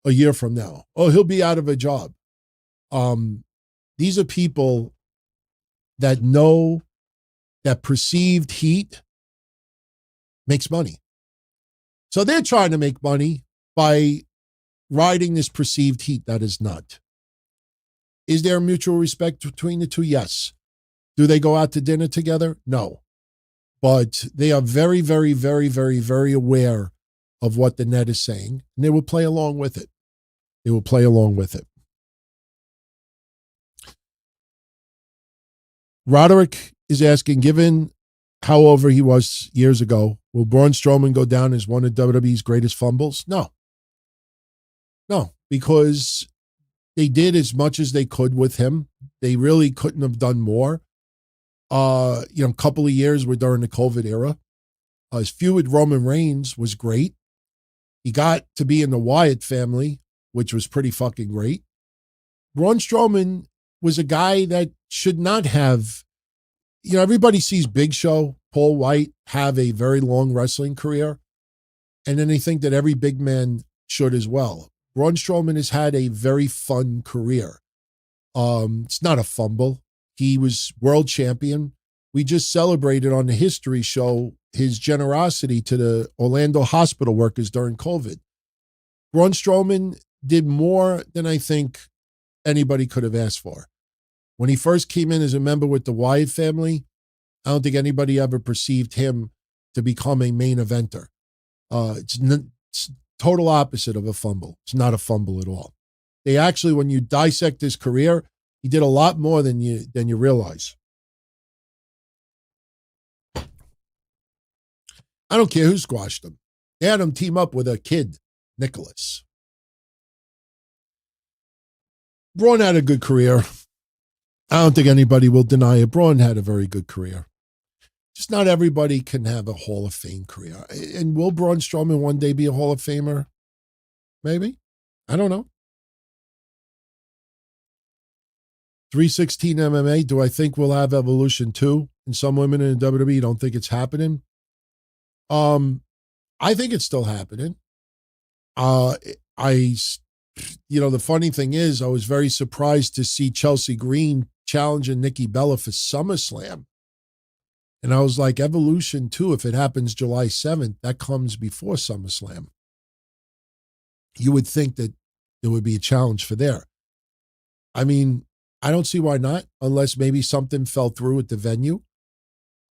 a year from now. Oh, he'll be out of a job. These are people that know that perceived heat makes money. So they're trying to make money by riding this perceived heat that is not. Is there mutual respect between the two? Yes. Do they go out to dinner together? No. But they are very, very, very, very, very aware of what the net is saying, and they will play along with it. They will play along with it. Roderick is asking, given how over he was years ago, will Braun Strowman go down as one of WWE's greatest fumbles? No, because they did as much as they could with him. They really couldn't have done more. A couple of years were during the COVID era. His feud with Roman Reigns was great. He got to be in the Wyatt family, which was pretty fucking great. Braun Strowman was a guy that should not have, everybody sees Big Show, Paul White have a very long wrestling career, and then they think that every big man should as well. Braun Strowman has had a very fun career. It's not a fumble. He was world champion. We just celebrated on the history show his generosity to the Orlando hospital workers during COVID. Braun Strowman did more than I think anybody could have asked for. When he first came in as a member with the Wyatt family, I don't think anybody ever perceived him to become a main eventer. It's total opposite of a fumble. It's not a fumble at all. They actually, when you dissect his career, he did a lot more than you realize. I don't care who squashed him. They had him team up with a kid, Nicholas. Braun had a good career. I don't think anybody will deny it. Braun had a very good career. Just not everybody can have a Hall of Fame career. And will Braun Strowman one day be a Hall of Famer? Maybe. I don't know. 316 MMA, do I think we'll have Evolution 2 in some women in the WWE? Don't think it's happening. I think it's still happening. I the funny thing is I was very surprised to see Chelsea Green challenging Nikki Bella for SummerSlam. And I was like, Evolution too, if it happens July 7th, that comes before SummerSlam. You would think that there would be a challenge for there. I mean, I don't see why not, unless maybe something fell through at the venue.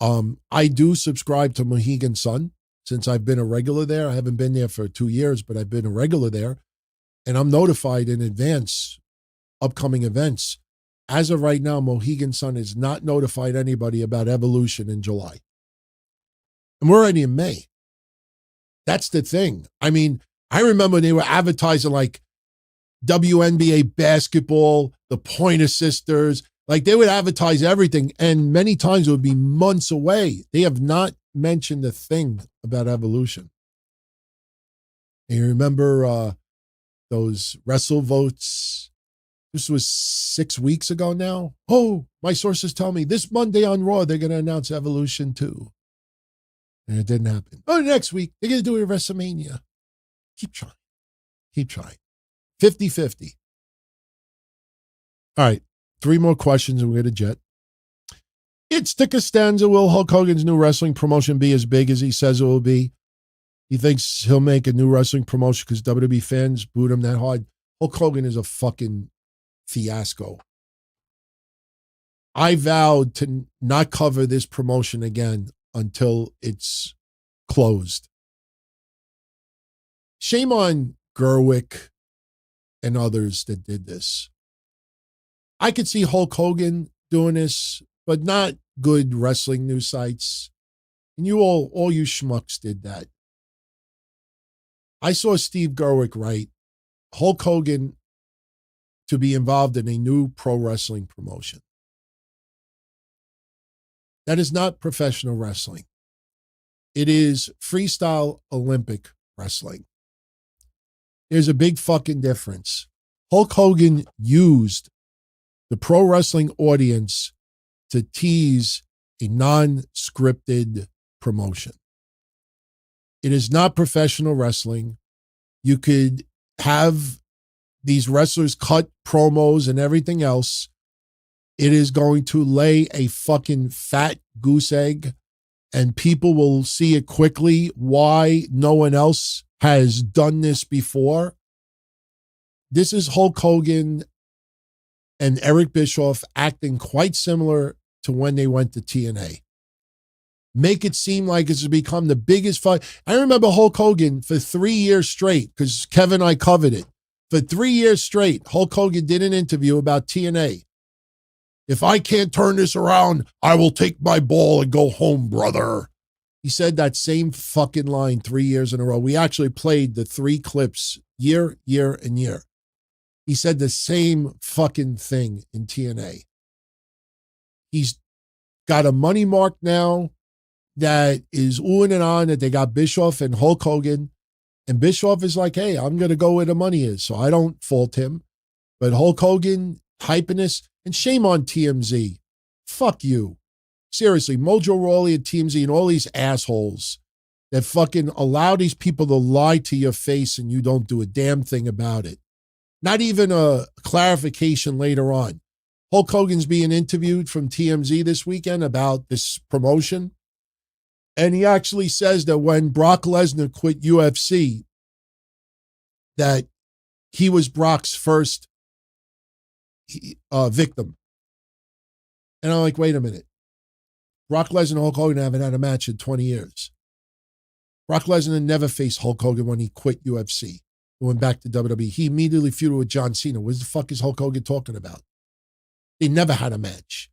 I do subscribe to Mohegan Sun since I've been a regular there. I haven't been there for 2 years, but I've been a regular there. And I'm notified in advance upcoming events. As of right now, Mohegan Sun has not notified anybody about Evolution in July. And we're already in May. That's the thing. I mean, I remember they were advertising like WNBA basketball, the Pointer Sisters. Like they would advertise everything. And many times it would be months away. They have not mentioned a thing about Evolution. And you remember those Wrestle Votes? This was 6 weeks ago now. Oh, my sources tell me this Monday on Raw, they're going to announce Evolution 2. And it didn't happen. Oh, next week, they're going to do it at WrestleMania. Keep trying. Keep trying. 50-50. All right. 3 more questions and we're going to jet. It's the Costanza. Will Hulk Hogan's new wrestling promotion be as big as he says it will be? He thinks he'll make a new wrestling promotion because WWE fans booed him that hard. Hulk Hogan is a fucking fiasco. I vowed to not cover this promotion again until it's closed. Shame on Gerwick and others that did this. I could see Hulk Hogan doing this, but not good wrestling news sites. And you all you schmucks did that. I saw Steve Gerwick write Hulk Hogan to be involved in a new pro wrestling promotion. That is not professional wrestling. It is freestyle Olympic wrestling. There's a big fucking difference. Hulk Hogan used the pro wrestling audience to tease a non-scripted promotion. It is not professional wrestling. You could have these wrestlers cut promos and everything else. It is going to lay a fucking fat goose egg, and people will see it quickly why no one else has done this before. This is Hulk Hogan and Eric Bischoff acting quite similar to when they went to TNA. Make it seem like it's become the biggest fight. I remember Hulk Hogan for 3 years straight, because Kevin and I covered it. For 3 years straight, Hulk Hogan did an interview about TNA. If I can't turn this around, I will take my ball and go home, brother. He said that same fucking line 3 years in a row. We actually played the 3 clips year, and year. He said the same fucking thing in TNA. He's got a money mark now that is oohing and on that they got Bischoff and Hulk Hogan. And Bischoff is like, hey, I'm going to go where the money is. So I don't fault him. But Hulk Hogan, hyping this, and shame on TMZ. Fuck you. Seriously, Mojo Rawley and TMZ and all these assholes that fucking allow these people to lie to your face and you don't do a damn thing about it. Not even a clarification later on. Hulk Hogan's being interviewed from TMZ this weekend about this promotion. And he actually says that when Brock Lesnar quit UFC, that he was Brock's first victim. And I'm like, wait a minute. Brock Lesnar and Hulk Hogan haven't had a match in 20 years. Brock Lesnar never faced Hulk Hogan when he quit UFC. He went back to WWE. He immediately feuded with John Cena. What the fuck is Hulk Hogan talking about? They never had a match.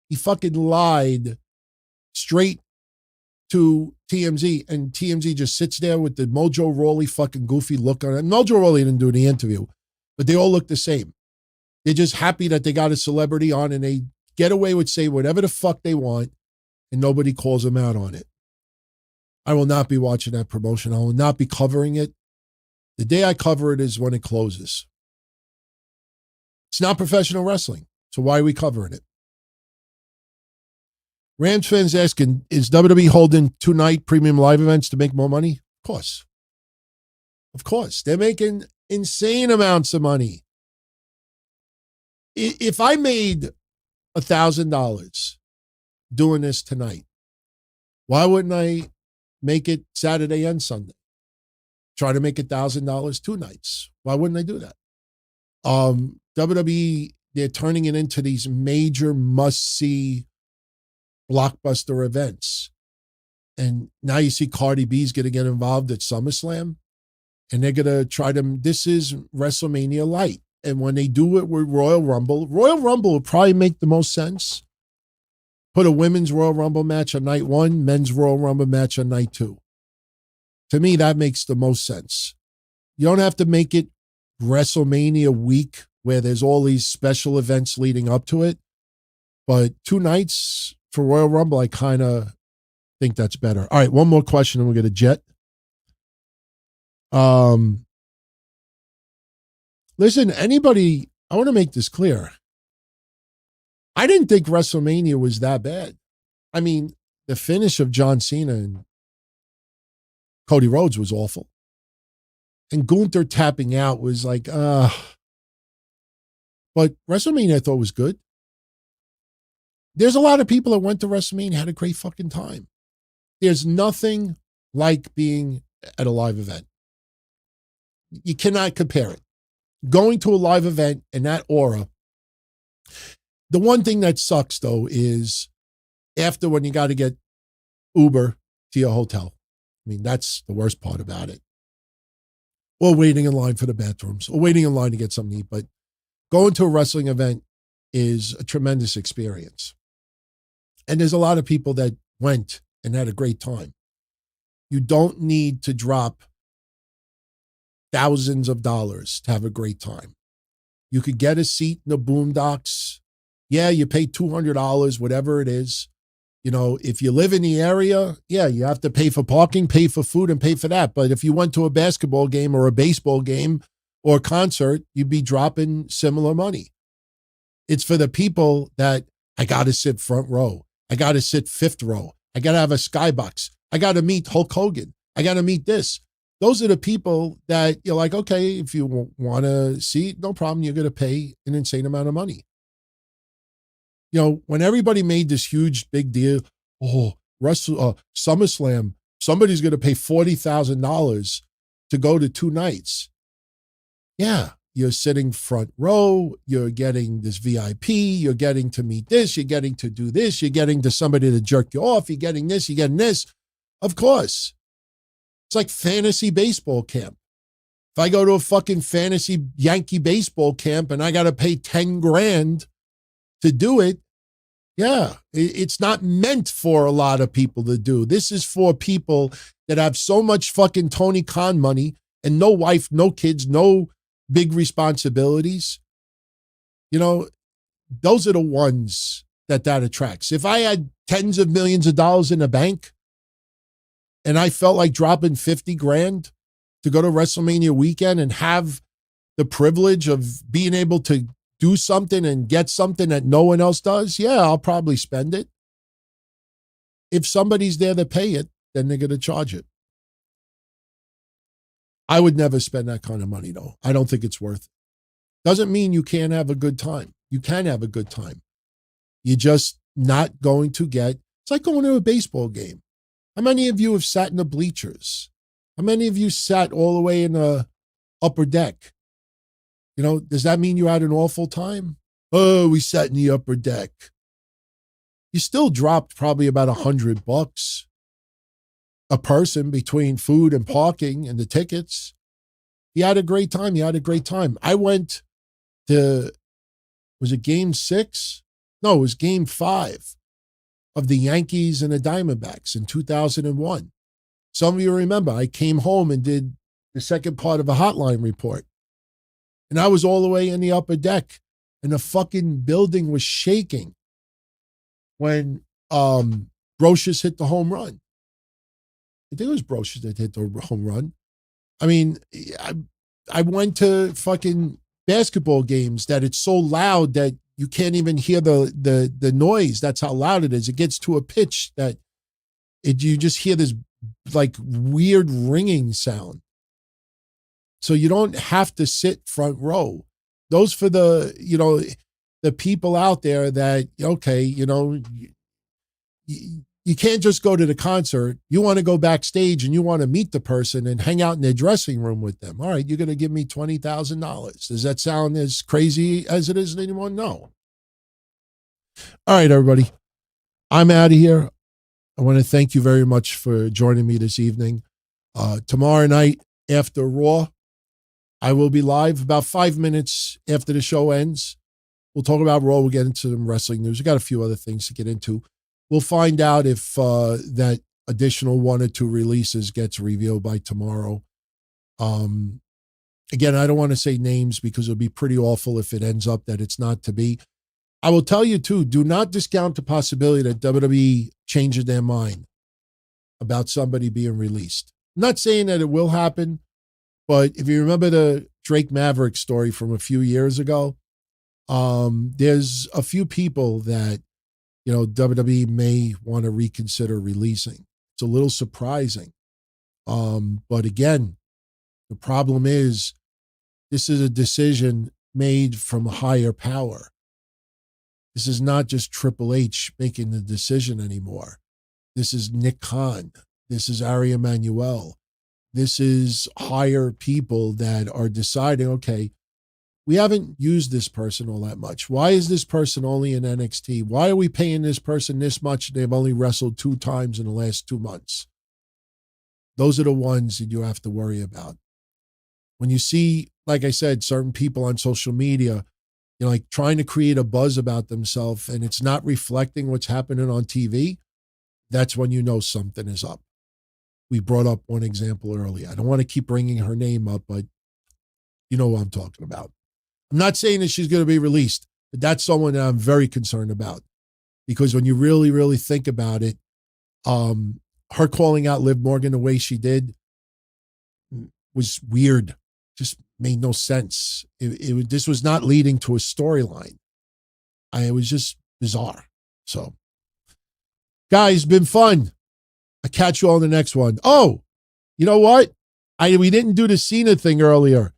He fucking lied straight to TMZ, and TMZ just sits there with the Mojo Rawley fucking goofy look on it. Mojo Rawley didn't do the interview, but they all look the same. They're just happy that they got a celebrity on and they get away with saying whatever the fuck they want and nobody calls them out on it. I will not be watching that promotion. I will not be covering it. The day I cover it is when it closes. It's not professional wrestling, so why are we covering it? Rams fans asking, is WWE holding 2-night premium live events to make more money? Of course. Of course. They're making insane amounts of money. If I made $1,000 doing this tonight, why wouldn't I make it Saturday and Sunday? Try to make $1,000 two nights. Why wouldn't I do that? WWE, they're turning it into these major must-see blockbuster events. And now you see Cardi B's going to get involved at SummerSlam. And they're going to try to, this is WrestleMania light. And when they do it with Royal Rumble will probably make the most sense. Put a women's Royal Rumble match on night one, men's Royal Rumble match on night two. To me, that makes the most sense. You don't have to make it WrestleMania week where there's all these special events leading up to it. But two nights for Royal Rumble, I kind of think that's better. All right, one more question and we'll get a jet. Listen, anybody, I want to make this clear. I didn't think WrestleMania was that bad. I mean, the finish of John Cena and Cody Rhodes was awful. And Gunther tapping out was like, but WrestleMania I thought was good. There's a lot of people that went to WrestleMania, had a great fucking time. There's nothing like being at a live event. You cannot compare it. Going to a live event and that aura. The one thing that sucks, though, is after when you got to get Uber to your hotel. I mean, that's the worst part about it. Or waiting in line for the bathrooms, or waiting in line to get something to eat. But going to a wrestling event is a tremendous experience. And there's a lot of people that went and had a great time. You don't need to drop thousands of dollars to have a great time. You could get a seat in the boondocks. Yeah, you pay $200, whatever it is. You know, if you live in the area, yeah, you have to pay for parking, pay for food, and pay for that. But if you went to a basketball game or a baseball game or a concert, you'd be dropping similar money. It's for the people that I got to sit front row. I got to sit fifth row. I got to have a skybox. I got to meet Hulk Hogan. I got to meet this. Those are the people that you're like, okay, if you want to see, no problem. You're going to pay an insane amount of money. You know, when everybody made this huge, big deal, SummerSlam, somebody's going to pay $40,000 to go to two nights. Yeah, you're sitting front row. You're getting this VIP. You're getting to meet this. You're getting to do this. You're getting to somebody to jerk you off. You're getting this. You're getting this. Of course. It's like fantasy baseball camp. If I go to a fucking fantasy Yankee baseball camp and I got to pay $10,000 to do it, yeah, it's not meant for a lot of people to do. This is for people that have so much fucking Tony Khan money and no wife, no kids, no big responsibilities. You know, those are the ones that attracts. If I had tens of millions of dollars in the bank and I felt like dropping $50,000 to go to WrestleMania weekend and have the privilege of being able to do something and get something that no one else does, yeah, I'll probably spend it. If somebody's there to pay it, then they're going to charge it. I would never spend that kind of money, though. I don't think it's worth it. Doesn't mean you can't have a good time. You can have a good time. You're just not going to get, it's like going to a baseball game. How many of you have sat in the bleachers? How many of you sat all the way in the upper deck? You know, does that mean you had an awful time? Oh, we sat in the upper deck. You still dropped probably about $100 a person between food and parking and the tickets. You had a great time. You had a great time. I went to, was it game 6? No, it was game 5 of the Yankees and the Diamondbacks in 2001. Some of you remember, I came home and did the second part of a hotline report. And I was all the way in the upper deck, and the fucking building was shaking when Brocious hit the home run. I think it was Brocious that hit the home run. I mean, I went to fucking basketball games that it's so loud that you can't even hear the noise. That's how loud it is. It gets to a pitch that you just hear this like weird ringing sound. So you don't have to sit front row. Those for the, the people out there that, okay, you can't just go to the concert. You want to go backstage and you want to meet the person and hang out in their dressing room with them. All right, you're going to give me $20,000. Does that sound as crazy as it is to anyone? No. All right, everybody. I'm out of here. I want to thank you very much for joining me this evening. Tomorrow night after Raw, I will be live about 5 minutes after the show ends. We'll talk about Raw. We'll get into some wrestling news. We got a few other things to get into. We'll find out if that additional 1 or 2 releases gets revealed by tomorrow. Again, I don't want to say names because it would be pretty awful if it ends up that it's not to be. I will tell you, too, do not discount the possibility that WWE changes their mind about somebody being released. I'm not saying that it will happen, but if you remember the Drake Maverick story from a few years ago, there's a few people that WWE may want to reconsider releasing. It's a little surprising. But again, the problem is this is a decision made from a higher power. This is not just Triple H making the decision anymore. This is Nick Khan. This is Ari Emanuel. This is higher people that are deciding, okay, we haven't used this person all that much. Why is this person only in NXT? Why are we paying this person this much? They've only wrestled 2 times in the last 2 months. Those are the ones that you have to worry about. When you see, like I said, certain people on social media, like trying to create a buzz about themselves and it's not reflecting what's happening on TV, that's when you know something is up. We brought up one example earlier. I don't want to keep bringing her name up, but you know what I'm talking about. I'm not saying that she's going to be released, but that's someone that I'm very concerned about. Because when you really, really think about it, her calling out Liv Morgan the way she did was weird. Just made no sense. This was not leading to a storyline. It was just bizarre. So, guys, been fun. I'll catch you all in the next one. Oh, you know what? We didn't do the Cena thing earlier.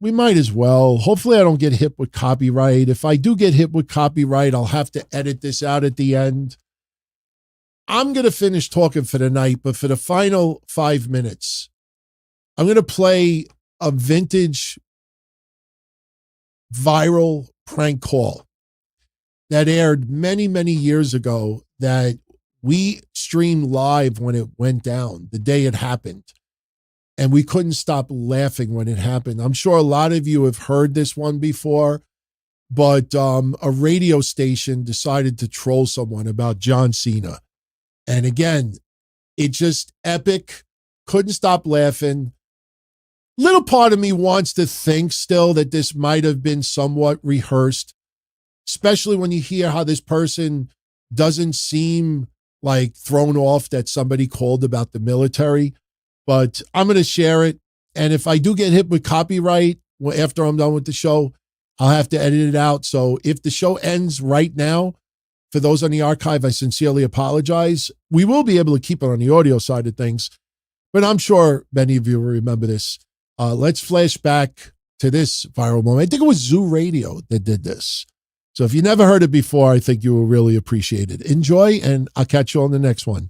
We might as well. Hopefully I don't get hit with copyright. If I do get hit with copyright, I'll have to edit this out at the end. I'm going to finish talking for the night, but for the final 5 minutes, I'm going to play a vintage viral prank call that aired many, many years ago that we streamed live when it went down, the day it happened. And we couldn't stop laughing when it happened. I'm sure a lot of you have heard this one before, but a radio station decided to troll someone about John Cena. And again, it just epic. Couldn't stop laughing. Little part of me wants to think still that this might have been somewhat rehearsed, especially when you hear how this person doesn't seem like thrown off that somebody called about the military. But I'm going to share it. And if I do get hit with copyright after I'm done with the show, I'll have to edit it out. So if the show ends right now, for those on the archive, I sincerely apologize. We will be able to keep it on the audio side of things, but I'm sure many of you will remember this. Let's flash back to this viral moment. I think it was Zoo Radio that did this. So if you never heard it before, I think you will really appreciate it. Enjoy, and I'll catch you on the next one.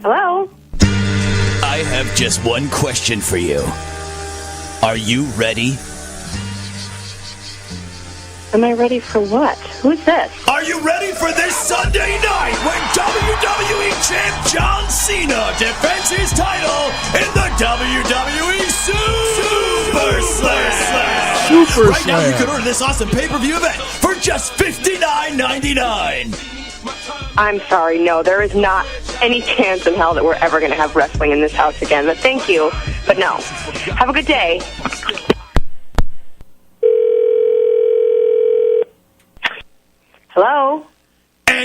Hello? I have just one question for you. Are you ready? Am I ready for what? Who's this? Are you ready for this Sunday night when WWE Champ John Cena defends his title in the WWE Super Slam? Super Right now, Slam. you can order this awesome pay-per-view event for just $59.99. I'm sorry, no, there is not any chance in hell that we're ever going to have wrestling in this house again. But thank you, but no. Have a good day. And Hello?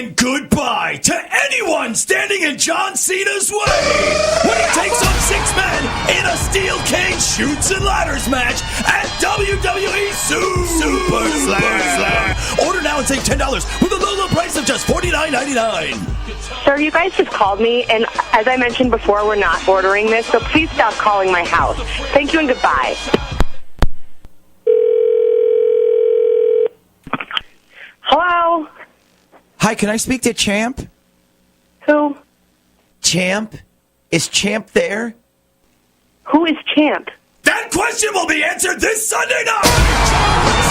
and goodbye to anyone standing in John Cena's way when he takes on 6 men in a steel cage shoots and ladders match at WWE Super Slam. Order now and save $10 with a low price of just $49.99. Sir, you guys just called me, and as I mentioned before, we're not ordering this, so please stop calling my house. Thank you and goodbye. Hello? Hi, can I speak to Champ? Who? Champ? Is Champ there? Who is Champ? That question will be answered this Sunday night.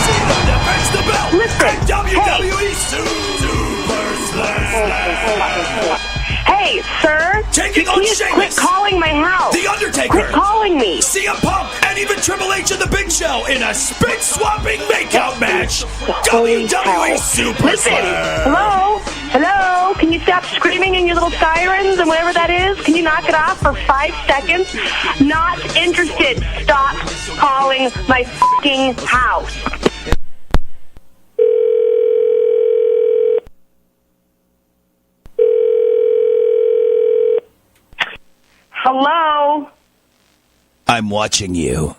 Cena defends the belt at WWE Super Slam. Hey, sir. Taking on please Sheamus. Quit calling my house. The Undertaker. Quit calling me. CM Punk and even Triple H and the Big Show in a spit-swapping makeout match. WWE Super Slam. Hello? Can you stop screaming in your little sirens and whatever that is? Can you knock it off for 5 seconds? Not interested. Stop calling my fucking house. Hello? I'm watching you.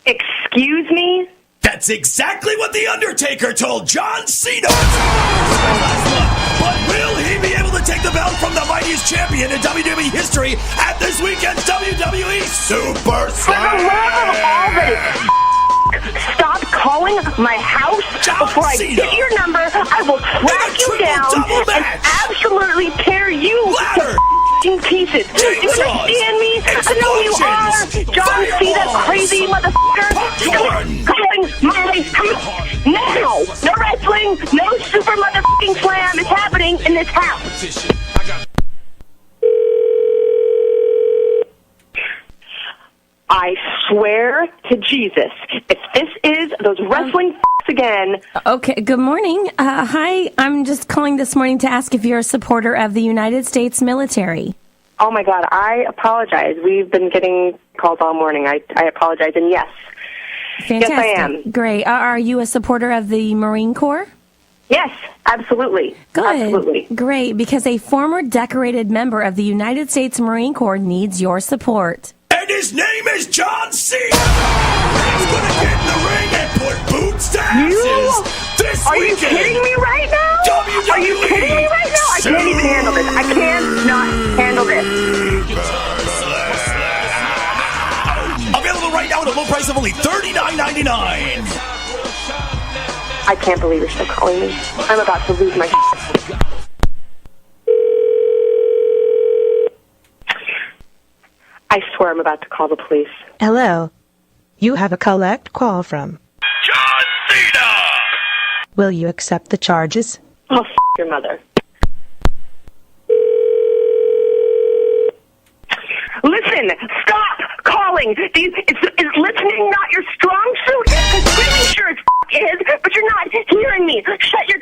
Excuse me? That's exactly what The Undertaker told John Cena last month. But will he be able to take the belt from the mightiest champion in WWE history at this weekend's WWE Super Slam? For the love of all that is stop calling my house before I get your number. I will track you down and absolutely tear you to pieces. Do you understand me? I know you are, John Cena, crazy motherfucker. Stop calling my house now. No wrestling, no super motherfucking slam is happening in this house. I swear to Jesus, if this is those wrestling again. Okay, good morning. Hi, I'm just calling this morning to ask if you're a supporter of the United States military. Oh, my God, I apologize. We've been getting calls all morning. I apologize, and yes. Fantastic. Yes, I am. Great. Are you a supporter of the Marine Corps? Yes, absolutely. Good. Absolutely. Great, because a former decorated member of the United States Marine Corps needs your support. And his name is John Cena. He's going to get in the ring and put boots to asses this Are weekend. you kidding me right now? WWE Are you kidding me right now? I can't even handle this. I cannot handle this. Available right now at a low price of only $39.99. I can't believe you're still calling me. I'm about to lose my shit. I swear I'm about to call the police. Hello. You have a collect call from John Cena! Will you accept the charges? Oh, your mother. Listen, stop calling. Is listening not your strong suit? Because pretty sure it is, but you're not hearing me. Shut your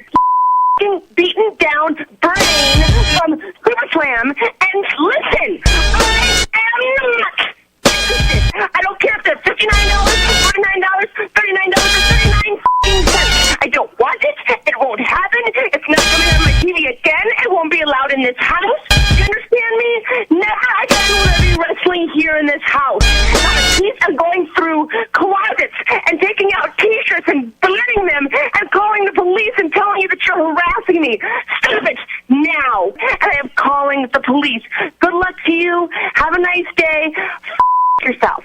beaten down brain from SummerSlam and listen. I am not interested. I don't care if they're $59, $49, $39, or 39 cents. I don't want it. It won't happen. It's not coming on my TV again. It won't be allowed in this house. You understand me? Never again will there be wrestling here in this house. Not a piece of going through closets and taking out T-shirts and burning them and calling the police and telling you that you're harassing me. Stop it now. And I am calling the police. Good luck to you. Have a nice day. Yourself.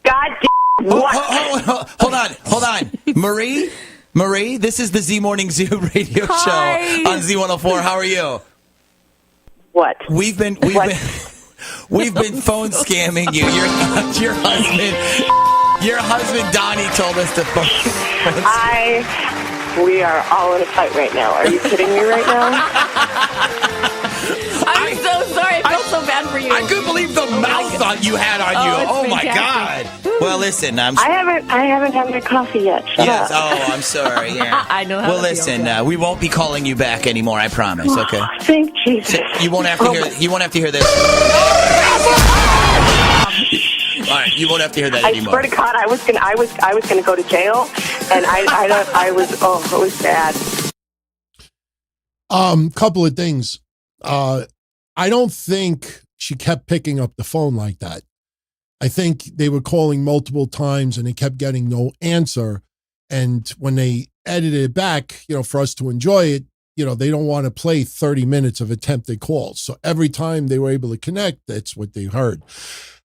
God damn. What? Hold on. Marie, this is the Z Morning Zoo radio show on Z104. How are you? What? We've been phone scamming you. Your husband Donnie told us to phone. We are all in a fight right now. Are you kidding me right now? I'm so sorry. I felt so bad for you. I couldn't believe the mouth you had on you. Oh my God. Well, listen, I haven't had my coffee yet. Shut up. Oh, I'm sorry. Yeah. I know how Well, to listen, feel. we won't be calling you back anymore. I promise. Okay. Thank Jesus. You won't have to hear. You won't have to hear this. All right, you won't have to hear that I anymore. swear to God, I was gonna go to jail, and it was bad. Couple of things. I don't think she kept picking up the phone like that. I think they were calling multiple times and they kept getting no answer. And when they edited it back, for us to enjoy it, they don't want to play 30 minutes of attempted calls. So every time they were able to connect, that's what they heard.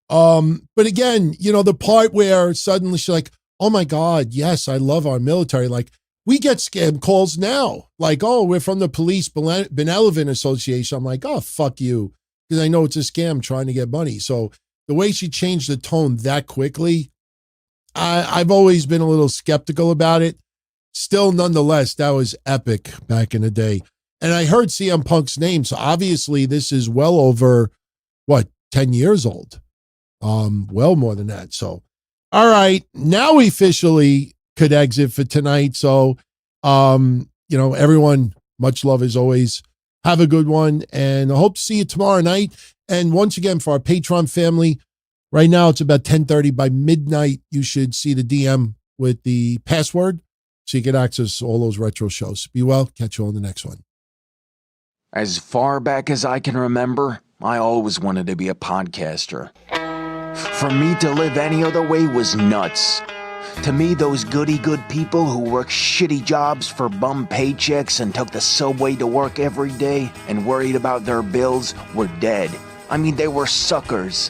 But again, the part where suddenly she's like, oh my God, yes, I love our military. Like, we get scam calls now. Like, oh, we're from the Police Benevolent Association. I'm like, oh, fuck you. Because I know it's a scam trying to get money. So the way she changed the tone that quickly, I've always been a little skeptical about it. Still, nonetheless, that was epic back in the day. And I heard CM Punk's name. So obviously this is well over, 10 years old. Well more than that. So, all right, now we officially could exit for tonight. So, everyone, much love as always. Have a good one. And I hope to see you tomorrow night. And once again, for our Patreon family, right now it's about 10:30. By midnight, you should see the DM with the password so you can access all those retro shows. Be well. Catch you on the next one. As far back as I can remember, I always wanted to be a podcaster. For me to live any other way was nuts. To me, those goody-good people who worked shitty jobs for bum paychecks and took the subway to work every day and worried about their bills were dead. I mean, they were suckers.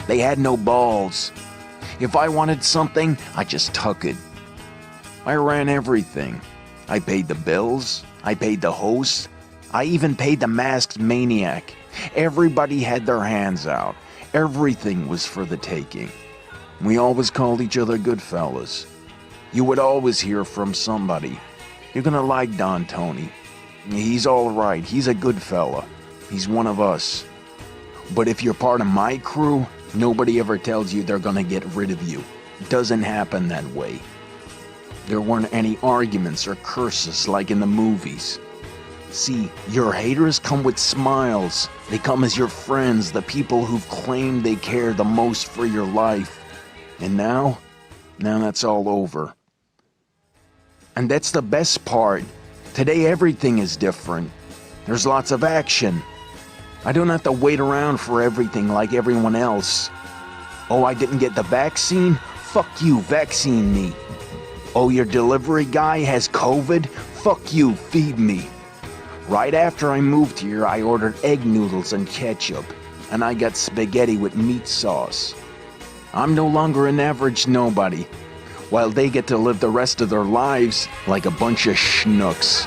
They had no balls. If I wanted something, I just took it. I ran everything. I paid the bills. I paid the host. I even paid the masked maniac. Everybody had their hands out. Everything was for the taking. We always called each other good fellas. You would always hear from somebody. You're gonna like Don Tony. He's all right. He's a good fella. He's one of us. But if you're part of my crew, nobody ever tells you they're gonna get rid of you. It doesn't happen that way. There weren't any arguments or curses like in the movies. See, your haters come with smiles. They come as your friends, the people who've claimed they care the most for your life. And now that's all over. And that's the best part. Today everything is different. There's lots of action. I don't have to wait around for everything like everyone else. Oh, I didn't get the vaccine? Fuck you, vaccine me. Oh, your delivery guy has COVID? Fuck you, feed me. Right after I moved here, I ordered egg noodles and ketchup, and I got spaghetti with meat sauce. I'm no longer an average nobody, while they get to live the rest of their lives like a bunch of schnooks.